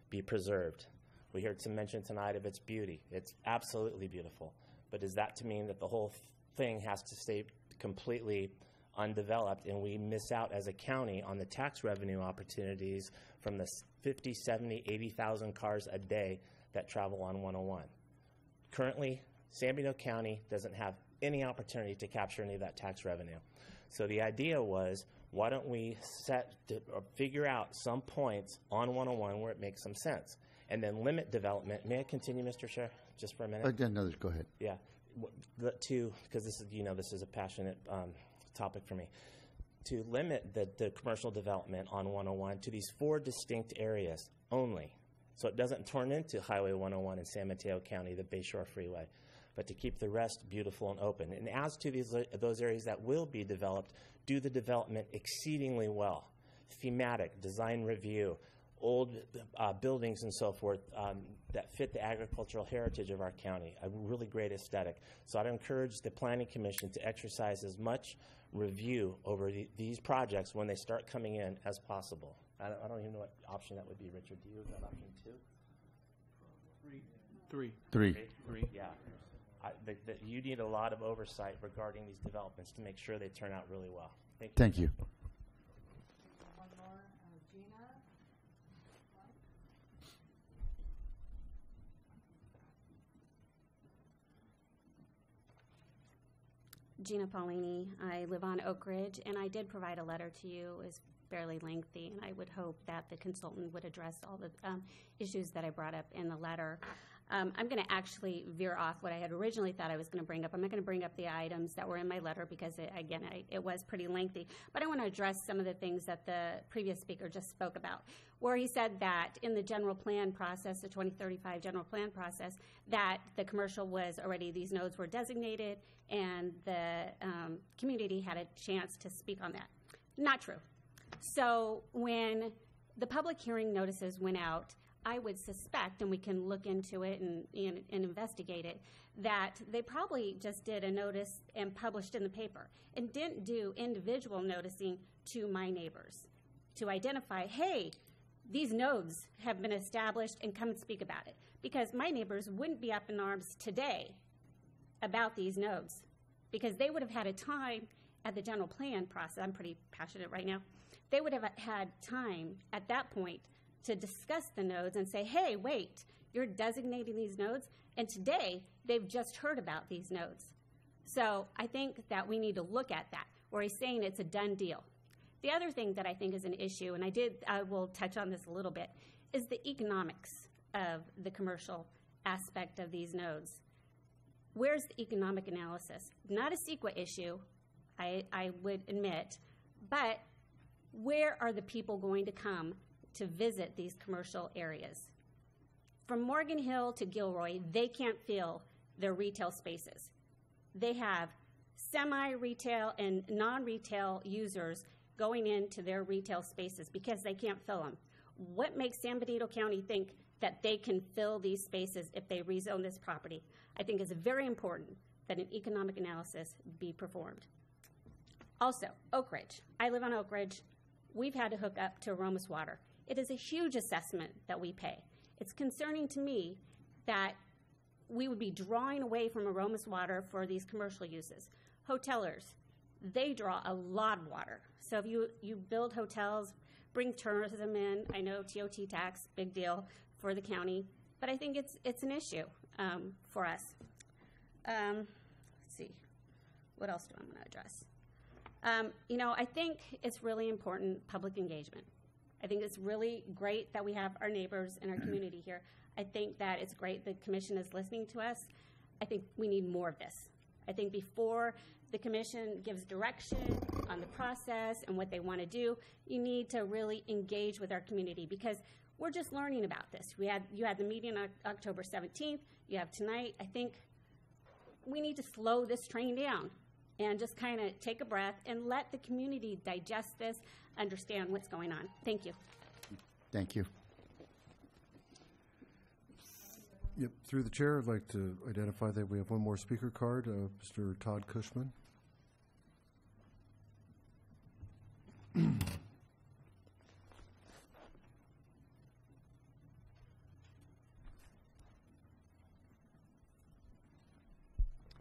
be preserved. We heard some mention tonight of its beauty. It's absolutely beautiful. But is that to mean that the whole thing has to stay completely undeveloped and we miss out as a county on the tax revenue opportunities from the 50, 70, 80,000 cars a day that travel on 101? Currently, San Benito County doesn't have any opportunity to capture any of that tax revenue. So the idea was, why don't we figure out some points on 101 where it makes some sense, and then limit development. May I continue, Mr. Chair, just for a minute? Again, no, go ahead. Yeah, because this is a passionate topic for me. To limit the commercial development on 101 to these 4 distinct areas only, so it doesn't turn into Highway 101 in San Mateo County, the Bayshore Freeway, but to keep the rest beautiful and open. And as to those areas that will be developed, do the development exceedingly well. Thematic, design review, old buildings and so forth that fit the agricultural heritage of our county, a really great aesthetic. So I'd encourage the Planning Commission to exercise as much review over these projects when they start coming in as possible. I don't even know what option that would be, Richard. Do you have that option 2? 3. Yeah. You need a lot of oversight regarding these developments to make sure they turn out really well. Thank you. Thank you. One more, Gina. Gina Paulini. I live on Oak Ridge, and I did provide a letter to you. It was fairly lengthy, and I would hope that the consultant would address all the issues that I brought up in the letter. I'm going to actually veer off what I had originally thought I was going to bring up. I'm not going to bring up the items that were in my letter because, it was pretty lengthy. But I want to address some of the things that the previous speaker just spoke about, where he said that in the general plan process, the 2035 general plan process, that the commercial was already, these nodes were designated, and the community had a chance to speak on that. Not true. So when the public hearing notices went out, I would suspect, and we can look into it and investigate it, that they probably just did a notice and published in the paper and didn't do individual noticing to my neighbors to identify, hey, these nodes have been established and come and speak about it. Because my neighbors wouldn't be up in arms today about these nodes because they would have had a time at the general plan process. I'm pretty passionate right now. They would have had time at that point to discuss the nodes and say, hey, wait, you're designating these nodes, and today they've just heard about these nodes. So I think that we need to look at that, where he's saying it's a done deal. The other thing that I think is an issue, and I will touch on this a little bit, is the economics of the commercial aspect of these nodes. Where's the economic analysis? Not a CEQA issue, I would admit, but where are the people going to come to visit these commercial areas? From Morgan Hill to Gilroy, they can't fill their retail spaces. They have semi-retail and non-retail users going into their retail spaces because they can't fill them. What makes San Benito County think that they can fill these spaces if they rezone this property? I think it's very important that an economic analysis be performed. Also, Oak Ridge. I live on Oak Ridge. We've had to hook up to Aromas Water. It is a huge assessment that we pay. It's concerning to me that we would be drawing away from Aromas Water for these commercial uses. Hotelers, they draw a lot of water. So if you build hotels, bring tourism in, I know TOT tax, big deal for the county, but I think it's an issue for us. Let's see, what else do I want to address? I think it's really important public engagement. I think it's really great that we have our neighbors and our community here. I think that it's great the commission is listening to us. I think we need more of this. I think before the commission gives direction on the process and what they want to do, you need to really engage with our community because we're just learning about this. You had the meeting on October 17th. You have tonight. I think we need to slow this train down and just kind of take a breath and let the community digest this, understand what's going on. Thank you. Thank you. Yep, through the chair, I'd like to identify that we have one more speaker card, Mr. Todd Cushman.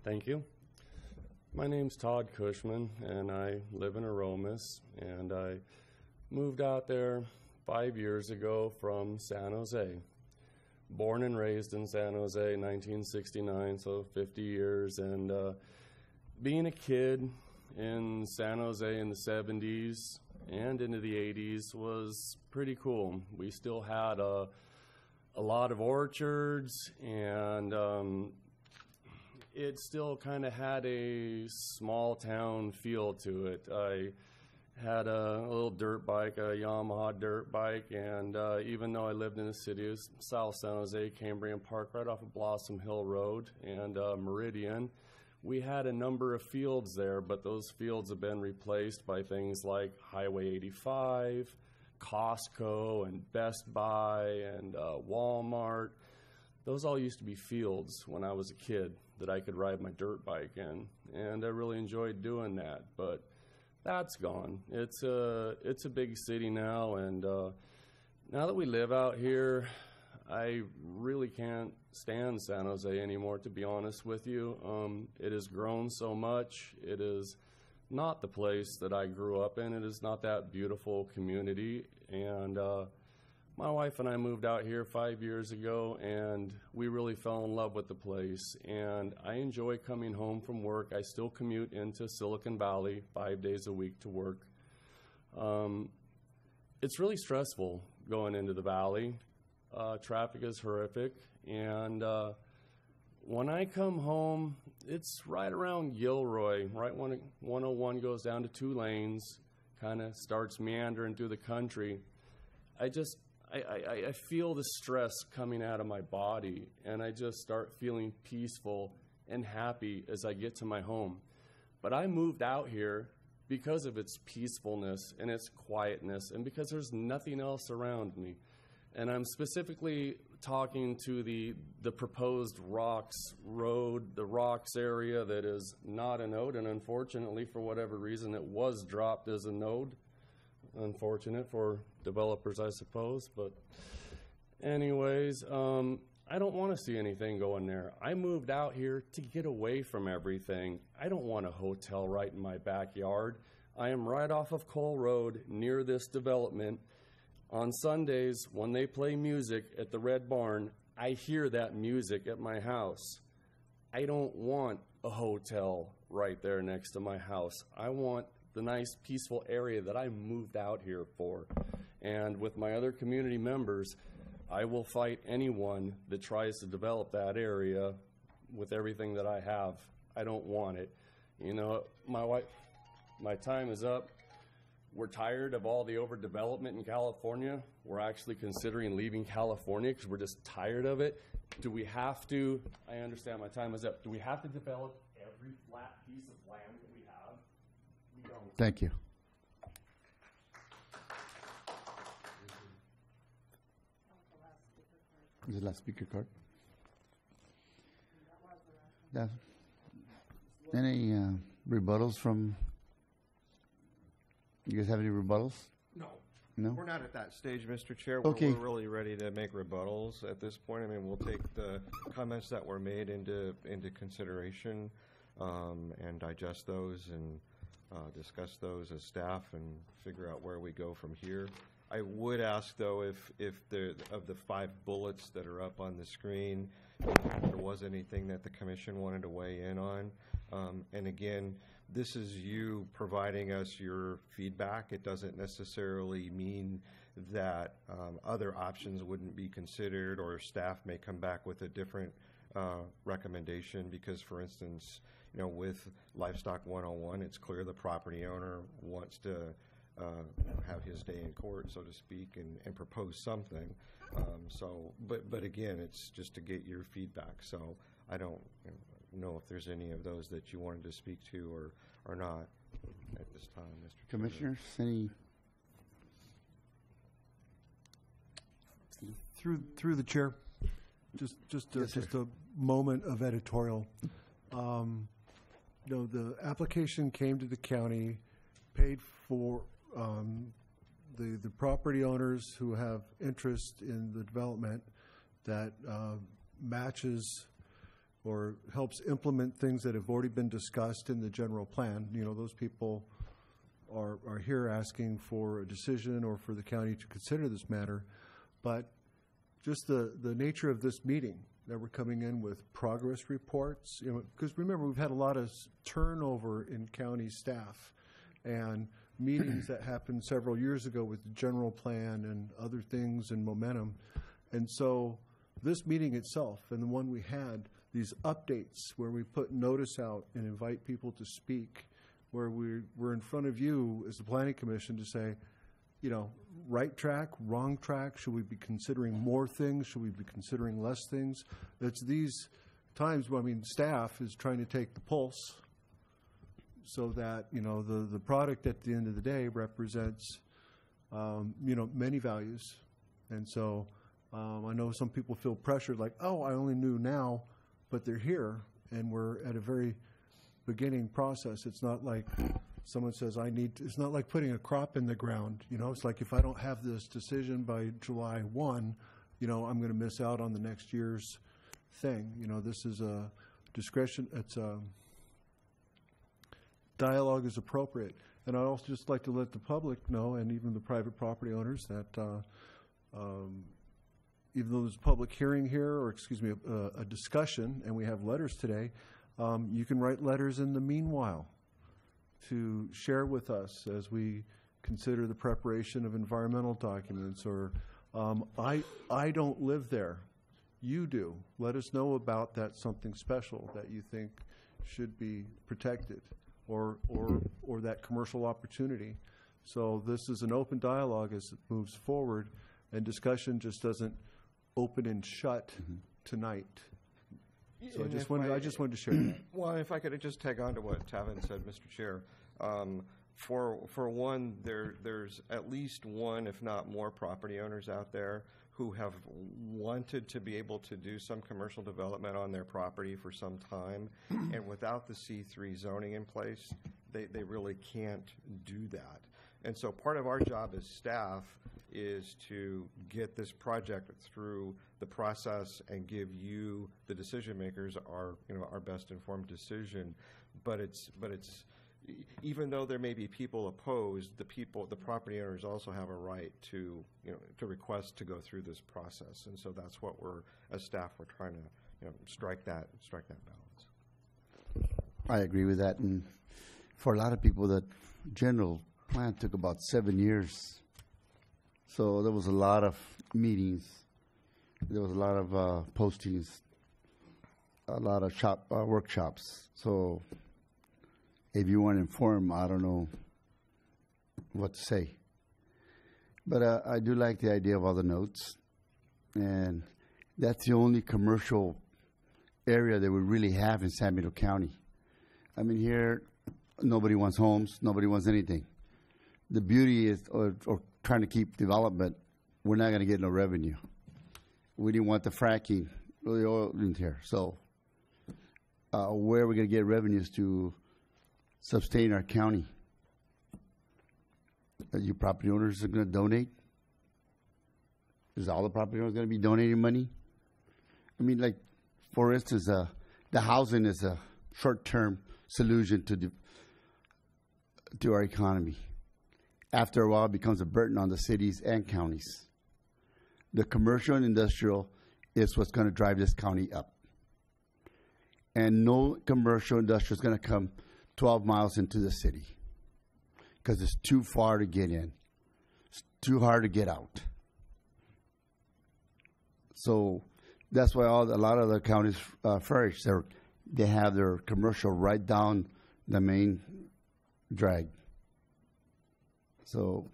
Thank you. My name's Todd Cushman, and I live in Aromas, and I moved out there 5 years ago from San Jose. Born and raised in San Jose, 1969, so 50 years, and being a kid in San Jose in the 70s and into the 80s was pretty cool. We still had a lot of orchards, and it still kind of had a small town feel to it. I had a little dirt bike, a Yamaha dirt bike, and even though I lived in the city of South San Jose, Cambrian Park, right off of Blossom Hill Road and Meridian, we had a number of fields there, but those fields have been replaced by things like Highway 85, Costco, and Best Buy, and Walmart. Those all used to be fields when I was a kid that I could ride my dirt bike in, and I really enjoyed doing that, but that's gone. It's a big city now, and now that we live out here, I really can't stand San Jose anymore, to be honest with you. It has grown so much. It is not the place that I grew up in. It is not that beautiful community, and my wife and I moved out here 5 years ago, and we really fell in love with the place, and I enjoy coming home from work. I still commute into Silicon Valley 5 days a week to work. It's really stressful going into the valley. Traffic is horrific, and when I come home, it's right around Gilroy, right when 101 goes down to 2 lanes, kind of starts meandering through the country. I feel the stress coming out of my body, and I just start feeling peaceful and happy as I get to my home. But I moved out here because of its peacefulness and its quietness, and because there's nothing else around me. And I'm specifically talking to the proposed Rocks Road, the Rocks area that is not a node, and unfortunately, for whatever reason, it was dropped as a node. Unfortunate for developers, I suppose, but anyways, I don't want to see anything going there. I moved out here to get away from everything. I don't want a hotel right in my backyard. I am right off of Cole Road near this development. On Sundays, when they play music at the Red Barn, I hear that music at my house. I don't want a hotel right there next to my house. I want the nice, peaceful area that I moved out here for. And with my other community members, I will fight anyone that tries to develop that area with everything that I have. I don't want it. You know, my wife, my time is up. We're tired of all the overdevelopment in California. We're actually considering leaving California because we're just tired of it. Do we have to, I understand my time is up, do we have to develop every flat piece of land that we have? We don't. Thank you. Is the last speaker card? Yeah. Any rebuttals from, you guys have any rebuttals? No. No? We're not at that stage, Mr. Chair. Okay. We're really ready to make rebuttals at this point. I mean, we'll take the comments that were made into consideration and digest those and discuss those as staff and figure out where we go from here. I would ask, though, if of the 5 bullets that are up on the screen, if there was anything that the commission wanted to weigh in on. And again, this is you providing us your feedback. It doesn't necessarily mean that other options wouldn't be considered, or staff may come back with a different recommendation. Because, for instance, you know, with Livestock 101, it's clear the property owner wants to have his day in court, so to speak, and propose something. But again, it's just to get your feedback. So I don't know if there's any of those that you wanted to speak to or not at this time, Mr. Commissioners, any? Through the chair, Just a moment of editorial. The application came to the county, paid for. The property owners who have interest in the development that matches or helps implement things that have already been discussed in the general plan. Those people are here asking for a decision or for the county to consider this matter. But just the nature of this meeting, that we're coming in with progress reports, because remember, we've had a lot of turnover in county staff and meetings that happened several years ago with the general plan and other things and momentum. And so this meeting itself and the one we had, these updates where we put notice out and invite people to speak, where we're in front of you as the Planning Commission to say, right track, wrong track, should we be considering more things, should we be considering less things? It's these times where, staff is trying to take the pulse so that, the product at the end of the day represents, many values. And so I know some people feel pressured like, oh, I only knew now, but they're here and we're at a very beginning process. It's not like someone says, it's not like putting a crop in the ground. It's like if I don't have this decision by July 1, I'm going to miss out on the next year's thing. This is a discretion. It's dialogue is appropriate. And I'd also just like to let the public know, and even the private property owners, that even though there's a public hearing here, or a discussion, and we have letters today, you can write letters in the meanwhile to share with us as we consider the preparation of environmental documents. Or I don't live there. You do. Let us know about that something special that you think should be protected, or that commercial opportunity. So this is an open dialogue as it moves forward, and discussion just doesn't open and shut tonight. So I just wanted to share that. Well, if I could just tag on to what Tavin said, Mr. Chair. For one, there's at least one, if not more, property owners out there who have wanted to be able to do some commercial development on their property for some time, and without the C3 zoning in place, they really can't do that. And so part of our job as staff is to get this project through the process and give you, the decision makers, our best informed decision. But it's even though there may be people opposed, the property owners also have a right to request to go through this process. And so that's what as staff, we're trying to strike that balance. I agree with that. And for a lot of people, that general plan took about 7 years. So there was a lot of meetings. There was a lot of postings, a lot of workshops. So if you weren't informed, I don't know what to say. But I do like the idea of all the notes. And that's the only commercial area that we really have in San Benito County. Here, nobody wants homes, nobody wants anything. The beauty is, or trying to keep development, we're not going to get no revenue. We didn't want the fracking, the oil in here. So where are we going to get revenues to sustain our county? Are you property owners are going to donate? Is all the property owners going to be donating money? For instance, the housing is a short-term solution to our economy. After a while, it becomes a burden on the cities and counties. The commercial and industrial is what's going to drive this county up. And no commercial industrial is going to come 12 miles into the city because it's too far to get in. It's too hard to get out. So that's why a lot of the counties flourish. They have their commercial right down the main drag. So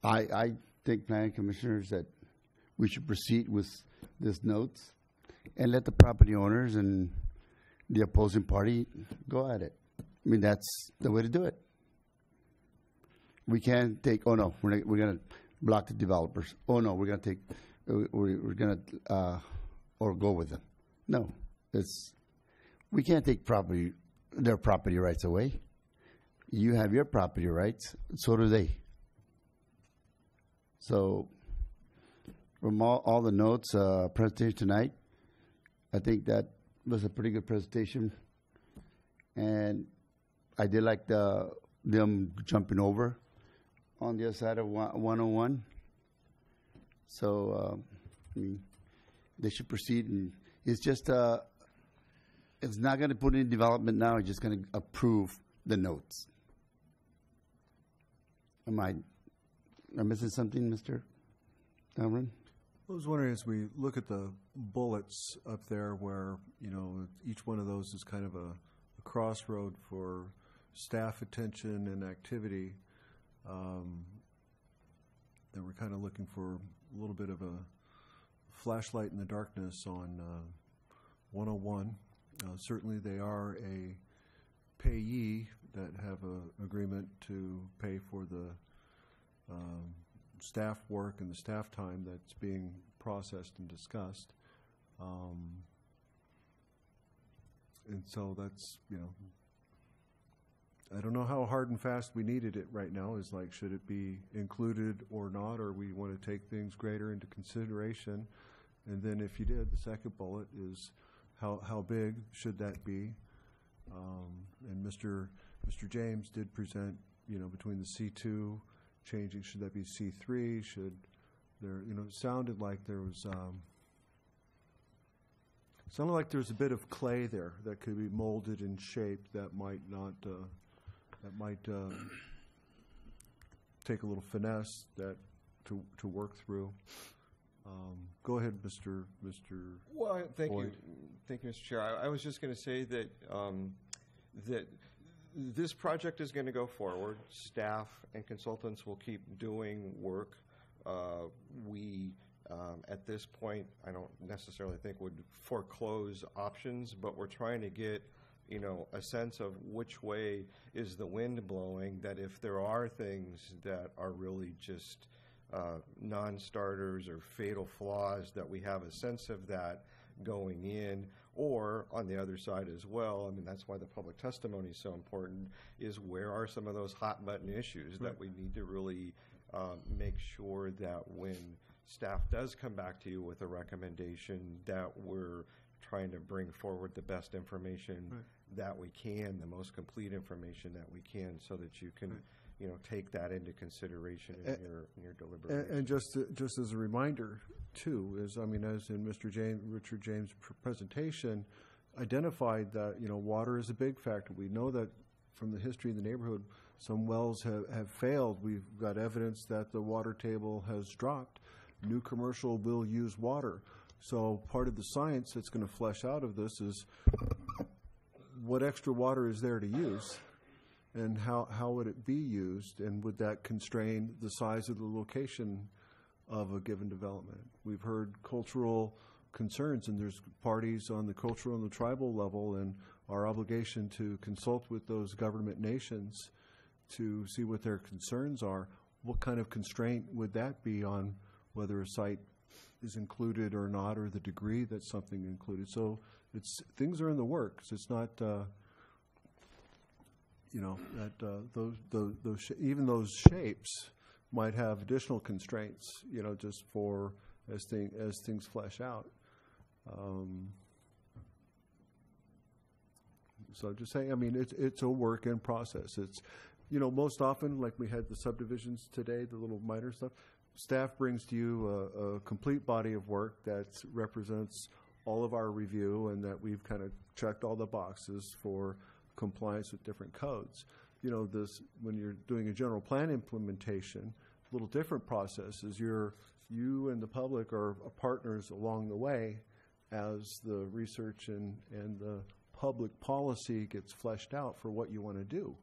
I think, planning commissioners, that we should proceed with these notes and let the property owners and the opposing party go at it. That's the way to do it. We can't take, oh no, we're going to block the developers. Oh no, we're going to take we're going to or go with them. No, we can't take their property rights away. You have your property rights, so do they. So from all the notes, presentation tonight, I think that was a pretty good presentation. And I did like them jumping over on the other side of 101. So I mean, they should proceed. And it's just it's not going to put in development now. It's just going to approve the notes. Am I missing something, Mr. Cameron? I was wondering, as we look at the bullets up there where, you know, each one of those is kind of a crossroad for staff attention and activity, that we're kind of looking for a little bit of a flashlight in the darkness on 101. Certainly they are a payee that have an agreement to pay for the staff work and the staff time that's being processed and discussed. And so that's, you know, I don't know how hard and fast we needed it right now. Is like, should it be included or not, or we want to take things greater into consideration? And then if you did, the second bullet is how big should that be? And Mr. James did present, you know, between the C2 changing, should that be C3? Should there, you know, it sounded like there was a bit of clay there that could be molded and shaped that might not take a little finesse to work through. Go ahead, Mr. Well, thank Boyd. you, Mr. Chair. I was just going to say that that this project is going to go forward. Staff and consultants will keep doing work. We, at this point, I don't necessarily think would foreclose options, but we're trying to get, you know, a sense of which way is the wind blowing, that if there are things that are really just non-starters or fatal flaws, that we have a sense of that going in. Or on the other side as well, I mean, that's why the public testimony is so important, is where are some of those hot button issues that we need to really make sure that when staff does come back to you with a recommendation, that we're trying to bring forward the best information that we can, the most complete information that we can, so that you can, you know, take that into consideration in your deliberations. And just as a reminder, too, is, I mean, as in Richard James' presentation, identified that, you know, water is a big factor. We know that from the history of the neighborhood, some wells have failed. We've got evidence that the water table has dropped. New commercial will use water. So part of the science that's going to flesh out of this is what extra water is there to use, and how would it be used, and would that constrain the size of the location of a given development? We've heard cultural concerns, and there's parties on the cultural and the tribal level, and our obligation to consult with those government nations to see what their concerns are. What kind of constraint would that be on whether a site is included or not, or the degree that something included? So things are in the works. It's not, you know, that even those shapes might have additional constraints, you know, just for as things flesh out. So just saying, I mean, it's a work in process. It's, you know, most often, like we had the subdivisions today, the little minor stuff, staff brings to you a complete body of work that represents all of our review, and that we've kind of checked all the boxes for compliance with different codes. You know, this, when you're doing a general plan implementation, a little different process is you and the public are partners along the way as the research and the public policy gets fleshed out for what you want to do.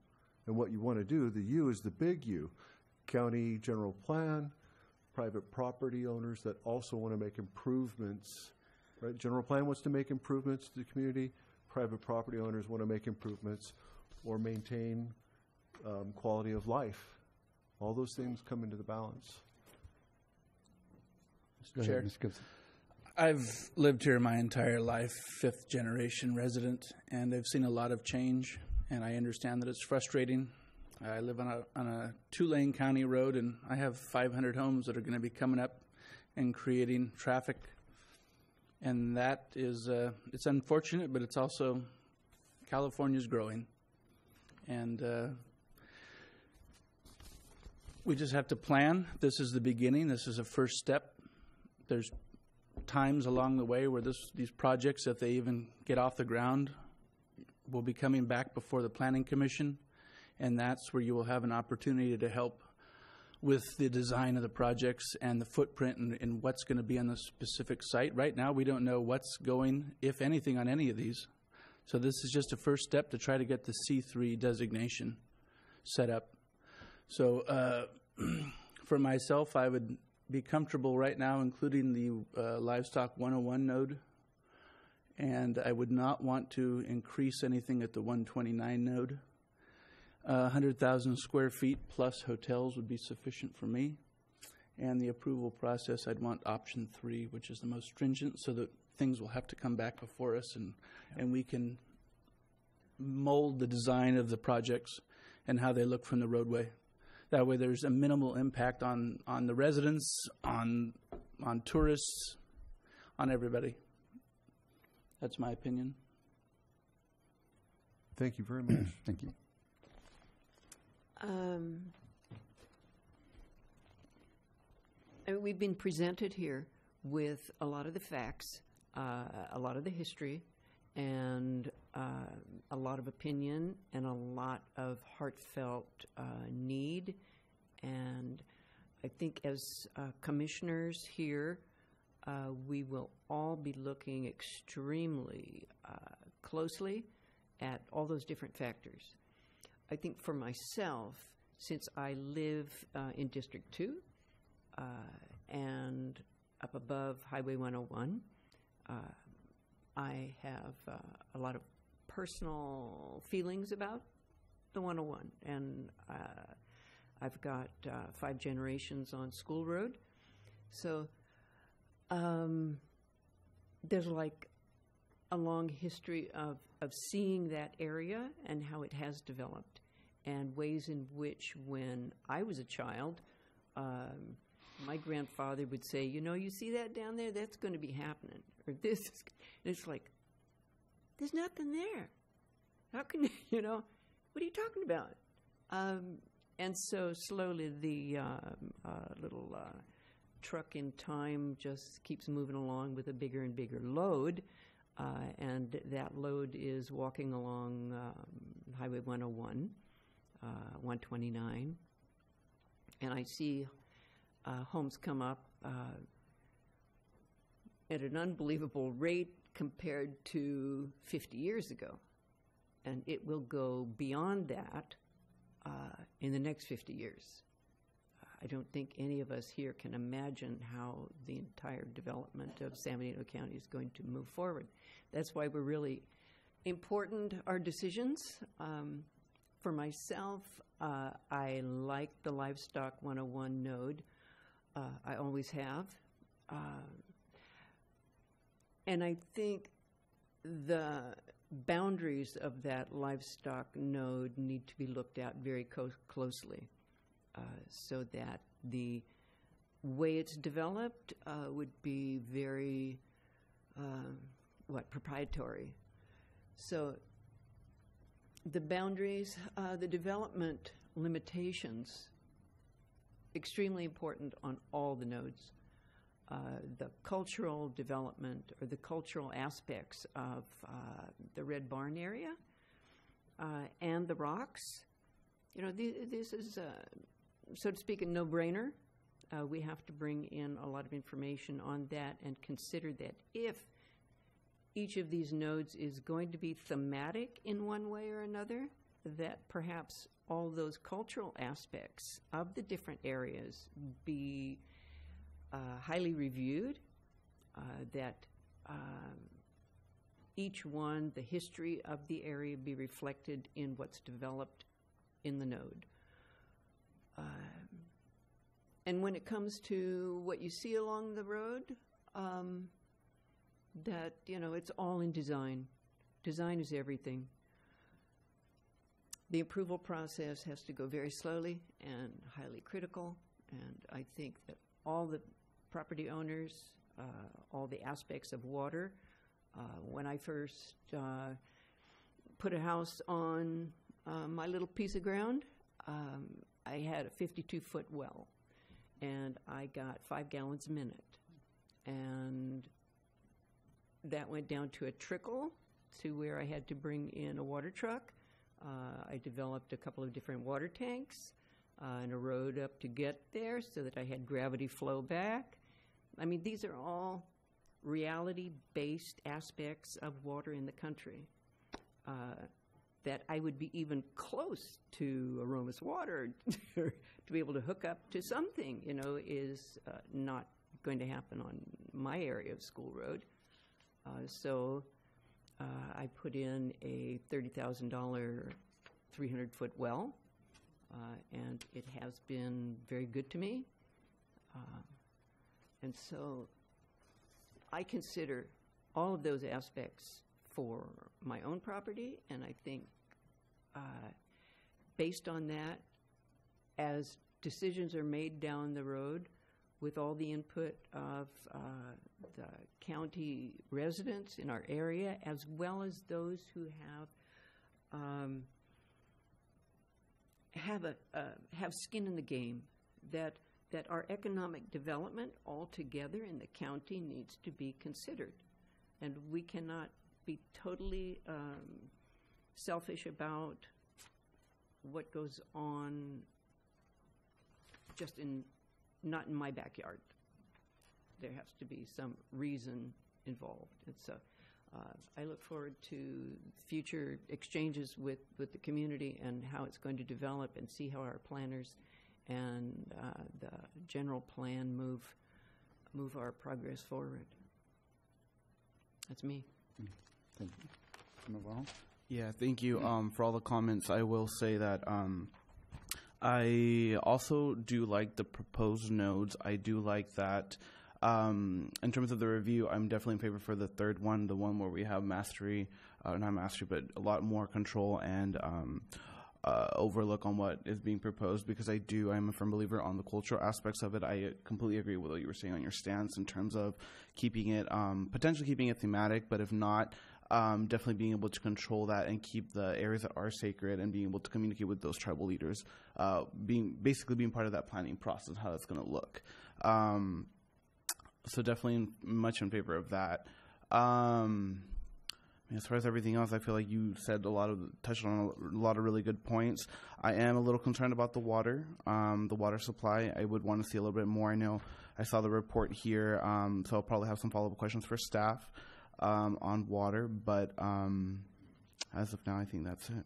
And what you want to do, the U is the big U. County general plan, private property owners that also want to make improvements, right? General plan wants to make improvements to the community. Private property owners want to make improvements or maintain quality of life. All those things come into the balance. Go Chair. ahead, Ms. Gibson. I've lived here my entire life, fifth generation resident, and I've seen a lot of change, and I understand that it's frustrating. I live on a 2-lane county road, and I have 500 homes that are going to be coming up and creating traffic. And that is, it's unfortunate, but it's also, California's growing. And we just have to plan. This is the beginning. This is a first step. There's times along the way where these projects, if they even get off the ground, will be coming back before the Planning Commission, and that's where you will have an opportunity to help with the design of the projects and the footprint and what's going to be on the specific site. Right now, we don't know what's going, if anything, on any of these. So this is just a first step to try to get the C3 designation set up. So for myself, I would be comfortable right now including the Livestock 101 node, and I would not want to increase anything at the 129 node. 100,000 square feet plus hotels would be sufficient for me. And the approval process, I'd want option 3, which is the most stringent, so that things will have to come back before us and we can mold the design of the projects and how they look from the roadway. That way there's a minimal impact on the residents, on tourists, on everybody. That's my opinion. Thank you very much. Thank you. We've been presented here with a lot of the facts, a lot of the history, and a lot of opinion, and a lot of heartfelt need. And I think as commissioners here, we will all be looking extremely closely at all those different factors. I think for myself, since I live in District 2 and up above Highway 101, I have a lot of personal feelings about the 101. And I've got 5 generations on School Road. So there's like a long history of seeing that area and how it has developed, and ways in which when I was a child, my grandfather would say, you know, you see that down there? That's going to be happening. Or this is, and it's like, there's nothing there. How can, you know, what are you talking about? And so slowly the little truck in time just keeps moving along with a bigger and bigger load. And that load is walking along Highway 101, 129. And I see homes come up at an unbelievable rate compared to 50 years ago. And it will go beyond that in the next 50 years. I don't think any of us here can imagine how the entire development of San Benito County is going to move forward. That's why we're really important, our decisions. For myself, I like the Livestock 101 node. I always have. And I think the boundaries of that livestock node need to be looked at very closely, so that the way it's developed would be very, proprietary. So the boundaries, the development limitations, extremely important on all the nodes. The cultural development or the cultural aspects of the Red Barn area and the rocks, you know, this is, so to speak, a no-brainer. We have to bring in a lot of information on that and consider that if each of these nodes is going to be thematic in one way or another, that perhaps all those cultural aspects of the different areas be highly reviewed, that each one, the history of the area, be reflected in what's developed in the node. And when it comes to what you see along the road, that, it's all in design. Design is everything. The approval process has to go very slowly and highly critical, and I think that all the property owners, all the aspects of water, when I first put a house on my little piece of ground, I had a 52-foot well, and I got 5 gallons a minute. And that went down to a trickle to where I had to bring in a water truck. I developed a couple of different water tanks and a road up to get there so that I had gravity flow back. I mean, these are all reality-based aspects of water in the country. That I would be even close to Aroma's water to be able to hook up to something, is not going to happen on my area of School Road. So I put in a $30,000 300-foot well, and it has been very good to me. And so I consider all of those aspects for my own property, and I think based on that, as decisions are made down the road with all the input of the county residents in our area, as well as those who have skin in the game, that our economic development altogether in the county needs to be considered, and we cannot be totally selfish about what goes on just not in my backyard. There has to be some reason involved. And so I look forward to future exchanges with the community and how it's going to develop, and see how our planners and the general plan move our progress forward. That's me. Thank you. Navarro? Yeah, thank you for all the comments. I will say that I also do like the proposed nodes. I do like that. In terms of the review, I'm definitely in favor for the third one, the one where we have mastery, not mastery, but a lot more control and overlook on what is being proposed, because I'm a firm believer on the cultural aspects of it. I completely agree with what you were saying on your stance in terms of keeping it, potentially keeping it thematic, but if not, definitely being able to control that and keep the areas that are sacred and being able to communicate with those tribal leaders, being part of that planning process, how that's going to look. So definitely much in favor of that. As far as everything else, I feel like you said touched on a lot of really good points. I am a little concerned about the water supply. I would want to see a little bit more. I know I saw the report here, so I'll probably have some follow-up questions for staff on water, but as of now, I think that's it.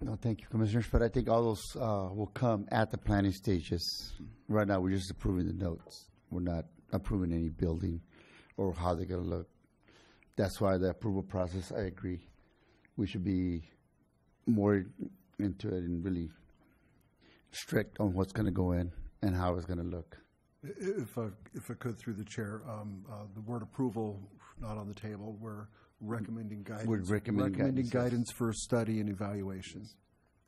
No, thank you, Commissioners, but I think all those will come at the planning stages. Right now, we're just approving the notes. We're not approving any building or how they're going to look. That's why the approval process, I agree, we should be more into it and really strict on what's going to go in and how it's going to look. If I could, through the chair, the word approval not on the table. We're recommending guidance. We're recommending guidance for study and evaluation.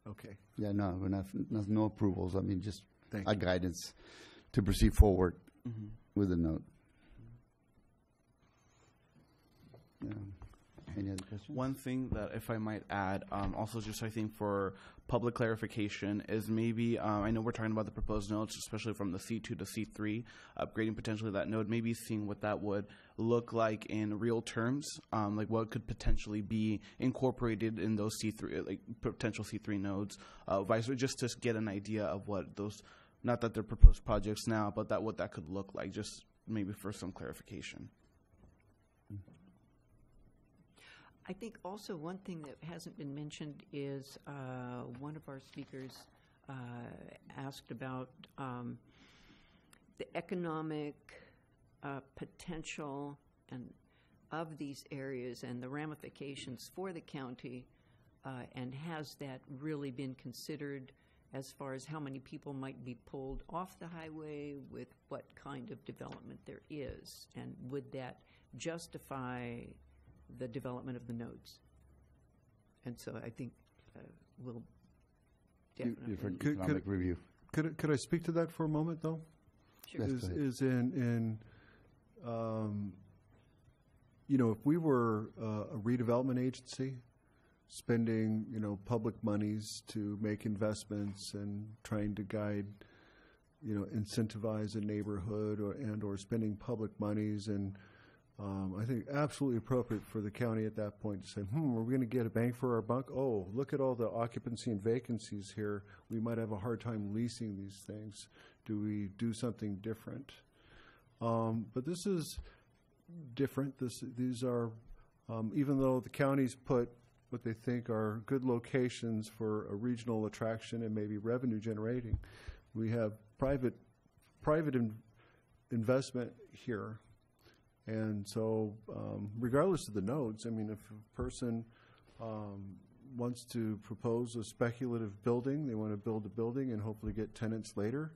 Okay. Yeah, no, we're not, no approvals. I mean, just a guidance to proceed forward with a note. Yeah. Any other questions? One thing that, if I might add, also just I think for public clarification is maybe, I know we're talking about the proposed nodes, especially from the C2 to C3, upgrading potentially that node, maybe seeing what that would look like in real terms, like what could potentially be incorporated in those C3, like potential C3 nodes, vice versa, just to get an idea of what those, not that they're proposed projects now, but that what that could look like, just maybe for some clarification. I think also one thing that hasn't been mentioned is one of our speakers asked about the economic potential and of these areas and the ramifications for the county, and has that really been considered as far as how many people might be pulled off the highway with what kind of development there is? And would that justify the development of the nodes? And so I think we'll definitely... Different economic review. Could I speak to that for a moment, though? Sure. Yes, go ahead. Is in you know, if we were a redevelopment agency spending, you know, public monies to make investments and trying to guide, you know, incentivize a neighborhood or spending public monies, and I think absolutely appropriate for the county at that point to say, are we going to get a bang for our buck? Oh, look at all the occupancy and vacancies here. We might have a hard time leasing these things. Do we do something different? But this is different. These are, even though the county's put what they think are good locations for a regional attraction and maybe revenue generating, we have private investment here. And so regardless of the nodes, I mean, if a person wants to propose a speculative building, they want to build a building and hopefully get tenants later,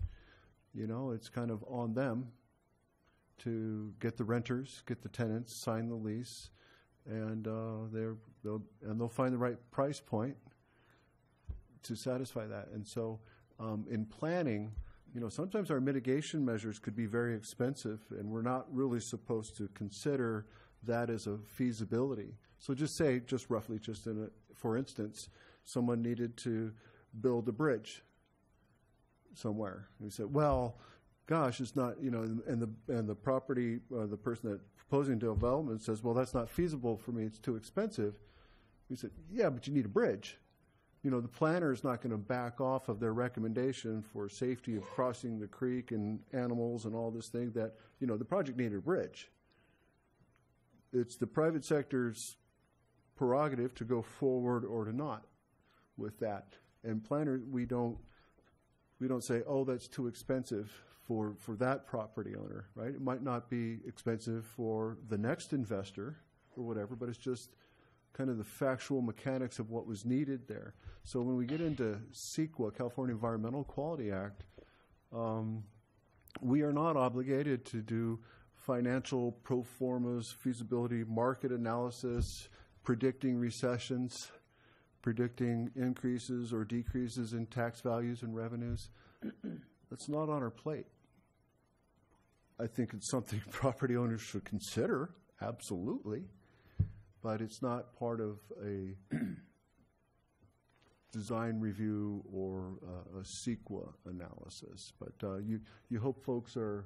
you know, it's kind of on them to get the renters, get the tenants, sign the lease, and they'll find the right price point to satisfy that. And so in planning, you know, sometimes our mitigation measures could be very expensive, and we're not really supposed to consider that as a feasibility. So just roughly, for instance, someone needed to build a bridge somewhere. And we said, well, gosh, it's not, you know, and the property, the person that's proposing development says, well, that's not feasible for me, it's too expensive. We said, yeah, but you need a bridge. You know, the planner is not going to back off of their recommendation for safety of crossing the creek and animals and all this thing that, you know, the project needed a bridge. It's the private sector's prerogative to go forward or to not with that. And planner, we don't say, oh, that's too expensive for that property owner, right? It might not be expensive for the next investor or whatever, but it's just kind of the factual mechanics of what was needed there. So when we get into CEQA, California Environmental Quality Act, we are not obligated to do financial pro formas, feasibility, market analysis, predicting recessions, predicting increases or decreases in tax values and revenues. That's not on our plate. I think it's something property owners should consider, absolutely. But it's not part of a design review or a CEQA analysis. But you hope folks are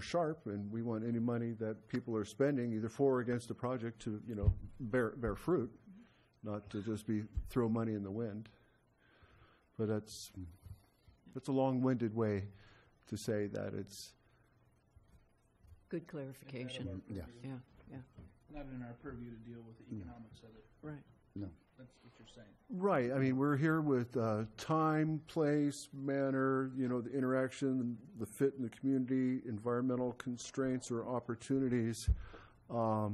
sharp, and we want any money that people are spending, either for or against a project, to, you know, bear fruit, not to just throw money in the wind. But that's a long-winded way to say that it's good clarification. Yeah. Not in our purview to deal with the economics of it. Right. No. That's what you're saying. right. I mean, we're here with time, place, manner, you know, the interaction, the fit in the community, environmental constraints or opportunities, but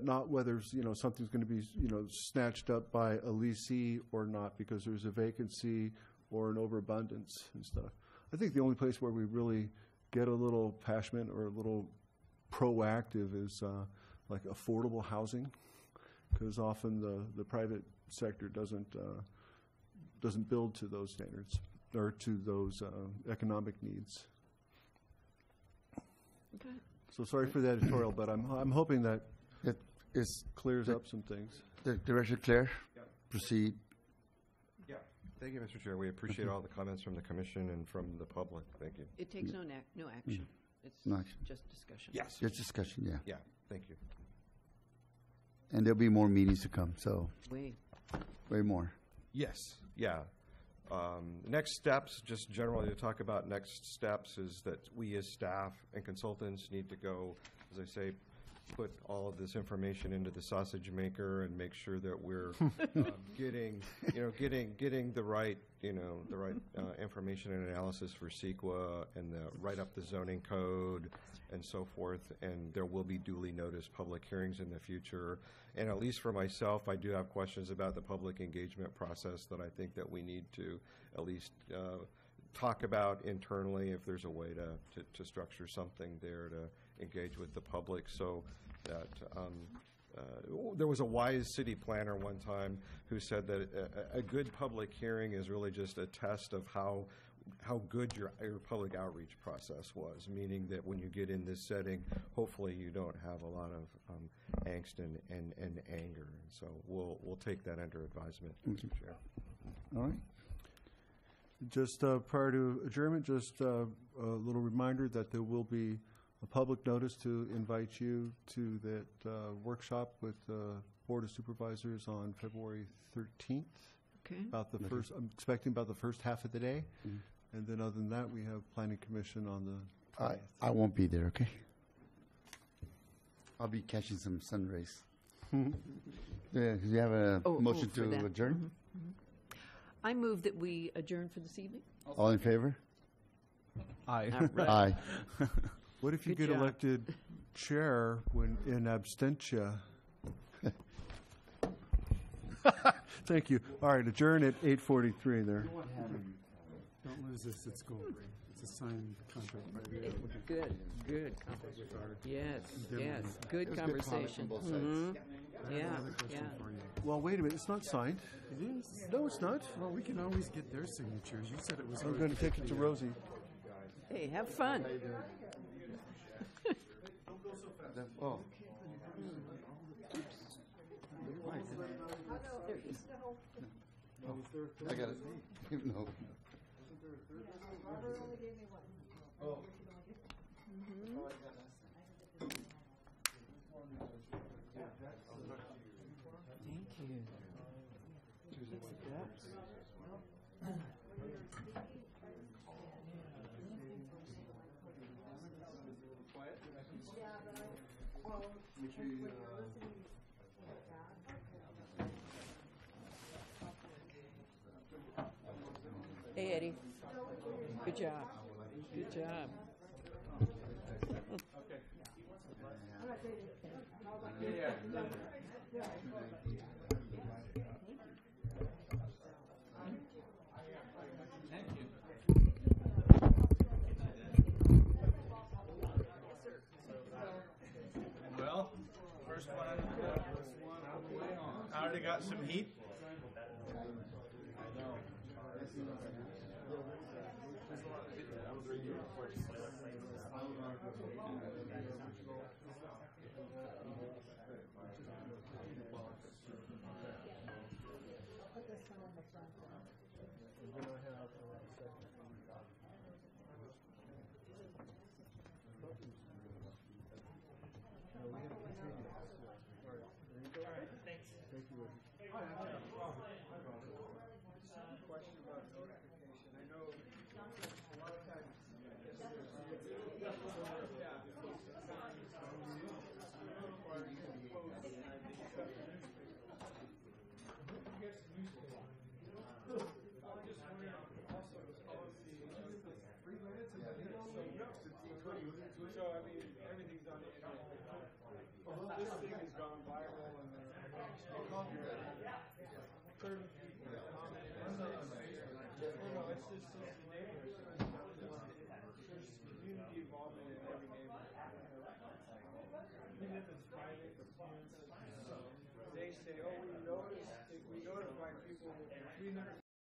not whether, you know, something's going to be, you know, snatched up by a leasee or not because there's a vacancy or an overabundance and stuff. I think the only place where we really get a little passionate or a little proactive is like affordable housing, because often the private sector doesn't build to those standards or to those economic needs. Okay. So sorry for the editorial, but I'm hoping that it clears up some things. Director Claire, Yeah. proceed. Yeah. Thank you, Mr. Chair. We appreciate all the comments from the commission and from the public. Thank you. It takes no action. It's No action. just discussion. Yes. Just discussion, yeah. Yeah. Thank you. And there'll be more meetings to come, so Way. more. Yes. Yeah. Next steps, just generally to talk about next steps, is that we as staff and consultants need to go, as I say, put all of this information into the sausage maker and make sure that we're getting the right information and analysis for CEQA and write up the zoning code and so forth. And there will be duly noticed public hearings in the future. And at least for myself, I do have questions about the public engagement process that I think that we need to at least talk about internally, if there's a way to structure something there to engage with the public. So that there was a wise city planner one time who said that a good public hearing is really just a test of how good your public outreach process was, meaning that when you get in this setting, hopefully you don't have a lot of angst and anger. And so we'll take that under advisement, Mr. Chair. All right. Just prior to adjournment, just a little reminder that there will be a public notice to invite you to that workshop with the Board of Supervisors on February 13th. Okay. I'm expecting about the first half of the day. Mm-hmm. And then other than that, we have Planning Commission on the 20th. I won't be there, okay? I'll be catching some sun rays. Do you have a motion to adjourn? Mm-hmm. Mm-hmm. I move that we adjourn for this evening. All in favor? Aye. Right. Aye. What if you Good get job. elected chair when in absentia? Thank you. All right, adjourn at 8:43 there. Don't lose this. It's gold. It's a signed contract right there. Good. Yes. Good conversation. Yeah. Well, wait a minute. It's not signed. It is. No, it's not. Well, we can always get their signatures. You said it was. I'm going to take it to Rosie. Hey, have fun. Oh. I got it. No. Oh. Thank you. Hey, Eddie. Good job. Good job. Well, first one I already got some heat. They say, oh, we notified people 300